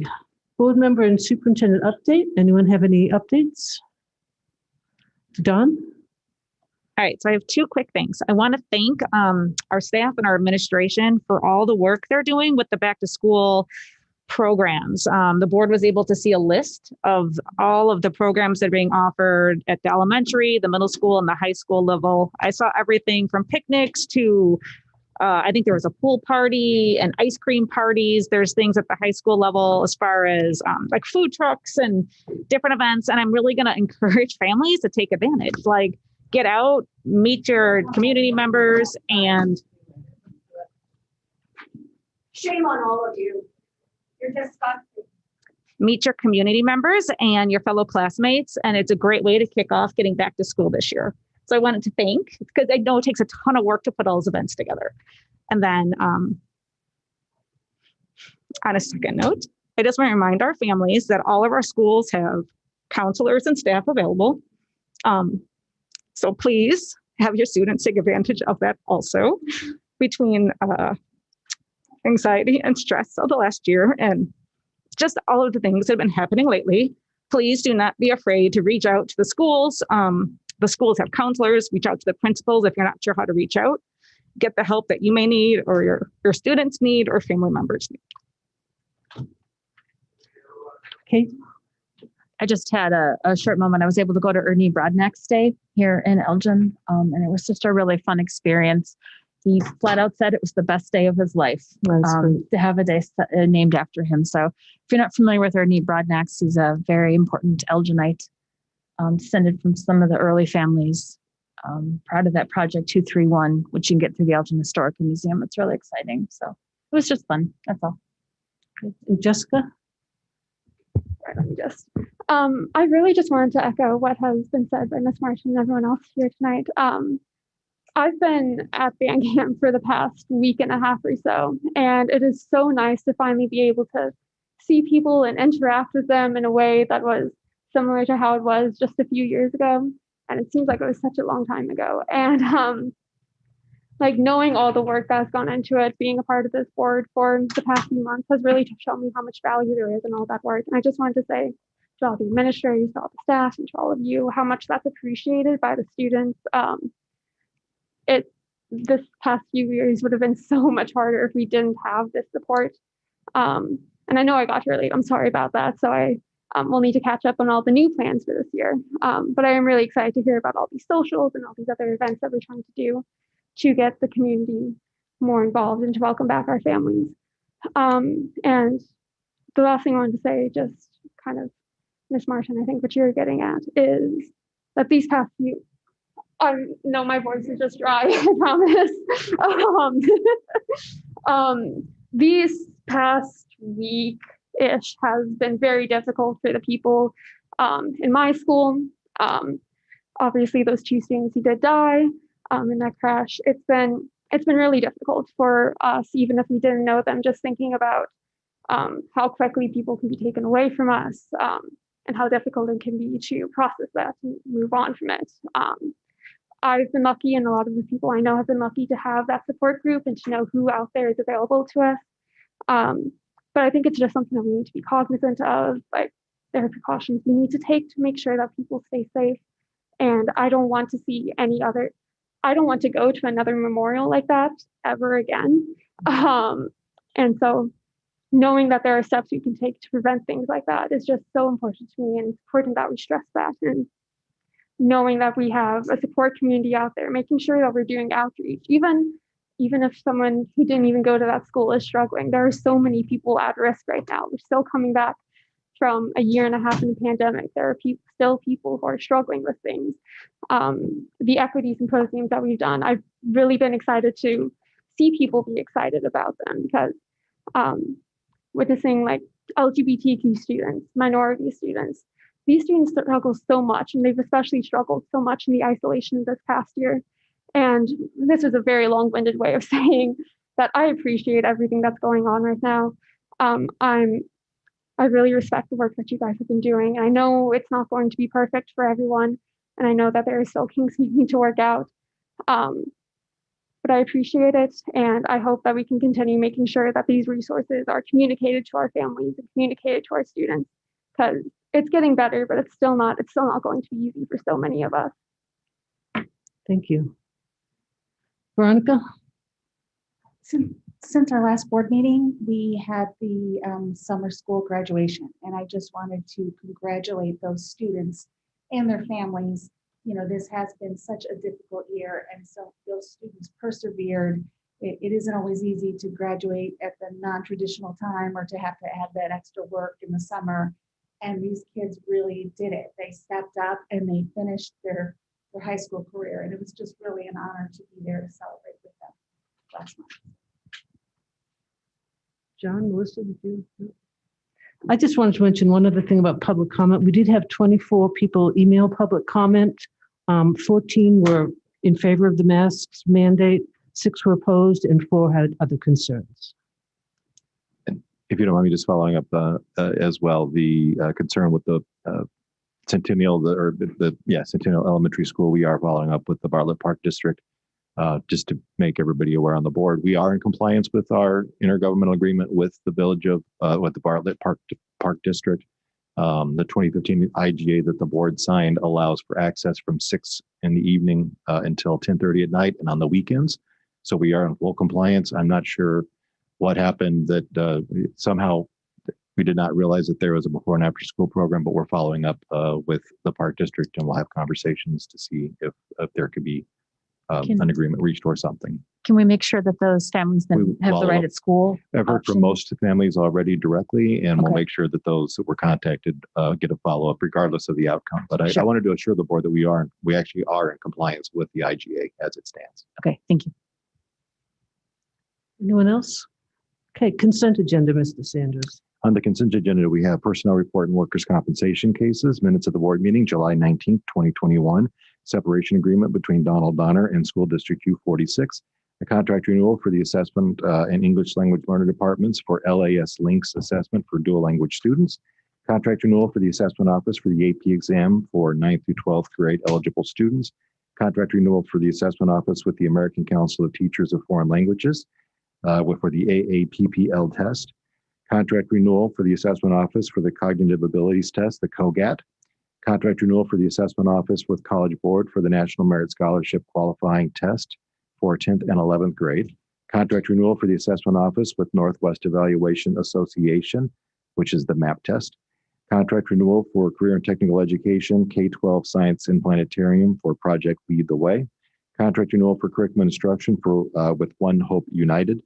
Speaker 2: board member and superintendent update. Anyone have any updates? Don?
Speaker 17: All right, so I have 2 quick things. I want to thank our staff and our administration for all the work they're doing with the back to school programs. The board was able to see a list of all of the programs that are being offered at the elementary, the middle school, and the high school level. I saw everything from picnics to I think there was a pool party and ice cream parties. There's things at the high school level as far as like food trucks and different events. And I'm really going to encourage families to take advantage, like get out, meet your community members, and
Speaker 21: Shame on all of you. You're disgusting.
Speaker 17: meet your community members and your fellow classmates. And it's a great way to kick off getting back to school this year. So I wanted to thank, because I know it takes a ton of work to put all those events together. And then on a second note, I just want to remind our families that all of our schools have counselors and staff available. So please have your students take advantage of that also, between anxiety and stress of the last year and just all of the things that have been happening lately. Please do not be afraid to reach out to the schools. The schools have counselors. Reach out to the principals if you're not sure how to reach out. Get the help that you may need, or your students need, or family members need. Okay. I just had a short moment. I was able to go to Ernie Brodnack's Day here in Elgin, and it was just a really fun experience. He flat out said it was the best day of his life to have a day named after him. So if you're not familiar with Ernie Brodnack's, he's a very important Elginite, descended from some of the early families. Proud of that Project 231, which you can get through the Elgin Historical Museum. It's really exciting. So it was just fun. That's all.
Speaker 2: And Jessica?
Speaker 15: Right, let me just. I really just wanted to echo what has been said by Ms. Martin and everyone else here tonight. I've been at band camp for the past week and a half or so, and it is so nice to finally be able to see people and interact with them in a way that was similar to how it was just a few years ago. And it seems like it was such a long time ago. And like knowing all the work that's gone into it, being a part of this board for the past few months has really shown me how much value there is in all that work. And I just wanted to say to all the administrators, to all the staff, and to all of you, how much that's appreciated by the students. This past few years would have been so much harder if we didn't have this support. And I know I got here late. I'm sorry about that. So I will need to catch up on all the new plans for this year. But I am really excited to hear about all these socials and all these other events that we're trying to do to get the community more involved and to welcome back our families. And the last thing I wanted to say, just kind of, Ms. Martin, I think what you're getting at is that these past few, no, my voice is just dry, I promise. These past week-ish has been very difficult for the people in my school. Obviously, those 2 students who did die in that crash, it's been really difficult for us, even if we didn't know them, just thinking about how quickly people can be taken away from us and how difficult it can be to process that and move on from it. I've been lucky, and a lot of the people I know have been lucky to have that support group and to know who out there is available to us. But I think it's just something that we need to be cognizant of, like there are precautions we need to take to make sure that people stay safe. And I don't want to I don't want to go to another memorial like that ever again. And so knowing that there are steps we can take to prevent things like that is just so important to me, and it's important that we stress that. And knowing that we have a support community out there, making sure that we're doing outreach, even if someone who didn't even go to that school is struggling. There are so many people at risk right now. We're still coming back from a year and a half in the pandemic. There are still people who are struggling with things. The equity symposiums that we've done, I've really been excited to see people be excited about them, because witnessing like LGBTQ students, minority students, these students struggle so much, and they've especially struggled so much in the isolation of this past year. And this is a very long-winded way of saying that I appreciate everything that's going on right now. I really respect the work that you guys have been doing. I know it's not going to be perfect for everyone, and I know that there are still kinks we need to work out. But I appreciate it, and I hope that we can continue making sure that these resources are communicated to our families and communicated to our students, because it's getting better, but it's still not going to be easy for so many of us.
Speaker 2: Thank you. Veronica?
Speaker 18: Since our last board meeting, we had the summer school graduation, and I just wanted to congratulate those students and their families. You know, this has been such a difficult year, and so those students persevered. It isn't always easy to graduate at the non-traditional time or to have to add that extra work in the summer. And these kids really did it. They stepped up and they finished their high school career. And it was just really an honor to be there to celebrate with them last month.
Speaker 2: John, Melissa, did you? I just wanted to mention one other thing about public comment. We did have 24 people email public comment. 14 were in favor of the masks mandate, 6 were opposed, and 4 had other concerns.
Speaker 5: If you don't mind me just following up as well, the concern with the Centennial, Centennial Elementary School, we are following up with the Bartlett Park District just to make everybody aware on the board. We are in compliance with our intergovernmental agreement with the village of, with the Bartlett Park District. The 2015 IGA that the board signed allows for access from 6 in the evening until 10:30 at night and on the weekends. So we are in full compliance. I'm not sure what happened that somehow we did not realize that there was a before and after school program, but we're following up with the park district, and we'll have conversations to see if there could be an agreement reached or something.
Speaker 13: Can we make sure that those families then have the right at school?
Speaker 5: I've heard from most families already directly, and we'll
Speaker 13: Okay.
Speaker 5: make sure that those that were contacted get a follow-up regardless of the outcome. But
Speaker 13: Sure.
Speaker 5: I wanted to assure the board that we actually are in compliance with the IGA as it stands.
Speaker 13: Okay, thank you.
Speaker 2: Anyone else? Okay, consent agenda, Mr. Sanders.
Speaker 5: On the consent agenda, we have personnel report and workers' compensation cases, minutes of the board meeting, July 19th, 2021, separation agreement between Donald Donner and School District U46, a contract renewal for the assessment and English language learner departments for LAS Links assessment for dual language students, contract renewal for the assessment office for the AP exam for 9th through 12th grade eligible students, contract renewal for the assessment office with the American Council of Teachers of Foreign Languages for the AAPPL test, contract renewal for the assessment office for the cognitive abilities test, the COGAT, contract renewal for the assessment office with College Board for the National Merit Scholarship qualifying test for 10th and 11th grade, contract renewal for the assessment office with Northwest Evaluation Association, which is the MAP test, contract renewal for career and technical education, K-12 science and planetarium for Project Lead the Way, contract renewal for curriculum instruction for with One Hope United,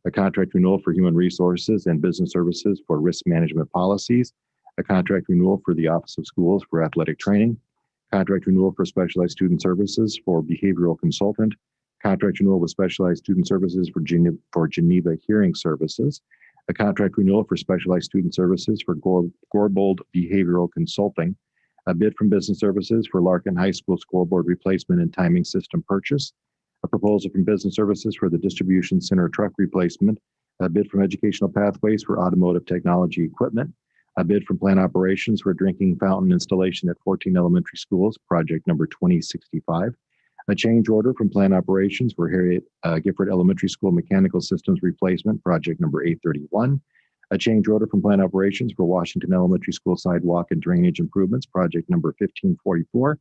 Speaker 5: a contract renewal for human resources and business services for risk management policies, a contract renewal for the Office of Schools for athletic training, contract renewal for specialized student services for behavioral consultant, contract renewal with specialized student services for Geneva hearing services, a contract renewal for specialized student services for Gorbold behavioral consulting, a bid from business services for Larkin High School scoreboard replacement and timing system purchase, a proposal from business services for the distribution center truck replacement, a bid from educational pathways for automotive technology equipment, a bid from plant operations for drinking fountain installation at 14 elementary schools, project number 2065, a change order from plant operations for Harriet Gifford Elementary School mechanical systems replacement, project number 831, a change order from plant operations for Washington Elementary School sidewalk and drainage improvements, project number 1544,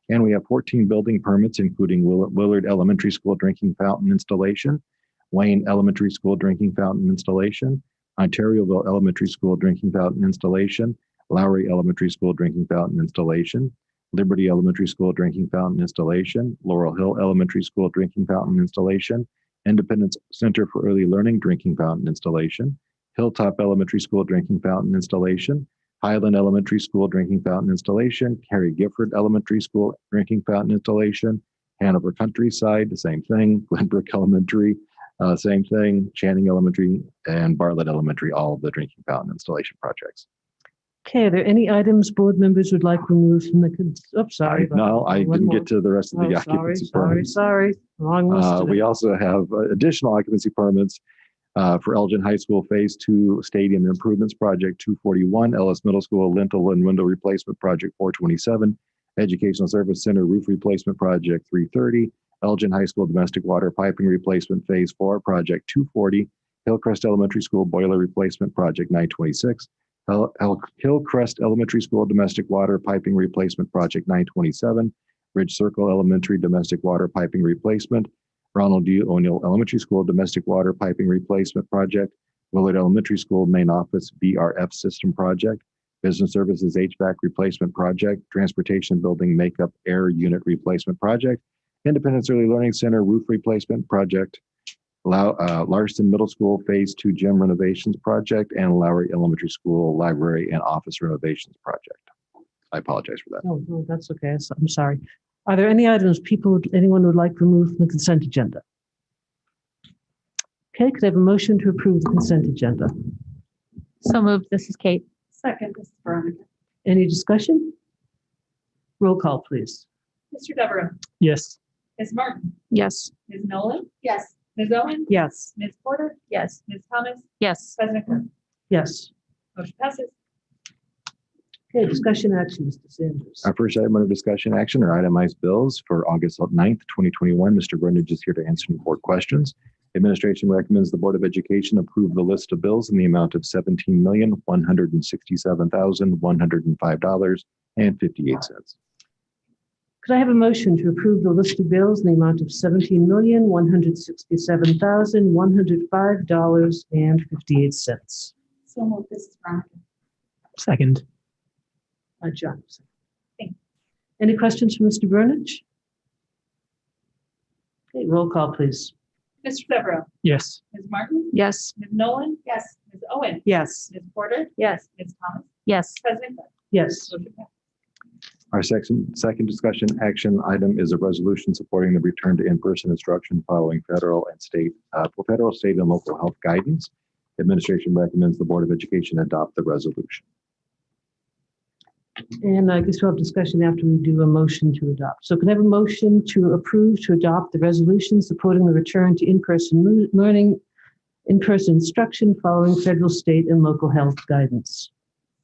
Speaker 5: and we have 14 building permits, including Willard Elementary School drinking fountain installation, Wayne Elementary School drinking fountain installation, Ontarioville Elementary School drinking fountain installation, Lowry Elementary School drinking fountain installation, Liberty Elementary School drinking fountain installation, Laurel Hill Elementary School drinking fountain installation, Independence Center for Early Learning drinking fountain installation, Hilltop Elementary School drinking fountain installation, Highland Elementary School drinking fountain installation, Harry Gifford Elementary School drinking fountain installation, Hanover Countryside, the same thing, Glenbrook Elementary, same thing, Channing Elementary, and Bartlett Elementary, all of the drinking fountain installation projects.
Speaker 2: Okay, are there any items board members would like removed from the, sorry.
Speaker 5: No, I
Speaker 2: One
Speaker 5: didn't
Speaker 2: more.
Speaker 5: get to the rest of the
Speaker 2: Oh,
Speaker 5: occupancy
Speaker 2: sorry,
Speaker 5: permits.
Speaker 2: Long list today.
Speaker 5: We also have additional occupancy permits for Elgin High School Phase 2 Stadium Improvements Project 241, Ellis Middle School Lintel and Window Replacement Project 427, Educational Service Center Roof Replacement Project 330, Elgin High School Domestic Water Piping Replacement Phase 4 Project 240, Hillcrest Elementary School Boiler Replacement Project 926, Hillcrest Elementary School Domestic Water Piping Replacement Project 927, Ridge Circle Elementary Domestic Water Piping Replacement, Ronald D. O'Neill Elementary School Domestic Water Piping Replacement Project, Willard Elementary School Main Office VRF System Project, Business Services HVAC Replacement Project, Transportation Building Makeup Air Unit Replacement Project, Independence Early Learning Center Roof Replacement Project, Larston Middle School Phase 2 Gym Renovations Project, and Lowry Elementary School Library and Office Renovations Project. I apologize for that.
Speaker 2: No, that's okay. I'm sorry. Are there any items anyone would like removed from the consent agenda? Okay, could I have a motion to approve the consent agenda?
Speaker 17: So moved. This is Kate.
Speaker 8: Second, this is Veronica.
Speaker 2: Any discussion? Roll call, please.
Speaker 8: Mr. Deborah,
Speaker 12: Yes.
Speaker 8: Ms. Martin,
Speaker 17: Yes.
Speaker 8: Ms. Nolan. Yes. Ms. Owen,
Speaker 2: Yes.
Speaker 8: Ms. Porter. Yes. Ms. Thomas,
Speaker 17: Yes.
Speaker 8: President Kern.
Speaker 2: Yes.
Speaker 8: Motion passes.
Speaker 2: Okay, discussion action, Mr. Sanders.
Speaker 5: Our first item under discussion action are itemized bills for August 9th, 2021. Mr. Brundage is here to answer any board questions. Administration recommends the Board of Education approve the list of bills in the amount of $17,167,105.58.
Speaker 2: Could I have a motion to approve the list of bills in the amount of $17,167,105.58?
Speaker 8: So moved. This is Veronica.
Speaker 12: Second.
Speaker 2: John.
Speaker 8: Thank you.
Speaker 2: Any questions for Mr. Brundage? Okay, roll call, please.
Speaker 8: Mr. Deborah,
Speaker 12: Yes.
Speaker 8: Ms. Martin,
Speaker 17: Yes.
Speaker 8: Ms. Nolan. Yes. Ms. Owen,
Speaker 2: Yes.
Speaker 8: Ms. Porter.
Speaker 17: Yes.
Speaker 8: Ms. Thomas,
Speaker 17: Yes.
Speaker 8: President Kern.
Speaker 2: Yes.
Speaker 8: Motion passes.
Speaker 5: Our second discussion action item is a resolution supporting the return to in-person instruction following federal, state, and local health guidance. Administration recommends the Board of Education adopt the resolution.
Speaker 2: And I guess we'll have discussion after we do a motion to adopt. So can I have a motion to approve to adopt the resolution supporting the return to in-person learning, in-person instruction following federal, state, and local health guidance?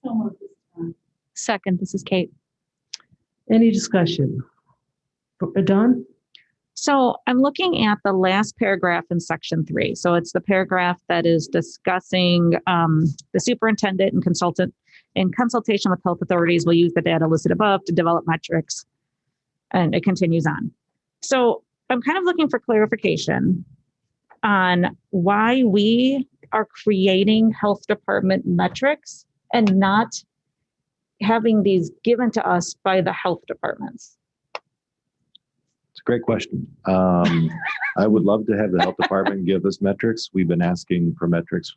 Speaker 8: So moved. This is Veronica.
Speaker 17: Second. This is Kate.
Speaker 2: Any discussion? Don?
Speaker 17: So I'm looking at the last paragraph in section 3. So it's the paragraph that is discussing the superintendent and consultant in consultation with health authorities will use the data listed above to develop metrics. And it continues on. So I'm kind of looking for clarification on why we are creating health department metrics and not having these given to us by the health departments.
Speaker 5: It's a great question. I would love to have the health department give us metrics. We've been asking for metrics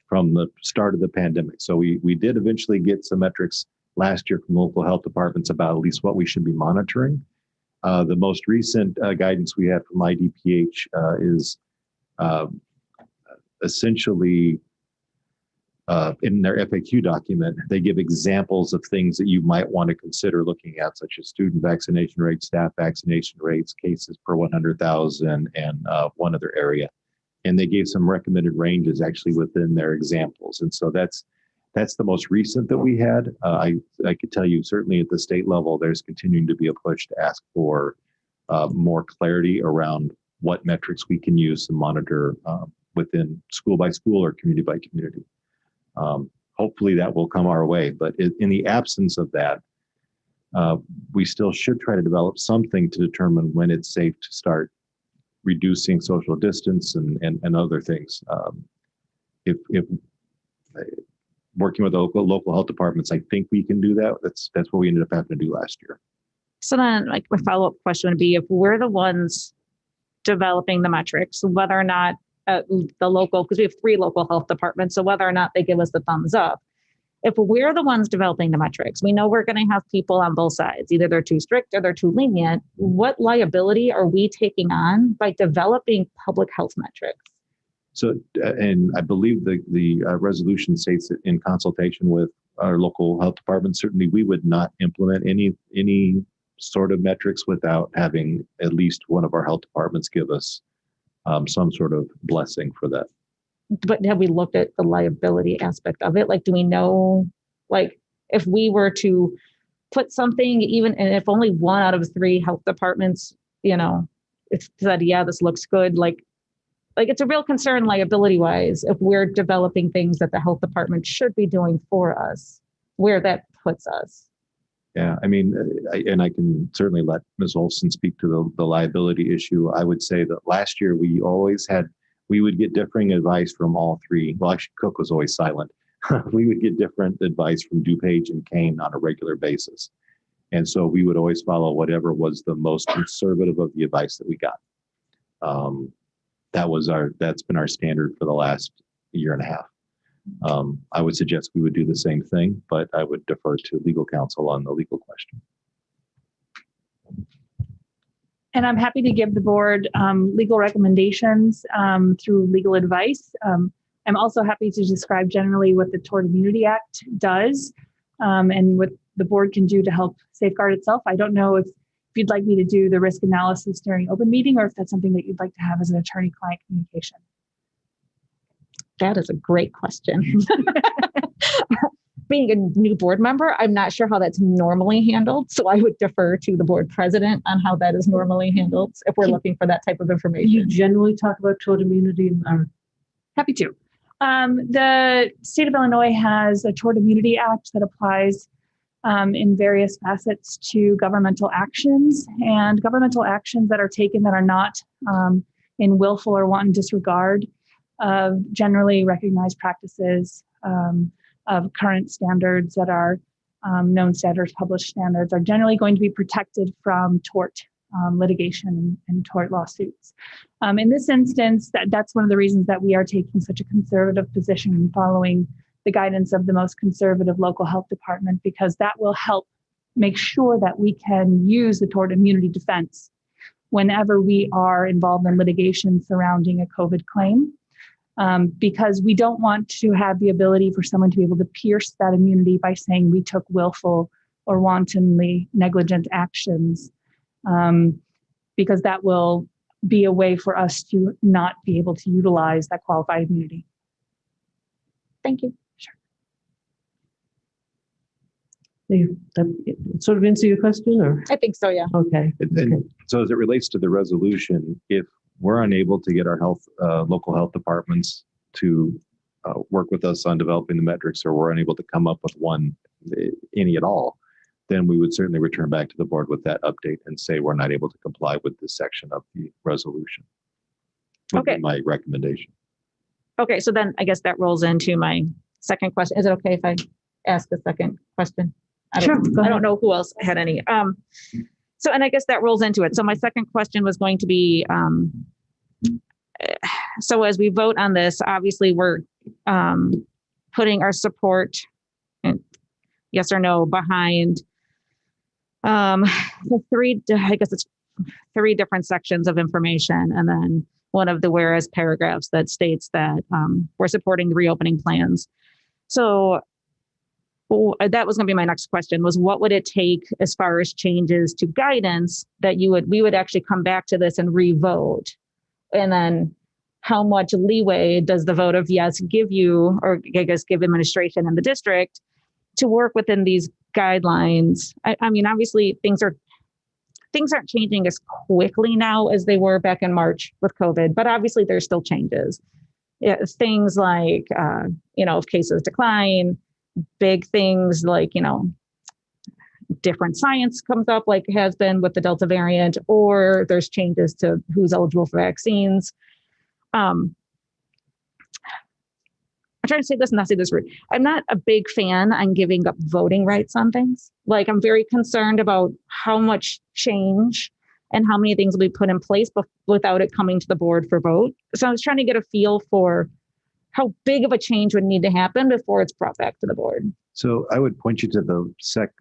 Speaker 5: from the start of the pandemic. So we did eventually get some metrics last year from local health departments about at least what we should be monitoring. The most recent guidance we had from IDPH is essentially in their FAQ document, they give examples of things that you might want to consider looking at, such as student vaccination rates, staff vaccination rates, cases per 100,000, and one other area. And they gave some recommended ranges actually within their examples. And so that's the most recent that we had. I could tell you certainly at the state level, there's continuing to be a push to ask for more clarity around what metrics we can use to monitor within school by school or community by community. Hopefully that will come our way, but in the absence of that, we still should try to develop something to determine when it's safe to start reducing social distance and other things. If working with the local health departments, I think we can do that. That's what we ended up having to do last year.
Speaker 17: So then like my follow-up question would be if we're the ones developing the metrics, whether or not the local, because we have 3 local health departments, so whether or not they give us the thumbs up. If we're the ones developing the metrics, we know we're going to have people on both sides. Either they're too strict or they're too lenient. What liability are we taking on by developing public health metrics?
Speaker 5: So, and I believe the resolution states that in consultation with our local health department, certainly we would not implement any sort of metrics without having at least one of our health departments give us some sort of blessing for that.
Speaker 17: But have we looked at the liability aspect of it? Like, do we know, like, if we were to put something, even, and if only 1 out of 3 health departments, if said, yeah, this looks good, like it's a real concern liability wise, if we're developing things that the health department should be doing for us, where that puts us.
Speaker 5: Yeah, I mean, and I can certainly let Ms. Olson speak to the liability issue. I would say that last year we would get differing advice from all three. Well, actually, Cook was always silent. We would get different advice from DuPage and Kane on a regular basis. And so we would always follow whatever was the most conservative of the advice that we got. That's been our standard for the last year and a half. I would suggest we would do the same thing, but I would defer to legal counsel on the legal question.
Speaker 15: And I'm happy to give the board legal recommendations through legal advice. I'm also happy to describe generally what the Tort Immunity Act does and what the board can do to help safeguard itself. I don't know if you'd like me to do the risk analysis during open meeting or if that's something that you'd like to have as an attorney-client communication.
Speaker 17: That is a great question. Being a new board member, I'm not sure how that's normally handled. So I would defer to the board president on how that is normally handled if we're looking for that type of information.
Speaker 2: You generally talk about tort immunity.
Speaker 15: Happy to. The state of Illinois has a Tort Immunity Act that applies in various facets to governmental actions, and governmental actions that are taken that are not in willful or wanton disregard of generally recognized practices of current standards that are known standards, published standards, are generally going to be protected from tort litigation and tort lawsuits. In this instance, that's one of the reasons that we are taking such a conservative position in following the guidance of the most conservative local health department, because that will help make sure that we can use the tort immunity defense whenever we are involved in litigation surrounding a COVID claim. Because we don't want to have the ability for someone to be able to pierce that immunity by saying we took willful or wantonly negligent actions, because that will be a way for us to not be able to utilize that qualified immunity. Thank you.
Speaker 2: That sort of answer your question, or?
Speaker 17: I think so, yeah.
Speaker 2: Okay.
Speaker 5: And so as it relates to the resolution, if we're unable to get our local health departments to work with us on developing the metrics, or we're unable to come up with any at all, then we would certainly return back to the board with that update and say we're not able to comply with this section of the resolution.
Speaker 17: Okay.
Speaker 5: My recommendation.
Speaker 17: Okay, so then I guess that rolls into my second question. Is it okay if I ask the second question? I don't know who else had any. So, and I guess that rolls into it. So my second question was going to be, so as we vote on this, obviously we're putting our support, yes or no, behind the three different sections of information. And then one of the whereas paragraphs that states that we're supporting the reopening plans. So that was going to be my next question, was what would it take as far as changes to guidance that we would actually come back to this and re-vote? And then how much leeway does the vote of yes give you, or I guess give administration and the district to work within these guidelines? I mean, obviously things aren't changing as quickly now as they were back in March with COVID, but obviously there's still changes. Things like, if cases decline, big things like, different science comes up like it has been with the Delta variant, or there's changes to who's eligible for vaccines. I'm trying to say this and not say this rude. I'm not a big fan on giving up voting rights on things. Like, I'm very concerned about how much change and how many things will be put in place without it coming to the board for vote. So I was trying to get a feel for how big of a change would need to happen before it's brought back to the board.
Speaker 5: So I would point you to the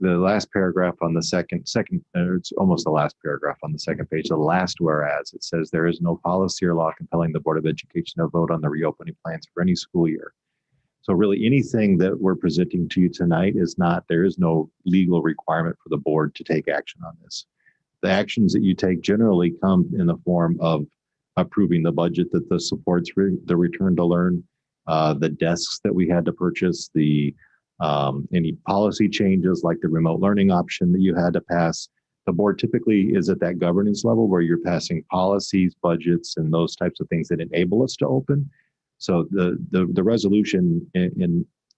Speaker 5: last paragraph on the second, it's almost the last paragraph on the second page, the last whereas. It says there is no policy or law compelling the Board of Education to vote on the reopening plans for any school year. So really anything that we're presenting to you tonight there is no legal requirement for the board to take action on this. The actions that you take generally come in the form of approving the budget that supports the return to learn, the desks that we had to purchase, any policy changes like the remote learning option that you had to pass. The board typically is at that governance level where you're passing policies, budgets, and those types of things that enable us to open. So the resolution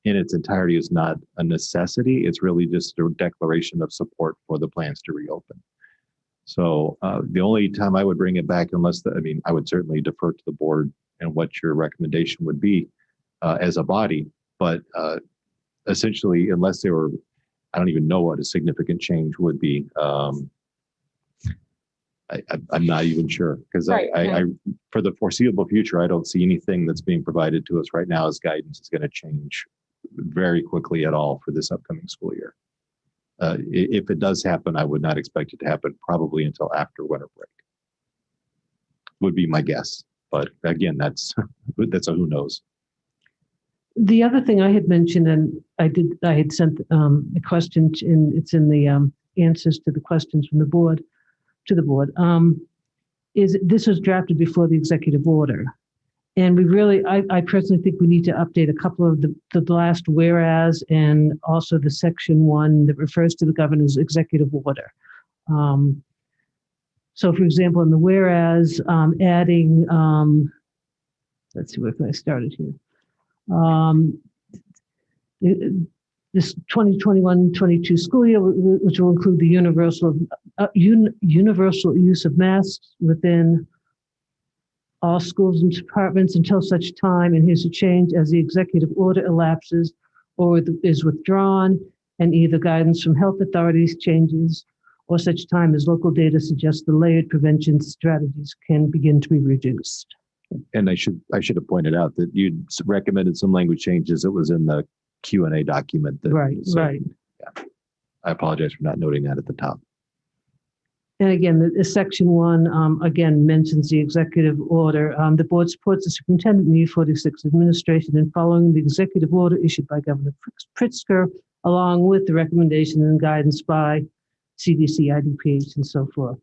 Speaker 5: in its entirety is not a necessity. It's really just a declaration of support for the plans to reopen. So the only time I would bring it back, I would certainly defer to the board and what your recommendation would be as a body. But essentially, unless they were, I don't even know what a significant change would be. I'm not even sure because I for the foreseeable future, I don't see anything that's being provided to us right now as guidance is going to change very quickly at all for this upcoming school year. If it does happen, I would not expect it to happen probably until after winter break. Would be my guess, but again, that's a who knows.
Speaker 2: The other thing I had mentioned, and I had sent a question, it's in the answers to the questions from the board to the board. Is this was drafted before the executive order, and I personally think we need to update a couple of the last whereas and also the section 1 that refers to the governor's executive order. So, for example, in the whereas, adding, let's see where I started here. This 2021-22 school year, which will include the universal use of masks within all schools and departments until such time, and here's a change, as the executive order elapses or is withdrawn, and either guidance from health authorities changes or such time as local data suggests the layered prevention strategies can begin to be reduced.
Speaker 5: And I should have pointed out that you recommended some language changes that was in the Q&A document.
Speaker 2: Right.
Speaker 5: Yeah. I apologize for not noting that at the top.
Speaker 2: And again, the section 1 again mentions the executive order. The board supports the superintendent and the U46 administration in following the executive order issued by Governor Pritzker, along with the recommendation and guidance by CDC, IDPH, and so forth.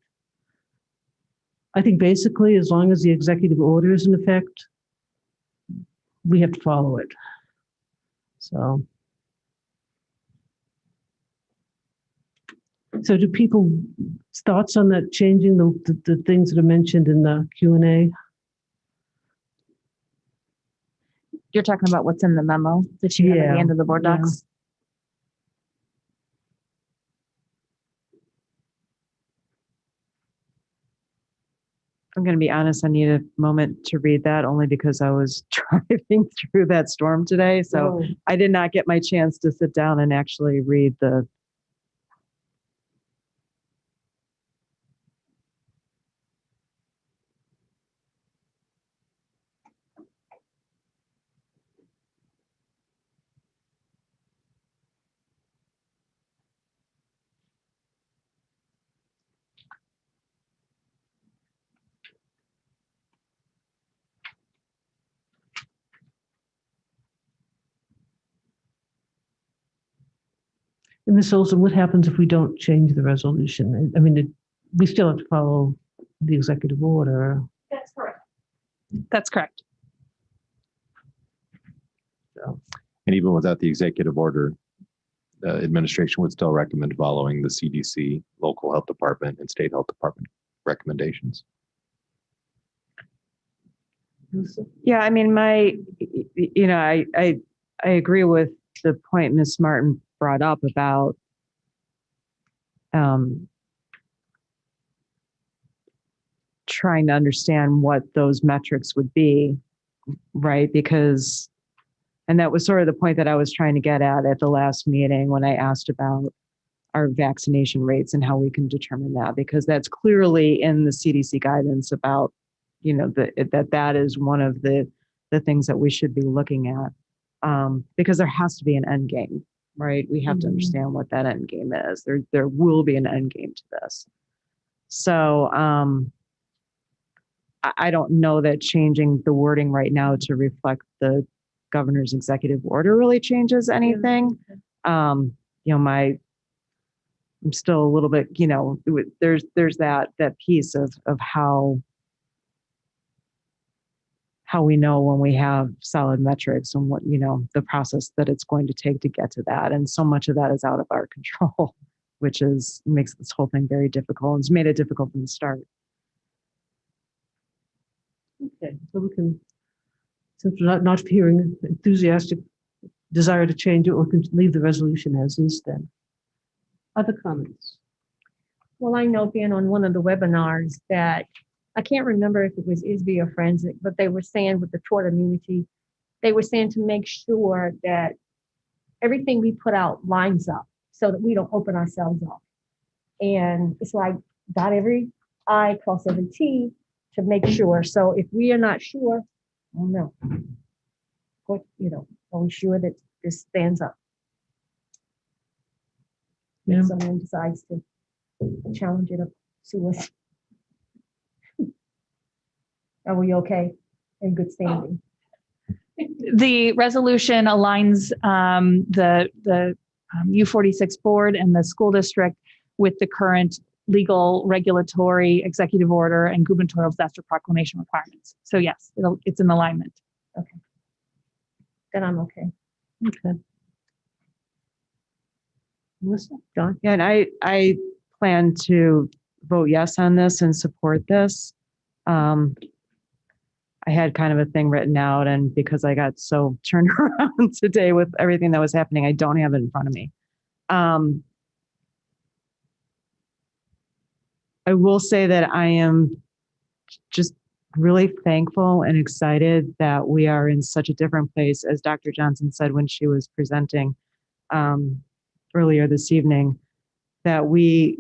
Speaker 2: I think basically, as long as the executive order is in effect, we have to follow it. So do people thoughts on that changing the things that are mentioned in the Q&A?
Speaker 17: You're talking about what's in the memo that you have at the end of the board docs?
Speaker 14: I'm going to be honest, I need a moment to read that only because I was driving through that storm today. So I did not get my chance to sit down and actually read the.
Speaker 2: And Ms. Olson, what happens if we don't change the resolution? I mean, we still have to follow the executive order.
Speaker 8: That's correct.
Speaker 17: That's correct.
Speaker 2: So.
Speaker 5: And even without the executive order, administration would still recommend following the CDC, local health department, and state health department recommendations.
Speaker 14: Yeah, I mean, I agree with the point Ms. Martin brought up about trying to understand what those metrics would be, right? Because, and that was sort of the point that I was trying to get at the last meeting when I asked about our vaccination rates and how we can determine that, because that's clearly in the CDC guidance about, that is one of the things that we should be looking at, because there has to be an end game. Right, we have to understand what that end game is. There will be an end game to this. So I don't know that changing the wording right now to reflect the governor's executive order really changes anything. I'm still a little bit, there's that piece of how we know when we have solid metrics and what, the process that it's going to take to get to that. And so much of that is out of our control, which makes this whole thing very difficult. And it's made it difficult from the start.
Speaker 2: Okay, so we can, since we're not hearing enthusiastic desire to change it, or can leave the resolution as is then. Other comments?
Speaker 13: Well, I know being on one of the webinars that I can't remember if it was ISB or Forensic, but they were saying with the Tort Immunity, they were saying to make sure that everything we put out lines up so that we don't open ourselves up. And it's like dot every I, cross every T to make sure. So if we are not sure, I don't know. What, are we sure that this stands up?
Speaker 2: Yeah.
Speaker 13: If someone decides to challenge it up to us. Are we okay? In good standing?
Speaker 8: The resolution aligns the U46 board and the school district with the current legal, regulatory, executive order, and gubernatorial disaster proclamation requirements. So yes, it's in alignment.
Speaker 13: Okay. Then I'm okay.
Speaker 2: Okay. Melissa, John?
Speaker 14: Yeah, and I plan to vote yes on this and support this. I had kind of a thing written out, and because I got so turned around today with everything that was happening, I don't have it in front of me. I will say that I am just really thankful and excited that we are in such a different place, as Dr. Johnson said when she was presenting earlier this evening, that we,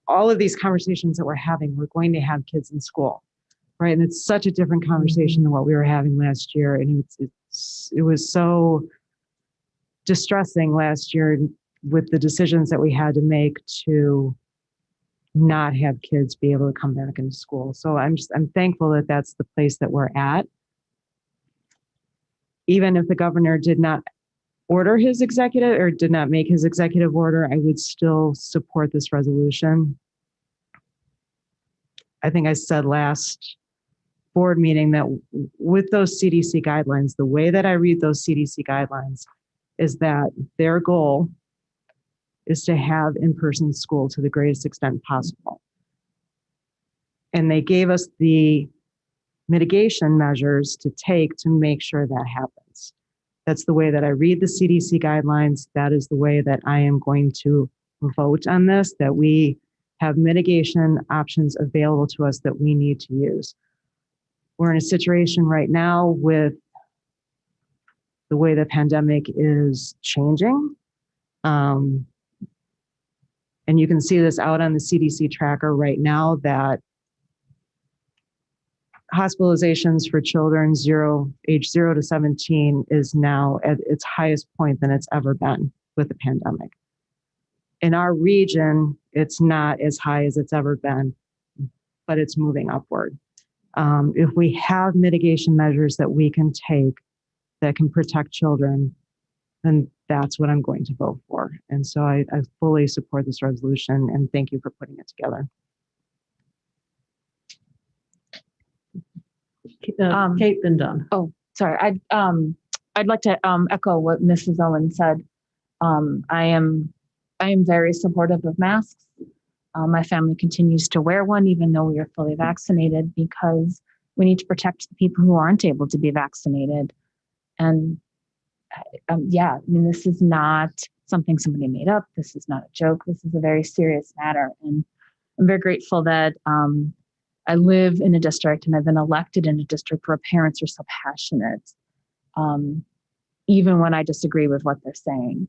Speaker 14: all of these conversations that we're having, we're going to have kids in school, right? And it's such a different conversation than what we were having last year. And it was so distressing last year with the decisions that we had to make to not have kids be able to come back into school. So I'm thankful that that's the place that we're at. Even if the governor did not order his executive or did not make his executive order, I would still support this resolution. I think I said last board meeting that with those CDC guidelines, the way that I read those CDC guidelines is that their goal is to have in-person school to the greatest extent possible. And they gave us the mitigation measures to take to make sure that happens. That's the way that I read the CDC guidelines. That is the way that I am going to vote on this, that we have mitigation options available to us that we need to use. We're in a situation right now with the way the pandemic is changing. And you can see this out on the CDC tracker right now, that hospitalizations for children age 0 to 17 is now at its highest point than it's ever been with the pandemic. In our region, it's not as high as it's ever been, but it's moving upward. If we have mitigation measures that we can take that can protect children, then that's what I'm going to vote for. And so I fully support this resolution, and thank you for putting it together.
Speaker 2: Kate, then Don.
Speaker 8: Oh, sorry. I'd like to echo what Mrs. Owen said. I am very supportive of masks. My family continues to wear one, even though we are fully vaccinated, because we need to protect the people who aren't able to be vaccinated. And yeah, I mean, this is not something somebody made up. This is not a joke. This is a very serious matter. And I'm very grateful that I live in a district and I've been elected in a district where parents are so passionate, even when I disagree with what they're saying.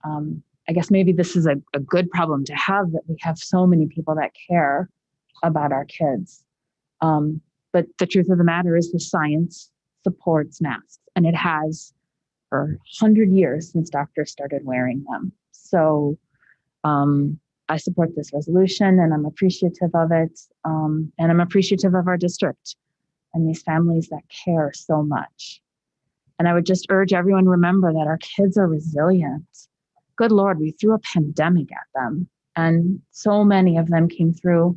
Speaker 8: I guess maybe this is a good problem to have, that we have so many people that care about our kids. But the truth of the matter is the science supports masks, and it has for 100 years since doctors started wearing them. So I support this resolution, and I'm appreciative of it. And I'm appreciative of our district and these families that care so much. And I would just urge everyone to remember that our kids are resilient. Good Lord, we threw a pandemic at them, and so many of them came through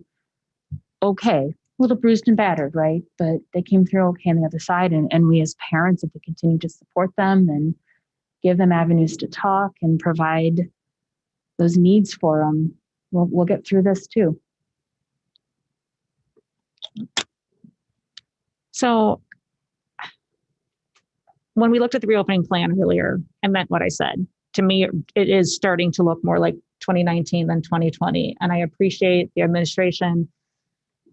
Speaker 8: okay, a little bruised and battered, right? But they came through okay on the other side. And we as parents, if we continue to support them and give them avenues to talk and provide those needs for them, we'll get through this too.
Speaker 13: So
Speaker 17: when we looked at the reopening plan earlier, I meant what I said. To me, it is starting to look more like 2019 than 2020. And I appreciate the administration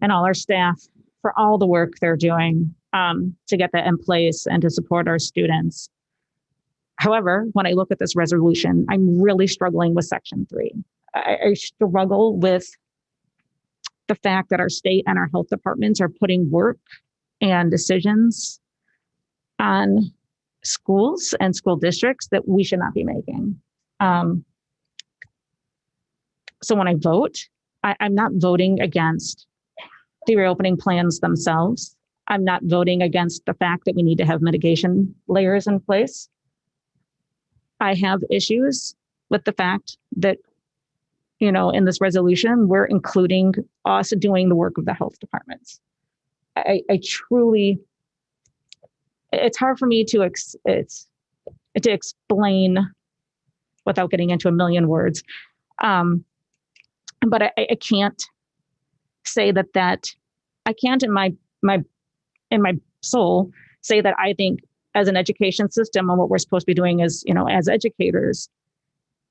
Speaker 17: and all our staff for all the work they're doing to get that in place and to support our students. However, when I look at this resolution, I'm really struggling with Section 3. I struggle with the fact that our state and our health departments are putting work and decisions on schools and school districts that we should not be making. So when I vote, I'm not voting against the reopening plans themselves. I'm not voting against the fact that we need to have mitigation layers in place. I have issues with the fact that, you know, in this resolution, we're including us doing the work of the health departments. I truly, it's hard for me to explain without getting into a million words. But I can't say that I can't in my soul say that I think as an education system and what we're supposed to be doing as, you know, as educators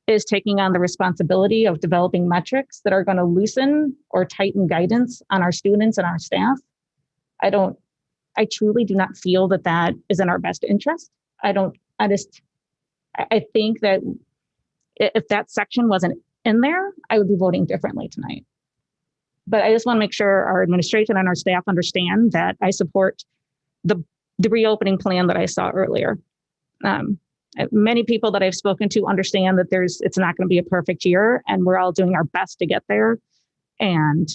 Speaker 17: is taking on the responsibility of developing metrics that are going to loosen or tighten guidance on our students and our staff. I truly do not feel that that is in our best interest. I think that if that section wasn't in there, I would be voting differently tonight. But I just want to make sure our administration and our staff understand that I support the reopening plan that I saw earlier. Many people that I've spoken to understand that it's not going to be a perfect year and we're all doing our best to get there. And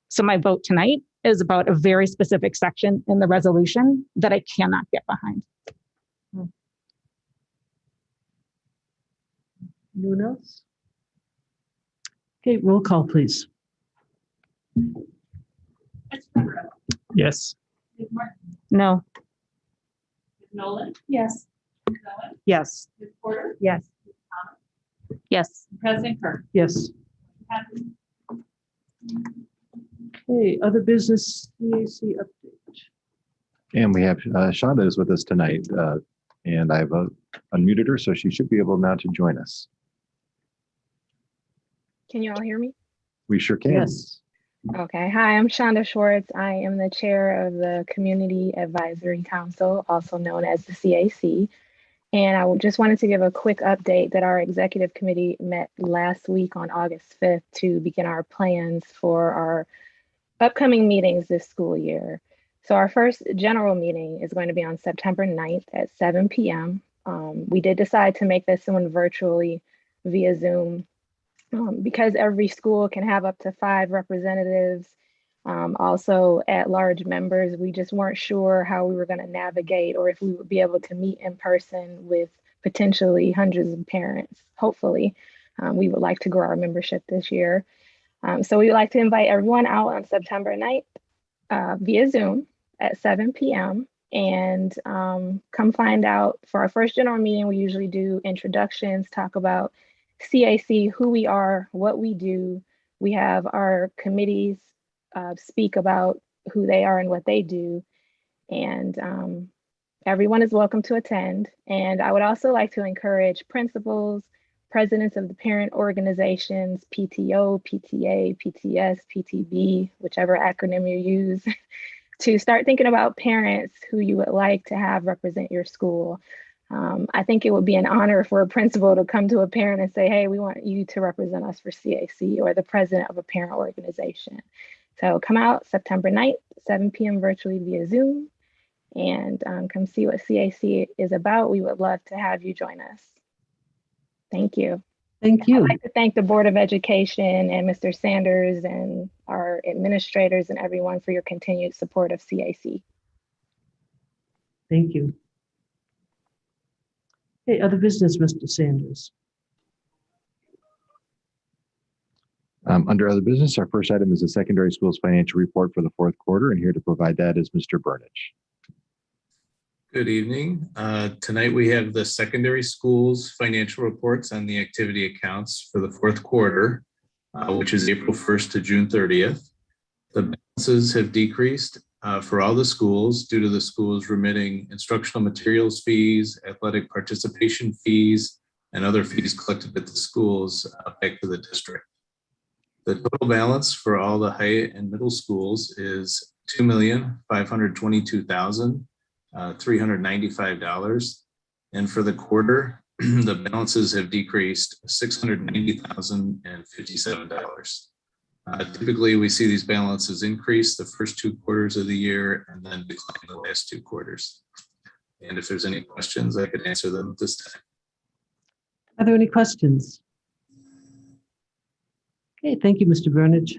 Speaker 17: so my vote tonight is about a very specific section in the resolution that I cannot get behind.
Speaker 2: Anyone else? Okay, roll call, please.
Speaker 12: Yes.
Speaker 17: No.
Speaker 4: Nolan?
Speaker 18: Yes.
Speaker 14: Yes.
Speaker 4: Ms. Porter?
Speaker 17: Yes. Yes.
Speaker 4: President Kirk?
Speaker 2: Yes. Okay, other business CAC update.
Speaker 5: And we have Shonda is with us tonight, and I've unmuted her, so she should be able now to join us.
Speaker 4: Can you all hear me?
Speaker 5: We sure can.
Speaker 2: Yes.
Speaker 4: Okay. Hi, I'm Shonda Schwartz. I am the chair of the Community Advisory Council, also known as the CAC. And I just wanted to give a quick update that our executive committee met last week on August 5th to begin our plans for our upcoming meetings this school year. So our first general meeting is going to be on September 9th at 7 p.m. We did decide to make this one virtually via Zoom because every school can have up to 5 representatives. Also at-large members, we just weren't sure how we were going to navigate or if we would be able to meet in person with potentially hundreds of parents. Hopefully, we would like to grow our membership this year. So we would like to invite everyone out on September 9th via Zoom at 7 p.m. and come find out. For our first general meeting, we usually do introductions, talk about CAC, who we are, what we do. We have our committees speak about who they are and what they do. And everyone is welcome to attend. And I would also like to encourage principals, presidents of the parent organizations, PTO, PTA, PTS, PTB, whichever acronym you use, to start thinking about parents who you would like to have represent your school. I think it would be an honor for a principal to come to a parent and say, hey, we want you to represent us for CAC, or the president of a parent organization. So come out September 9th, 7 p.m. virtually via Zoom, and come see what CAC is about. We would love to have you join us. Thank you.
Speaker 2: Thank you.
Speaker 4: I'd like to thank the Board of Education and Mr. Sanders and our administrators and everyone for your continued support of CAC.
Speaker 2: Thank you. Okay, other business, Mr. Sanders.
Speaker 5: Under other business, our first item is the secondary schools financial report for the fourth quarter, and here to provide that is Mr. Burnich.
Speaker 19: Good evening. Tonight we have the secondary schools financial reports on the activity accounts for the fourth quarter, which is April 1st to June 30th. The balances have decreased for all the schools due to the schools remitting instructional materials fees, athletic participation fees, and other fees collected at the schools back to the district. The total balance for all the high and middle schools is $2,522,395. And for the quarter, the balances have decreased $690,057. Typically, we see these balances increase the first 2 quarters of the year and then decline the last 2 quarters. And if there's any questions, I could answer them at this time.
Speaker 2: Are there any questions? Okay, thank you, Mr. Burnage.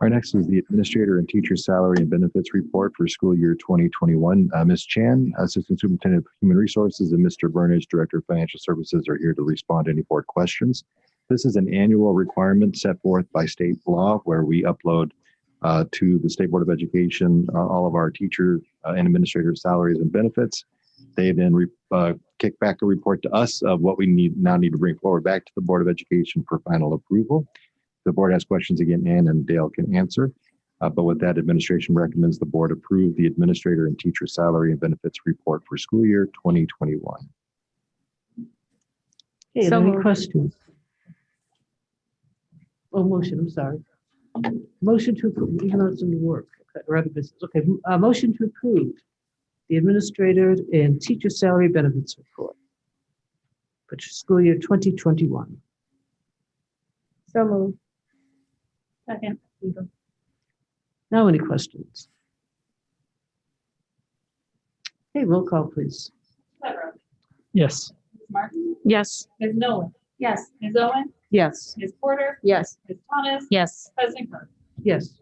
Speaker 5: Our next is the Administrator and Teacher Salary and Benefits Report for school year 2021. Ms. Chan, Assistant Superintendent of Human Resources, and Mr. Burnage, Director of Financial Services, are here to respond to any board questions. This is an annual requirement set forth by state law where we upload to the State Board of Education all of our teacher and administrator salaries and benefits. They then kick back a report to us of what we now need to bring forward back to the Board of Education for final approval. The board has questions, again, Ann and Dale can answer. But with that, administration recommends the board approve the administrator and teacher salary and benefits report for school year 2021.
Speaker 2: Okay, any questions? Oh, motion, I'm sorry. Motion to approve, even though it's in the work, or other business. Okay, motion to approve the administrator and teacher salary benefits report for school year 2021.
Speaker 15: So moved. Second.
Speaker 2: Now, any questions? Okay, roll call, please.
Speaker 12: Yes.
Speaker 15: Ms. Martin?
Speaker 13: Yes.
Speaker 15: Ms. Nolan? Yes. Ms. Owen?
Speaker 2: Yes.
Speaker 15: Ms. Porter?
Speaker 13: Yes.
Speaker 15: Ms. Thomas?
Speaker 8: Yes.
Speaker 15: President Kirk?
Speaker 2: Yes.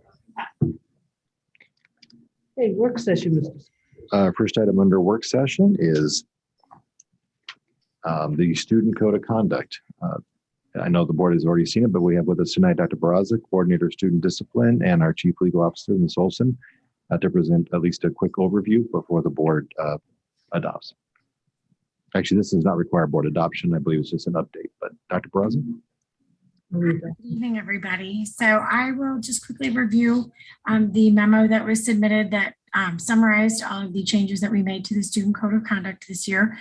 Speaker 2: Okay, work session, Mr.
Speaker 5: First item under work session is the student code of conduct. I know the board has already seen it, but we have with us tonight Dr. Barraza, Coordinator of Student Discipline, and our Chief Legal Officer, Ms. Olson, to present at least a quick overview before the board adopts. Actually, this does not require board adoption. I believe it's just an update, but Dr. Barraza?
Speaker 16: Good evening, everybody. So I will just quickly review the memo that was submitted that summarized all of the changes that we made to the student code of conduct this year.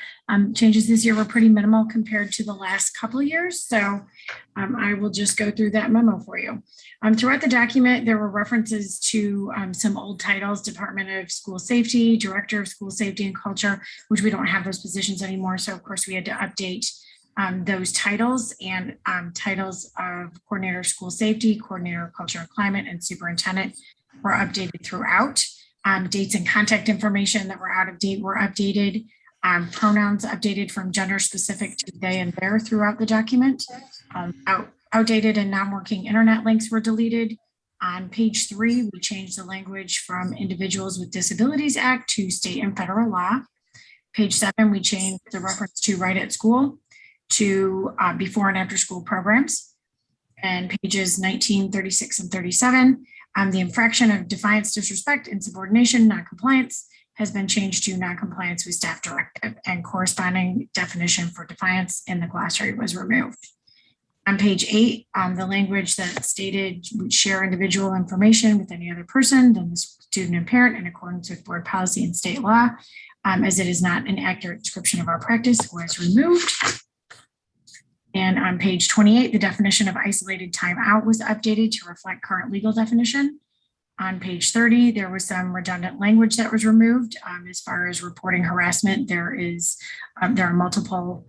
Speaker 16: Changes this year were pretty minimal compared to the last couple of years. So I will just go through that memo for you. Throughout the document, there were references to some old titles, Department of School Safety, Director of School Safety and Culture, which we don't have those positions anymore. So of course we had to update those titles, and titles of Coordinator of School Safety, Coordinator of Culture and Climate, and Superintendent were updated throughout. Dates and contact information that were out of date were updated. Pronouns updated from gender specific to they and their throughout the document. Outdated and non-working internet links were deleted. On page 3, we changed the language from Individuals with Disabilities Act to state and federal law. Page 7, we changed the reference to Right at School to before and after school programs. And pages 19, 36, and 37, the infraction of defiance, disrespect, insubordination, noncompliance has been changed to noncompliance with staff directive, and corresponding definition for defiance in the glossary was removed. On page 8, the language that stated would share individual information with any other person than the student and parent in accordance with board policy and state law, as it is not an accurate description of our practice, was removed. And on page 28, the definition of isolated time out was updated to reflect current legal definition. On page 30, there was some redundant language that was removed. As far as reporting harassment, there are multiple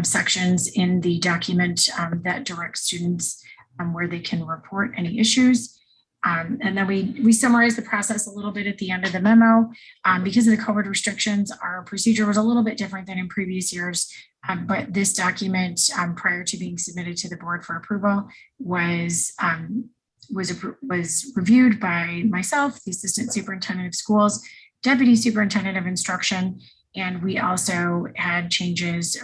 Speaker 16: sections in the document that direct students where they can report any issues. And then we summarized the process a little bit at the end of the memo. Because of the COVID restrictions, our procedure was a little bit different than in previous years. But this document, prior to being submitted to the board for approval, was reviewed by myself, the Assistant Superintendent of Schools, Deputy Superintendent of Instruction, and we also had changes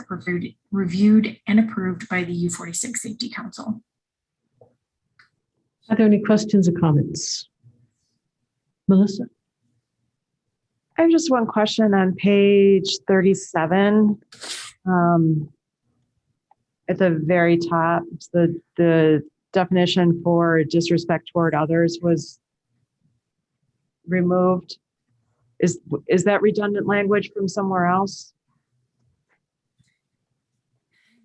Speaker 16: reviewed and approved by the U46 Safety Council.
Speaker 2: Are there any questions or comments? Melissa?
Speaker 14: I have just one question on page 37. At the very top, the definition for disrespect toward others was removed. Is that redundant language from somewhere else?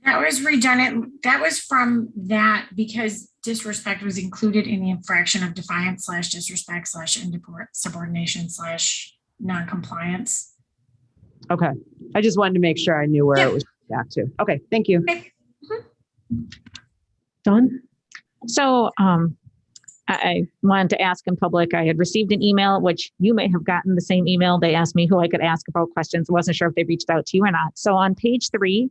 Speaker 16: That was redundant. That was from that because disrespect was included in the infraction of defiance / disrespect / insubordination / non-compliance.
Speaker 14: Okay. I just wanted to make sure I knew where it was back to. Okay. Thank you.
Speaker 2: Dawn?
Speaker 17: So I wanted to ask in public, I had received an email, which you may have gotten the same email. They asked me who I could ask about questions. I wasn't sure if they reached out to you or not. So on page 3,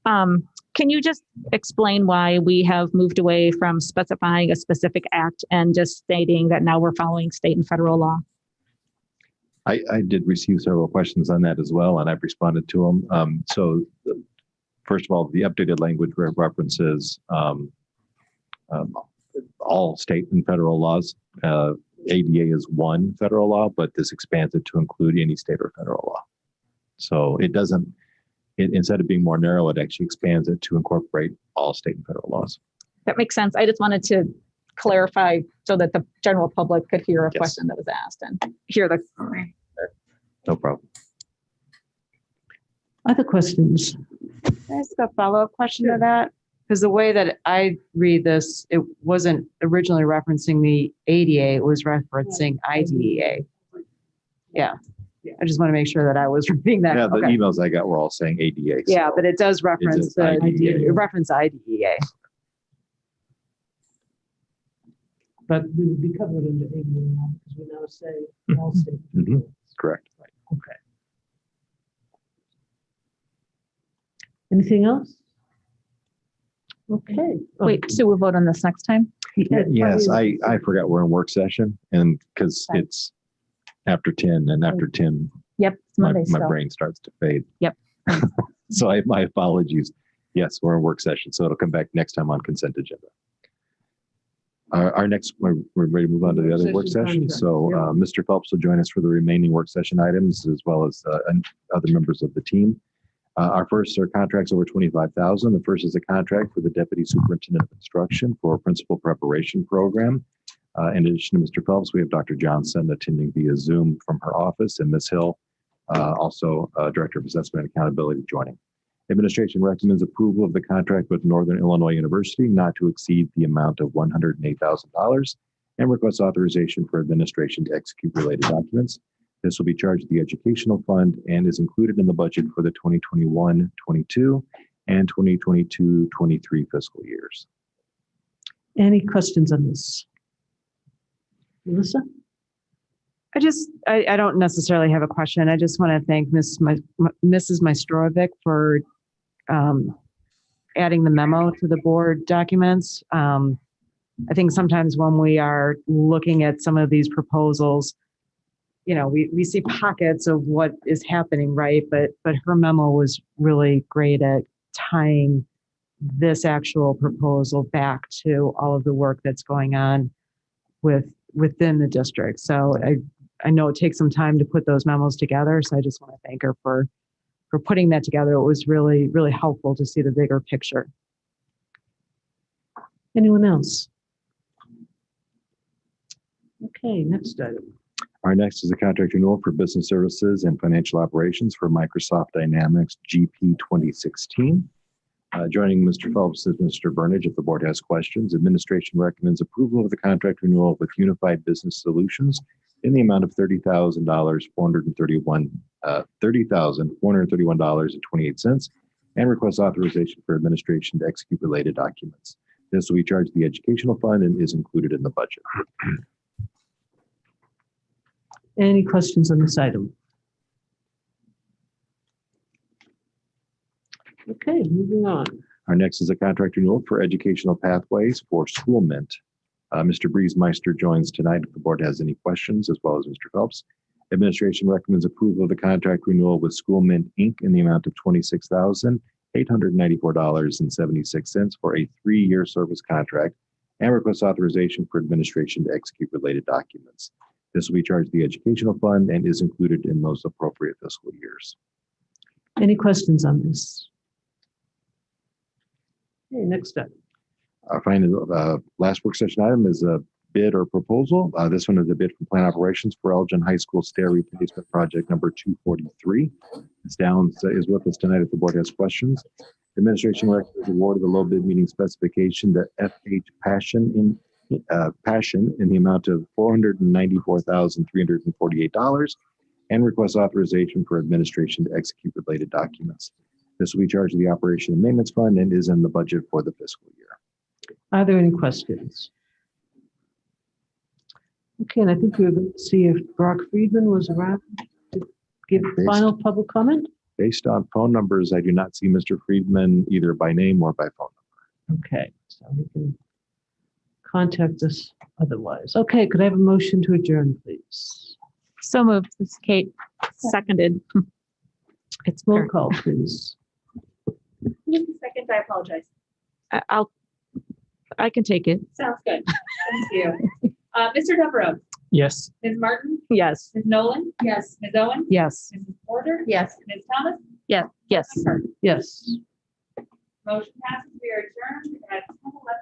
Speaker 17: can you just explain why we have moved away from specifying a specific act and just stating that now we're following state and federal law?
Speaker 5: I did receive several questions on that as well, and I've responded to them. So first of all, the updated language references all state and federal laws. ADA is one federal law, but this expands it to include any state or federal law. So it doesn't, instead of being more narrow, it actually expands it to incorporate all state and federal laws.
Speaker 17: That makes sense. I just wanted to clarify so that the general public could hear a question that was asked and hear the.
Speaker 5: No problem.
Speaker 2: Other questions?
Speaker 14: Can I ask a follow-up question to that? Because the way that I read this, it wasn't originally referencing the ADA, it was referencing IDEA. Yeah. I just want to make sure that I was reading that.
Speaker 5: Yeah, the emails I got were all saying ADA.
Speaker 14: Yeah, but it does reference the
Speaker 5: IDEA.
Speaker 14: reference IDEA.
Speaker 2: But we would be covered under ADA now because we now say all state.
Speaker 5: Correct.
Speaker 2: Okay. Anything else? Okay.
Speaker 17: Wait, so we'll vote on this next time?
Speaker 5: Yes, I forgot we're in work session, and because it's after 10, and after 10,
Speaker 17: yep,
Speaker 5: my brain starts to fade.
Speaker 17: Yep.
Speaker 5: So my apologies. Yes, we're in work session, so it'll come back next time on consent agenda. Our next, we're ready to move on to the other work session. So Mr. Phelps will join us for the remaining work session items, as well as other members of the team. Our first are contracts over $25,000. The first is a contract for the Deputy Superintendent of Instruction for a Principal Preparation Program. In addition to Mr. Phelps, we have Dr. Johnson attending via Zoom from her office, and Ms. Hill, also Director of Assessment and Accountability, joining. Administration recommends approval of the contract with Northern Illinois University not to exceed the amount of $108,000 and requests authorization for administration to execute related documents. This will be charged to the educational fund and is included in the budget for the 2021-22 and 2022-23 fiscal years.
Speaker 2: Any questions on this? Melissa?
Speaker 14: I don't necessarily have a question. I just want to thank Mrs. Majstrovic for adding the memo to the board documents. I think sometimes when we are looking at some of these proposals, you know, we see pockets of what is happening, right? But her memo was really great at tying this actual proposal back to all of the work that's going on within the district. So I know it takes some time to put those memos together. So I just want to thank her for putting that together. It was really, really helpful to see the bigger picture.
Speaker 2: Anyone else? Okay, next item.
Speaker 5: Our next is a contract renewal for business services and financial operations for Microsoft Dynamics GP 2016. Joining Mr. Phelps is Mr. Burnage. If the board has questions, administration recommends approval of the contract renewal with Unified Business Solutions in the amount of $30,431.28 and requests authorization for administration to execute related documents. This will be charged to the educational fund and is included in the budget.
Speaker 2: Any questions on this item? Okay, moving on.
Speaker 5: Our next is a contract renewal for educational pathways for School Mint. Mr. Briesmeister joins tonight if the board has any questions, as well as Mr. Phelps. Administration recommends approval of the contract renewal with School Mint Inc. in the amount of $26,894.76 for a 3-year service contract and requests authorization for administration to execute related documents. This will be charged to the educational fund and is included in those appropriate fiscal years.
Speaker 2: Any questions on this? Okay, next up.
Speaker 5: Our final last work session item is a bid or proposal. This one is a bid from Plant Operations for Elgin High School stair replacement project number 243. Ms. Downs is with us tonight if the board has questions. Administration recommends award of the low bid meeting specification to FH Passion in the amount of $494,348 and request authorization for administration to execute related documents. This will be charged to the Operation and Maintenance Fund and is in the budget for the fiscal year.
Speaker 2: Are there any questions? Okay, and I think we were going to see if Brock Friedman was around to give final public comment.
Speaker 5: Based on phone numbers, I do not see Mr. Friedman either by name or by phone number.
Speaker 2: Okay, so we can contact us otherwise. Okay, could I have a motion to adjourn, please?
Speaker 17: So moved. This is Kate. Seconded.
Speaker 2: It's roll call, please.
Speaker 1: Second, I apologize.
Speaker 17: I can take it.
Speaker 1: Sounds good. Thank you. Mr. Devereaux,
Speaker 12: Yes.
Speaker 1: Ms. Martin,
Speaker 17: Yes.
Speaker 1: Ms. Nolan, yes, Ms. Owen,
Speaker 14: Yes.
Speaker 1: Mrs. Porter, yes, Ms. Thomas,
Speaker 17: Yes. Yes.
Speaker 2: Yes.
Speaker 1: motion passes. We are adjourned at 10:11.